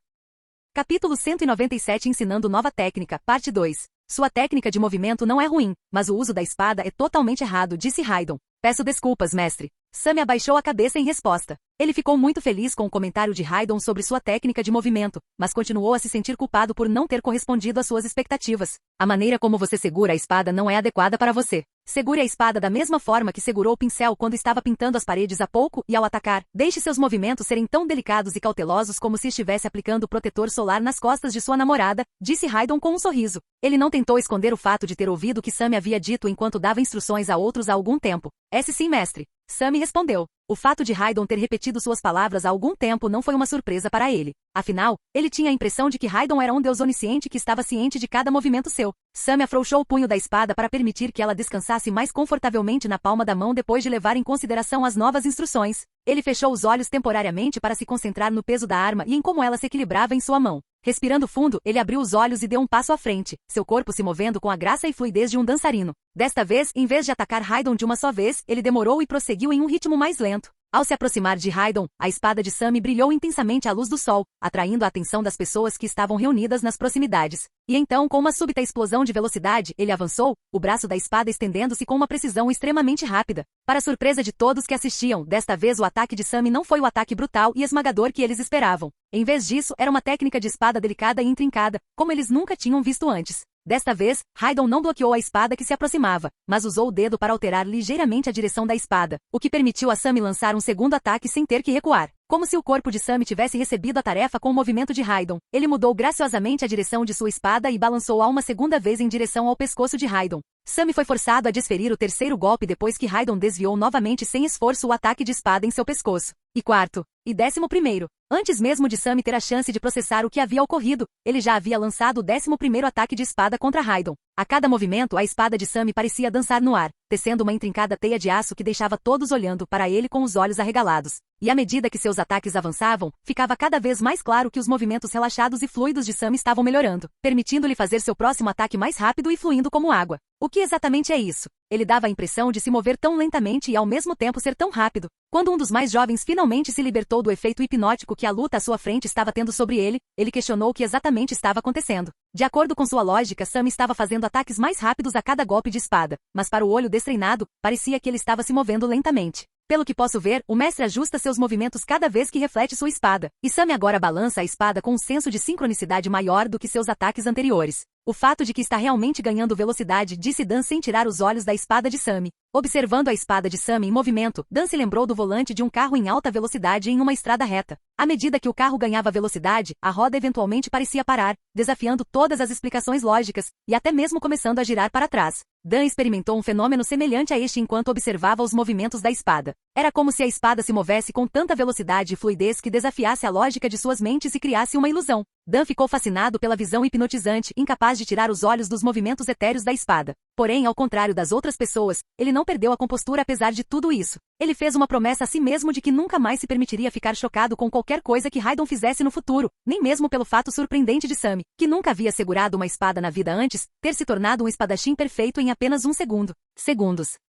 Capítulo 197 Ensinando nova técnica, parte 2. Sua técnica de movimento não é ruim, mas o uso da espada é totalmente errado, disse Raidon. Peço desculpas, mestre. Sammy abaixou a cabeça em resposta. Ele ficou muito feliz com o comentário de Raidon sobre sua técnica de movimento, mas continuou a se sentir culpado por não ter correspondido às suas expectativas. A maneira como você segura a espada não é adequada para você. Segure a espada da mesma forma que segurou o pincel quando estava pintando as paredes há pouco e ao atacar. Deixe seus movimentos serem tão delicados e cautelosos como se estivesse aplicando protetor solar nas costas de sua namorada, disse Raidon com um sorriso. Ele não tentou esconder o fato de ter ouvido o que Sammy havia dito enquanto dava instruções a outros há algum tempo. Sim, mestre. Sammy respondeu. O fato de Raidon ter repetido suas palavras há algum tempo não foi uma surpresa para ele. Afinal, ele tinha a impressão de que Raidon era um deus onisciente que estava ciente de cada movimento seu. Sammy afrouxou o punho da espada para permitir que ela descansasse mais confortavelmente na palma da mão depois de levar em consideração as novas instruções. Ele fechou os olhos temporariamente para se concentrar no peso da arma e em como ela se equilibrava em sua mão. Respirando fundo, ele abriu os olhos e deu um passo à frente, seu corpo se movendo com a graça e fluidez de um dançarino. Desta vez, em vez de atacar Raidon de uma só vez, ele demorou e prosseguiu em um ritmo mais lento. Ao se aproximar de Raidon, a espada de Sammy brilhou intensamente à luz do sol, atraindo a atenção das pessoas que estavam reunidas nas proximidades. E então, com uma súbita explosão de velocidade, ele avançou, o braço da espada estendendo-se com uma precisão extremamente rápida. Para surpresa de todos que assistiam, desta vez o ataque de Sammy não foi o ataque brutal e esmagador que eles esperavam. Em vez disso, era uma técnica de espada delicada e intrincada, como eles nunca tinham visto antes. Desta vez, Raidon não bloqueou a espada que se aproximava, mas usou o dedo para alterar ligeiramente a direção da espada, o que permitiu a Sammy lançar um segundo ataque sem ter que recuar. Como se o corpo de Sammy tivesse recebido a tarefa com o movimento de Raidon, ele mudou graciosamente a direção de sua espada e balançou-a uma segunda vez em direção ao pescoço de Raidon. Sammy foi forçado a desferir o terceiro golpe depois que Raidon desviou novamente sem esforço o ataque de espada em seu pescoço. E quarto, e 11º. Antes mesmo de Sammy ter a chance de processar o que havia ocorrido, ele já havia lançado o 11º ataque de espada contra Raidon. A cada movimento, a espada de Sammy parecia dançar no ar, tecendo uma intrincada teia de aço que deixava todos olhando para ele com os olhos arregalados. E à medida que seus ataques avançavam, ficava cada vez mais claro que os movimentos relaxados e fluidos de Sammy estavam melhorando, permitindo-lhe fazer seu próximo ataque mais rápido e fluindo como água. O que exatamente é isso? Ele dava a impressão de se mover tão lentamente e ao mesmo tempo ser tão rápido. Quando um dos mais jovens finalmente se libertou do efeito hipnótico que a luta à sua frente estava tendo sobre ele, ele questionou o que exatamente estava acontecendo. De acordo com sua lógica, Sammy estava fazendo ataques mais rápidos a cada golpe de espada, mas para o olho destreinado, parecia que ele estava se movendo lentamente. Pelo que posso ver, o mestre ajusta seus movimentos cada vez que reflete sua espada, e Sammy agora balança a espada com um senso de sincronicidade maior do que seus ataques anteriores. O fato de que está realmente ganhando velocidade, disse Dan sem tirar os olhos da espada de Sammy. Observando a espada de Sammy em movimento, Dan se lembrou do volante de um carro em alta velocidade em uma estrada reta. À medida que o carro ganhava velocidade, a roda eventualmente parecia parar, desafiando todas as explicações lógicas, e até mesmo começando a girar para trás. Dan experimentou um fenômeno semelhante a este enquanto observava os movimentos da espada. Era como se a espada se movesse com tanta velocidade e fluidez que desafiasse a lógica de suas mentes e criasse uma ilusão. Dan ficou fascinado pela visão hipnotizante, incapaz de tirar os olhos dos movimentos etéreos da espada. Porém, ao contrário das outras pessoas, ele não perdeu a compostura apesar de tudo isso. Ele fez uma promessa a si mesmo de que nunca mais se permitiria ficar chocado com qualquer coisa que Raidon fizesse no futuro, nem mesmo pelo fato surpreendente de Sammy, que nunca havia segurado uma espada na vida antes, ter se tornado um espadachim perfeito em apenas um segundos.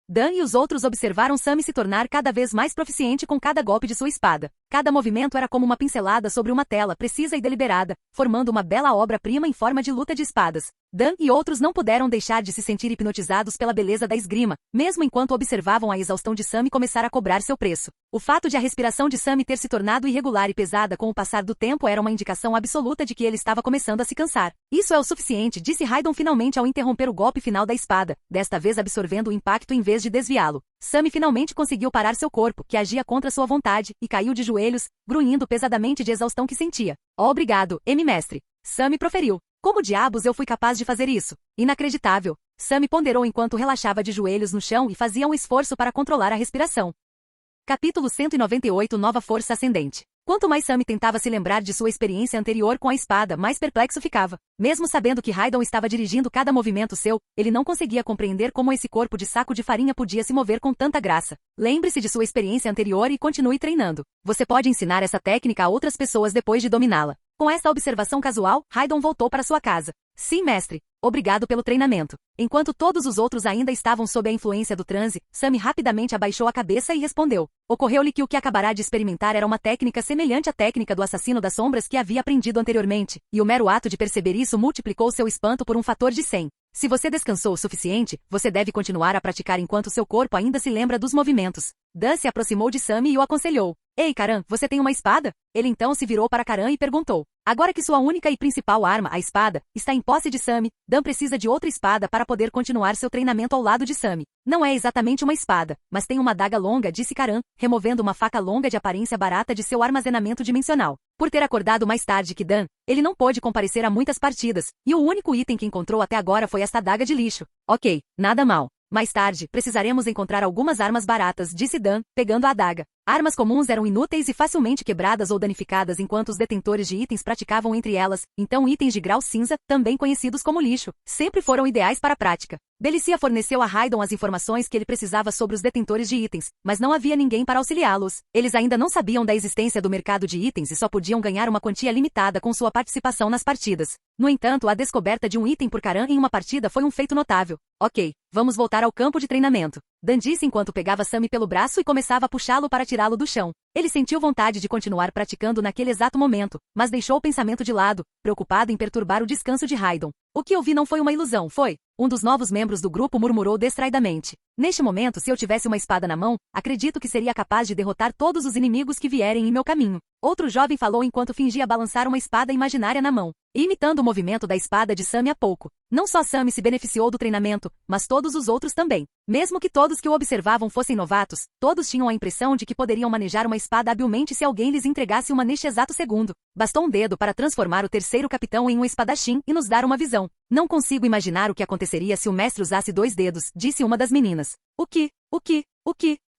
Dan e os outros observaram Sammy se tornar cada vez mais proficiente com cada golpe de sua espada. Cada movimento era como uma pincelada sobre uma tela precisa e deliberada, formando uma bela obra-prima em forma de luta de espadas. Dan e outros não puderam deixar de se sentir hipnotizados pela beleza da esgrima, mesmo enquanto observavam a exaustão de Sammy começar a cobrar seu preço. O fato de a respiração de Sammy ter se tornado irregular e pesada com o passar do tempo era uma indicação absoluta de que ele estava começando a se cansar. Isso é o suficiente, disse Raidon finalmente ao interromper o golpe final da espada, desta vez absorvendo o impacto em vez de desviá-lo. Sammy finalmente conseguiu parar seu corpo, que agia contra sua vontade, e caiu de joelhos, grunhindo pesadamente de exaustão que sentia. "Oh, obrigado, mestre." Sammy proferiu. "Como diabos eu fui capaz de fazer isso? Inacreditável." Sammy ponderou enquanto relaxava de joelhos no chão e fazia um esforço para controlar a respiração. Capítulo 198 Nova Força Ascendente. Quanto mais Sammy tentava se lembrar de sua experiência anterior com a espada, mais perplexo ficava. Mesmo sabendo que Raidon estava dirigindo cada movimento seu, ele não conseguia compreender como esse corpo de saco de farinha podia se mover com tanta graça. Lembre-se de sua experiência anterior e continue treinando. Você pode ensinar essa técnica a outras pessoas depois de dominá-la. Com esta observação casual, Raidon voltou para sua casa. Sim, mestre. Obrigado pelo treinamento. Enquanto todos os outros ainda estavam sob a influência do transe, Sammy rapidamente abaixou a cabeça e respondeu. Ocorreu-lhe que o que acabara de experimentar era uma técnica semelhante à técnica do assassino das sombras que havia aprendido anteriormente, e o mero ato de perceber isso multiplicou seu espanto por um fator de 100. Se você descansou o suficiente, você deve continuar a praticar enquanto seu corpo ainda se lembra dos movimentos. Dan se aproximou de Sammy e o aconselhou. Ei, Karan, você tem uma espada? Ele então se virou para Karan e perguntou. Agora que sua única e principal arma, a espada, está em posse de Sammy, Dan precisa de outra espada para poder continuar seu treinamento ao lado de Sammy. Não é exatamente uma espada, mas tem uma adaga longa, disse Karan, removendo uma faca longa de aparência barata de seu armazenamento dimensional. Por ter acordado mais tarde que Dan, ele não pôde comparecer a muitas partidas, e o único item que encontrou até agora foi esta adaga de lixo. Ok, nada mal. Mais tarde, precisaremos encontrar algumas armas baratas, disse Dan, pegando a adaga. Armas comuns eram inúteis e facilmente quebradas ou danificadas enquanto os detentores de itens praticavam entre elas, então itens de grau cinza, também conhecidos como lixo, sempre foram ideais para a prática. Delicia forneceu a Raidon as informações que ele precisava sobre os detentores de itens, mas não havia ninguém para auxiliá-los. Eles ainda não sabiam da existência do mercado de itens e só podiam ganhar uma quantia limitada com sua participação nas partidas. No entanto, a descoberta de um item por Karan em uma partida foi um feito notável. Ok, vamos voltar ao campo de treinamento. Dan disse enquanto pegava Sammy pelo braço e começava a puxá-lo para tirá-lo do chão. Ele sentiu vontade de continuar praticando naquele exato momento, mas deixou o pensamento de lado, preocupado em perturbar o descanso de Raidon. O que eu vi não foi uma ilusão, foi? Um dos novos membros do grupo murmurou distraidamente. Neste momento, se eu tivesse uma espada na mão, acredito que seria capaz de derrotar todos os inimigos que vierem em meu caminho. Outro jovem falou enquanto fingia balançar uma espada imaginária na mão, imitando o movimento da espada de Sammy há pouco. Não só Sammy se beneficiou do treinamento, mas todos os outros também. Mesmo que todos que o observavam fossem novatos, todos tinham a impressão de que poderiam manejar uma espada habilmente se alguém lhes entregasse uma neste exato segundo. Bastou um dedo para transformar o terceiro capitão em um espadachim e nos dar uma visão. Não consigo imaginar o que aconteceria se o mestre usasse 2 dedos, disse uma das meninas. O que?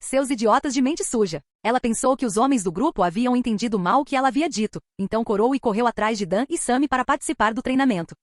Seus idiotas de mente suja. Ela pensou que os homens do grupo haviam entendido mal o que ela havia dito, então corou e correu atrás de Dan e Sammy para participar do treinamento.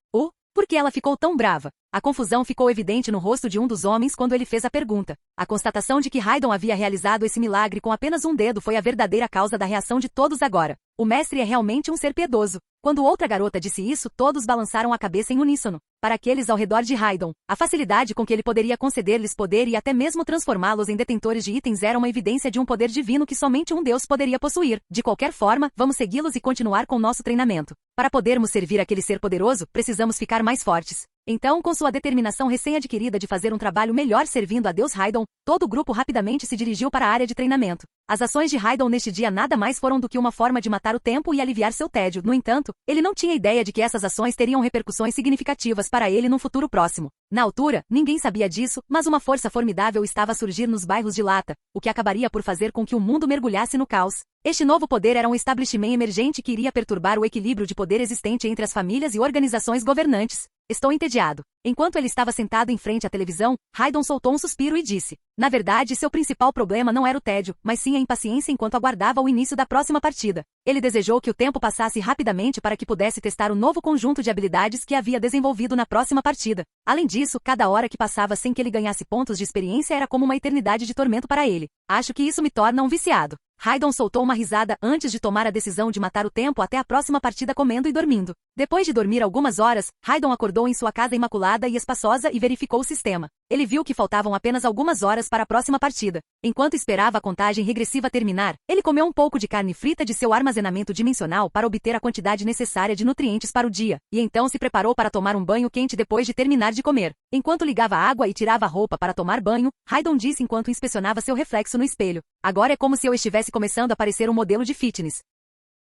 Por que ela ficou tão brava? A confusão ficou evidente no rosto de um dos homens quando ele fez a pergunta. A constatação de que Raidon havia realizado esse milagre com apenas um dedo foi a verdadeira causa da reação de todos agora. O mestre é realmente um ser piedoso. Quando outra garota disse isso, todos balançaram a cabeça em uníssono. Para aqueles ao redor de Raidon, a facilidade com que ele poderia conceder-lhes poder e até mesmo transformá-los em detentores de itens era uma evidência de um poder divino que somente um deus poderia possuir. De qualquer forma, vamos segui-los e continuar com nosso treinamento. Para podermos servir aquele ser poderoso, precisamos ficar mais fortes. Então, com sua determinação recém-adquirida de fazer um trabalho melhor servindo a Deus Raidon, todo o grupo rapidamente se dirigiu para a área de treinamento. As ações de Raidon neste dia nada mais foram do que uma forma de matar o tempo e aliviar seu tédio. No entanto, ele não tinha ideia de que essas ações teriam repercussões significativas para ele no futuro próximo. Na altura, ninguém sabia disso, mas uma força formidável estava a surgir nos bairros de Lata, o que acabaria por fazer com que o mundo mergulhasse no caos. Este novo poder era um estabelecimento emergente que iria perturbar o equilíbrio de poder existente entre as famílias e organizações governantes. Estou entediado. Enquanto ele estava sentado em frente à televisão, Raidon soltou um suspiro e disse. Na verdade, seu principal problema não era o tédio, mas sim a impaciência enquanto aguardava o início da próxima partida. Ele desejou que o tempo passasse rapidamente para que pudesse testar o novo conjunto de habilidades que havia desenvolvido na próxima partida. Além disso, cada hora que passava sem que ele ganhasse pontos de experiência era como uma eternidade de tormento para ele. Acho que isso me torna um viciado. Raidon soltou uma risada antes de tomar a decisão de matar o tempo até a próxima partida comendo e dormindo. Depois de dormir algumas horas, Raidon acordou em sua casa imaculada e espaçosa e verificou o sistema. Ele viu que faltavam apenas algumas horas para a próxima partida. Enquanto esperava a contagem regressiva terminar, ele comeu um pouco de carne frita de seu armazenamento dimensional para obter a quantidade necessária de nutrientes para o dia, e então se preparou para tomar um banho quente depois de terminar de comer. Enquanto ligava a água e tirava a roupa para tomar banho, Raidon disse enquanto inspecionava seu reflexo no espelho. Agora é como se eu estivesse começando a parecer um modelo de fitness.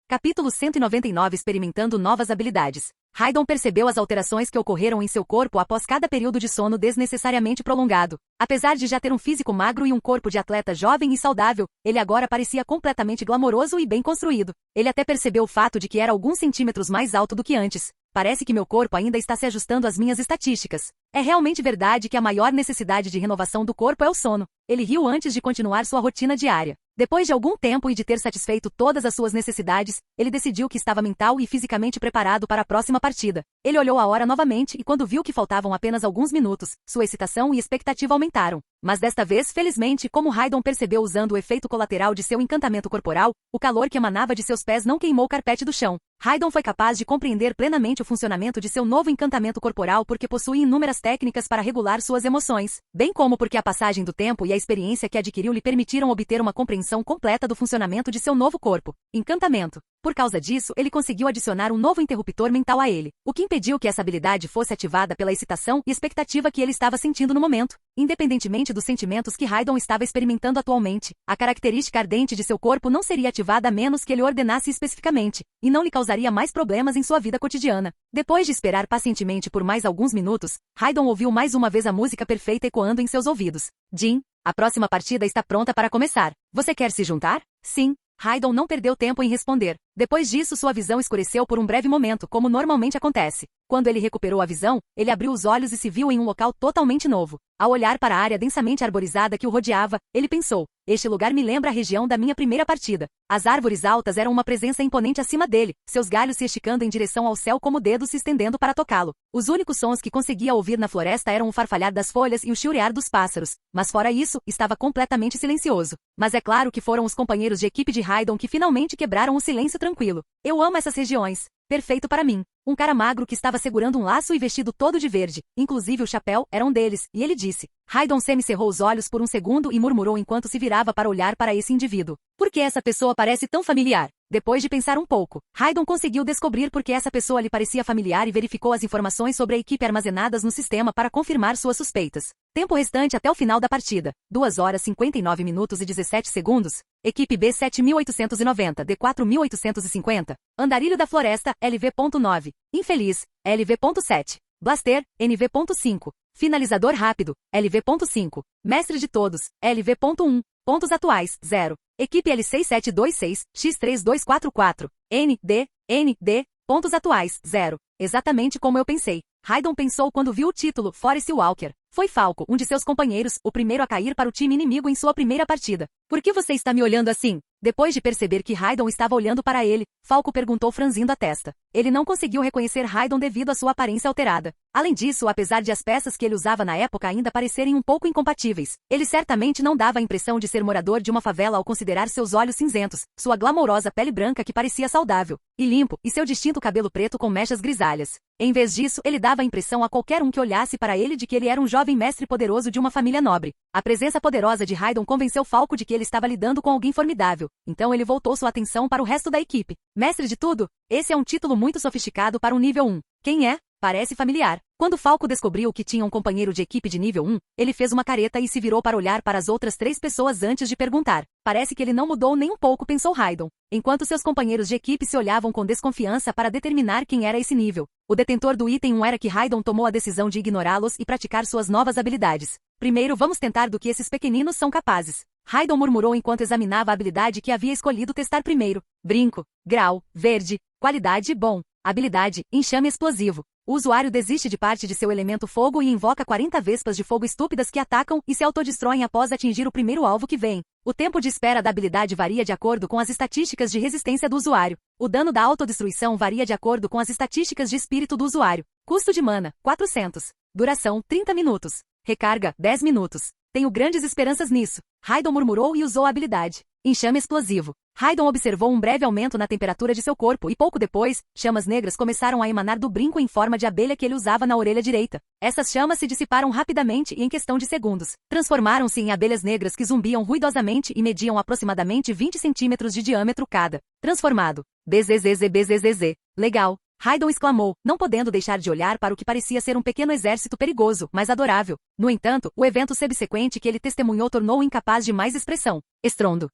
Capítulo 199 Experimentando novas habilidades. Raidon percebeu as alterações que ocorreram em seu corpo após cada período de sono desnecessariamente prolongado. Apesar de já ter um físico magro e um corpo de atleta jovem e saudável, ele agora parecia completamente glamouroso e bem construído. Ele até percebeu o fato de que era alguns centímetros mais alto do que antes. Parece que meu corpo ainda está se ajustando às minhas estatísticas. É realmente verdade que a maior necessidade de renovação do corpo é o sono. Ele riu antes de continuar sua rotina diária. Depois de algum tempo e de ter satisfeito todas as suas necessidades, ele decidiu que estava mental e fisicamente preparado para a próxima partida. Ele olhou a hora novamente e quando viu que faltavam apenas alguns minutos, sua excitação e expectativa aumentaram. Mas desta vez, felizmente, como Raidon percebeu usando o efeito colateral de seu encantamento corporal, o calor que emanava de seus pés não queimou o carpete do chão. Raidon foi capaz de compreender plenamente o funcionamento de seu novo encantamento corporal porque possui inúmeras técnicas para regular suas emoções, bem como porque a passagem do tempo e a experiência que adquiriu lhe permitiram obter uma compreensão completa do funcionamento de seu novo corpo. Encantamento. Por causa disso, ele conseguiu adicionar um novo interruptor mental a ele, o que impediu que essa habilidade fosse ativada pela excitação e expectativa que ele estava sentindo no momento. Independentemente dos sentimentos que Raidon estava experimentando atualmente, a característica ardente de seu corpo não seria ativada a menos que ele ordenasse especificamente, e não lhe causaria mais problemas em sua vida cotidiana. Depois de esperar pacientemente por mais alguns minutos, Raidon ouviu mais uma vez a música perfeita ecoando em seus ouvidos. Jin, a próxima partida está pronta para começar. Você quer se juntar? Sim. Raidon não perdeu tempo em responder. Depois disso, sua visão escureceu por um breve momento, como normalmente acontece. Quando ele recuperou a visão, ele abriu os olhos e se viu em um local totalmente novo. Ao olhar para a área densamente arborizada que o rodeava, ele pensou: este lugar me lembra a região da minha primeira partida. As árvores altas eram uma presença imponente acima dele, seus galhos se esticando em direção ao céu como dedos se estendendo para tocá-lo. Os únicos sons que conseguia ouvir na floresta eram o farfalhar das folhas e o chilrear dos pássaros, mas fora isso, estava completamente silencioso. Mas é claro que foram os companheiros de equipe de Raidon que finalmente quebraram o silêncio tranquilo. Eu amo essas regiões. Perfeito para mim. Um cara magro que estava segurando um laço e vestido todo de verde, inclusive o chapéu, era um deles, e ele disse. Raidon semicerrou os olhos por um segundo e murmurou enquanto se virava para olhar para esse indivíduo. Por que essa pessoa parece tão familiar? Depois de pensar um pouco, Raidon conseguiu descobrir por que essa pessoa lhe parecia familiar e verificou as informações sobre a equipe armazenadas no sistema para confirmar suas suspeitas. Tempo restante até o final da partida. 2 horas 59 minutos e 17 segundos. Equipe B 7.890, D 4.850. Andarilho da Floresta, LV.9. Infeliz, LV.7. Blaster, NV.5. Finalizador rápido, LV.5. Mestre de todos, LV.1. Pontos atuais, 0. Equipe L6726, X3244. ND. Pontos atuais, 0. Exatamente como eu pensei. Raidon pensou quando viu o título Forest Walker. Foi Falco, um de seus companheiros, o primeiro a cair para o time inimigo em sua primeira partida. Por que você está me olhando assim? Depois de perceber que Raidon estava olhando para ele, Falco perguntou franzindo a testa. Ele não conseguiu reconhecer Raidon devido à sua aparência alterada. Além disso, apesar de as peças que ele usava na época ainda parecerem um pouco incompatíveis, ele certamente não dava a impressão de ser morador de uma favela ao considerar seus olhos cinzentos, sua glamourosa pele branca que parecia saudável e limpo, e seu distinto cabelo preto com mechas grisalhas. Em vez disso, ele dava a impressão a qualquer um que olhasse para ele de que ele era um jovem mestre poderoso de uma família nobre. A presença poderosa de Raidon convenceu Falco de que ele estava lidando com alguém formidável, então ele voltou sua atenção para o resto da equipe. Mestre de tudo? Esse é um título muito sofisticado para um nível 1. Quem é? Parece familiar. Quando Falco descobriu que tinha um companheiro de equipe de nível 1, ele fez uma careta e se virou para olhar para as outras 3 pessoas antes de perguntar. Parece que ele não mudou nem um pouco, pensou Raidon, enquanto seus companheiros de equipe se olhavam com desconfiança para determinar quem era esse nível. O detentor do item 1 era que Raidon tomou a decisão de ignorá-los e praticar suas novas habilidades. Primeiro vamos tentar do que esses pequeninos são capazes. Raidon murmurou enquanto examinava a habilidade que havia escolhido testar primeiro. Brinco. Grau. Verde. Qualidade. Bom. Habilidade. Enxame explosivo. O usuário desiste de parte de seu elemento fogo e invoca 40 vespas de fogo estúpidas que atacam e se autodestroem após atingir o primeiro alvo que vem. O tempo de espera da habilidade varia de acordo com as estatísticas de resistência do usuário. O dano da autodestruição varia de acordo com as estatísticas de espírito do usuário. Custo de mana, 400. Duração, 30 minutos. Recarga, 10 minutos. Tenho grandes esperanças nisso. Raidon murmurou e usou a habilidade. Enxame explosivo. Raidon observou um breve aumento na temperatura de seu corpo e pouco depois, chamas negras começaram a emanar do brinco em forma de abelha que ele usava na orelha direita. Essas chamas se dissiparam rapidamente e em questão de segundos, transformaram-se em abelhas negras que zumbiam ruidosamente e mediam aproximadamente 20 centímetros de diâmetro cada. Transformado. BZZZ. Legal. Raidon exclamou, não podendo deixar de olhar para o que parecia ser um pequeno exército perigoso, mas adorável. No entanto, o evento subsequente que ele testemunhou tornou-o incapaz de mais expressão. Estrondo.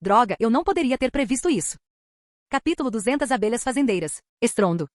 Droga, eu não poderia ter previsto isso. Capítulo 200 Abelhas Fazendeiras. Estrondo.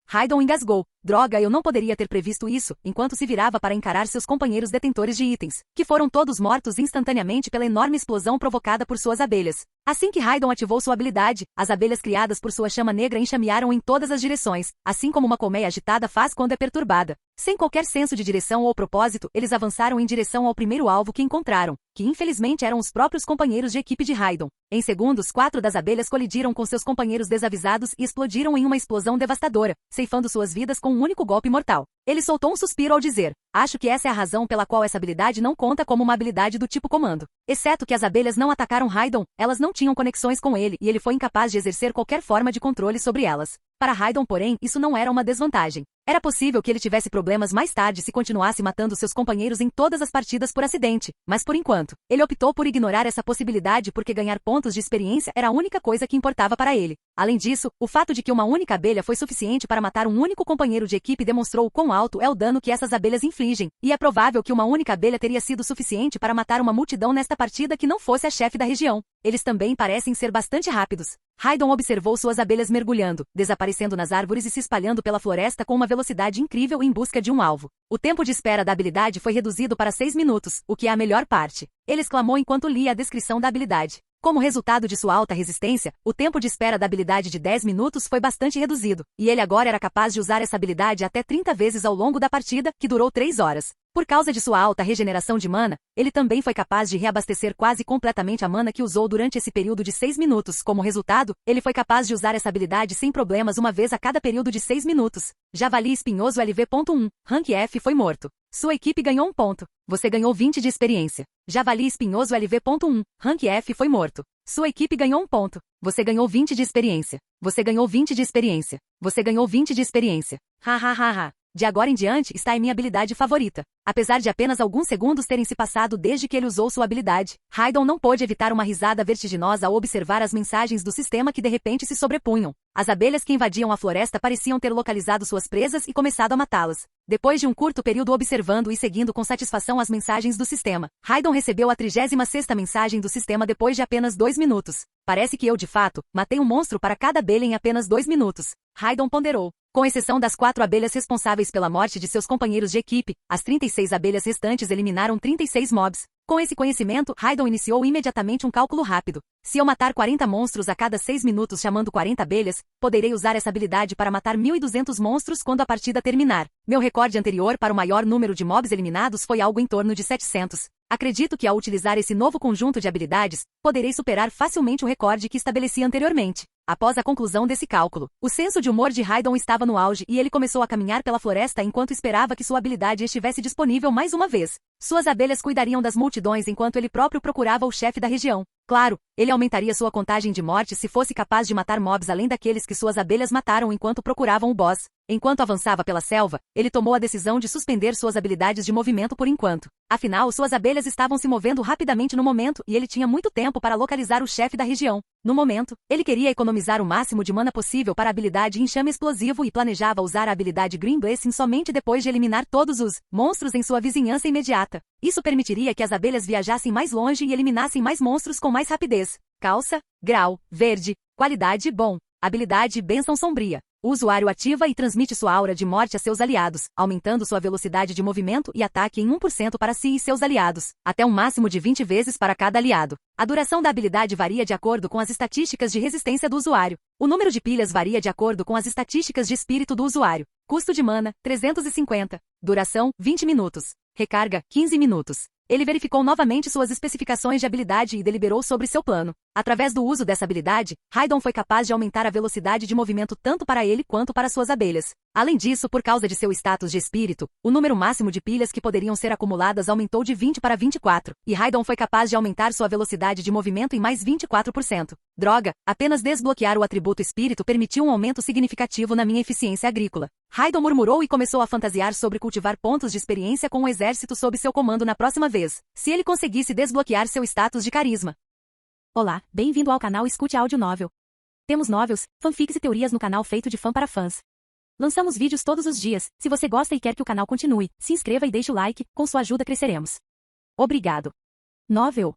Raidon engasgou. Droga, eu não poderia ter previsto isso, enquanto se virava para encarar seus companheiros detentores de itens, que foram todos mortos instantaneamente pela enorme explosão provocada por suas abelhas. Assim que Raidon ativou sua habilidade, as abelhas criadas por sua chama negra enxamearam em todas as direções, assim como uma colmeia agitada faz quando é perturbada. Sem qualquer senso de direção ou propósito, eles avançaram em direção ao primeiro alvo que encontraram, que infelizmente eram os próprios companheiros de equipe de Raidon. Em segundos, 4 das abelhas colidiram com seus companheiros desavisados e explodiram em uma explosão devastadora, ceifando suas vidas com um único golpe mortal. Ele soltou um suspiro ao dizer: acho que essa é a razão pela qual essa habilidade não conta como uma habilidade do tipo comando. Exceto que as abelhas não atacaram Raidon, elas não tinham conexões com ele e ele foi incapaz de exercer qualquer forma de controle sobre elas. Para Raidon, porém, isso não era uma desvantagem. Era possível que ele tivesse problemas mais tarde se continuasse matando seus companheiros em todas as partidas por acidente, mas por enquanto, ele optou por ignorar essa possibilidade porque ganhar pontos de experiência era a única coisa que importava para ele. Além disso, o fato de que uma única abelha foi suficiente para matar um único companheiro de equipe demonstrou o quão alto é o dano que essas abelhas infligem, e é provável que uma única abelha teria sido suficiente para matar uma multidão nesta partida que não fosse a chefe da região. Eles também parecem ser bastante rápidos. Raidon observou suas abelhas mergulhando, desaparecendo nas árvores e se espalhando pela floresta com uma velocidade incrível em busca de um alvo. O tempo de espera da habilidade foi reduzido para 6 minutos, o que é a melhor parte. Ele exclamou enquanto lia a descrição da habilidade. Como resultado de sua alta resistência, o tempo de espera da habilidade de 10 minutos foi bastante reduzido, e ele agora era capaz de usar essa habilidade até 30 vezes ao longo da partida, que durou 3 horas. Por causa de sua alta regeneração de mana, ele também foi capaz de reabastecer quase completamente a mana que usou durante esse período de 6 minutos. Como resultado, ele foi capaz de usar essa habilidade sem problemas uma vez a cada período de 6 minutos. Javali Espinhoso LV.1, Rank F foi morto. Sua equipe ganhou 1 ponto. Você ganhou 20 de experiência. Javali Espinhoso LV.1, Rank F foi morto. Sua equipe ganhou 1 ponto. Você ganhou 20 de experiência. Você ganhou 20 de experiência. Você ganhou 20 de experiência. Ha. De agora em diante está em minha habilidade favorita. Apesar de apenas alguns segundos terem se passado desde que ele usou sua habilidade, Raidon não pôde evitar uma risada vertiginosa ao observar as mensagens do sistema que de repente se sobrepunham. As abelhas que invadiam a floresta pareciam ter localizado suas presas e começado a matá-las. Depois de um curto período observando e seguindo com satisfação as mensagens do sistema, Raidon recebeu a 36ª mensagem do sistema depois de apenas 2 minutos. Parece que eu, de fato, matei um monstro para cada abelha em apenas 2 minutos. Raidon ponderou. Com exceção das 4 abelhas responsáveis pela morte de seus companheiros de equipe, as 36 abelhas restantes eliminaram 36 mobs. Com esse conhecimento, Raidon iniciou imediatamente um cálculo rápido. Se eu matar 40 monstros a cada 6 minutos chamando 40 abelhas, poderei usar essa habilidade para matar 1.200 monstros quando a partida terminar. Meu recorde anterior para o maior número de mobs eliminados foi algo em torno de 700. Acredito que ao utilizar esse novo conjunto de habilidades, poderei superar facilmente o recorde que estabeleci anteriormente. Após a conclusão desse cálculo, o senso de humor de Raidon estava no auge e ele começou a caminhar pela floresta enquanto esperava que sua habilidade estivesse disponível mais uma vez. Suas abelhas cuidariam das multidões enquanto ele próprio procurava o chefe da região. Claro, ele aumentaria sua contagem de morte se fosse capaz de matar mobs além daqueles que suas abelhas mataram enquanto procuravam o boss. Enquanto avançava pela selva, ele tomou a decisão de suspender suas habilidades de movimento por enquanto. Afinal, suas abelhas estavam se movendo rapidamente no momento e ele tinha muito tempo para localizar o chefe da região. No momento, ele queria economizar o máximo de mana possível para a habilidade Enxame Explosivo e planejava usar a habilidade Green Blessing somente depois de eliminar todos os monstros em sua vizinhança imediata. Isso permitiria que as abelhas viajassem mais longe e eliminassem mais monstros com mais rapidez. Calça, grau, verde, qualidade bom. Habilidade Bênção Sombria. O usuário ativa e transmite sua aura de morte a seus aliados, aumentando sua velocidade de movimento e ataque em 1% para si e seus aliados, até um máximo de 20 vezes para cada aliado. A duração da habilidade varia de acordo com as estatísticas de resistência do usuário. O número de pilhas varia de acordo com as estatísticas de espírito do usuário. Custo de mana, 350. Duração, 20 minutos. Recarga, 15 minutos. Ele verificou novamente suas especificações de habilidade e deliberou sobre seu plano. Através do uso dessa habilidade, Raidon foi capaz de aumentar a velocidade de movimento tanto para ele quanto para suas abelhas. Além disso, por causa de seu status de espírito, o número máximo de pilhas que poderiam ser acumuladas aumentou de 20 para 24, e Raidon foi capaz de aumentar sua velocidade de movimento em mais 24%. Droga, apenas desbloquear o atributo espírito permitiu um aumento significativo na minha eficiência agrícola. Raidon murmurou e começou a fantasiar sobre cultivar pontos de experiência com um exército sob seu comando na próxima vez, se ele conseguisse desbloquear seu status de carisma. Olá, bem-vindo ao canal Escute Áudio Novel. Temos novels, fanfics e teorias no canal feito de fã para fãs. Lançamos vídeos todos os dias. Se você gosta e quer que o canal continue, se inscreva e deixe o like, com sua ajuda cresceremos. Obrigado. Novel.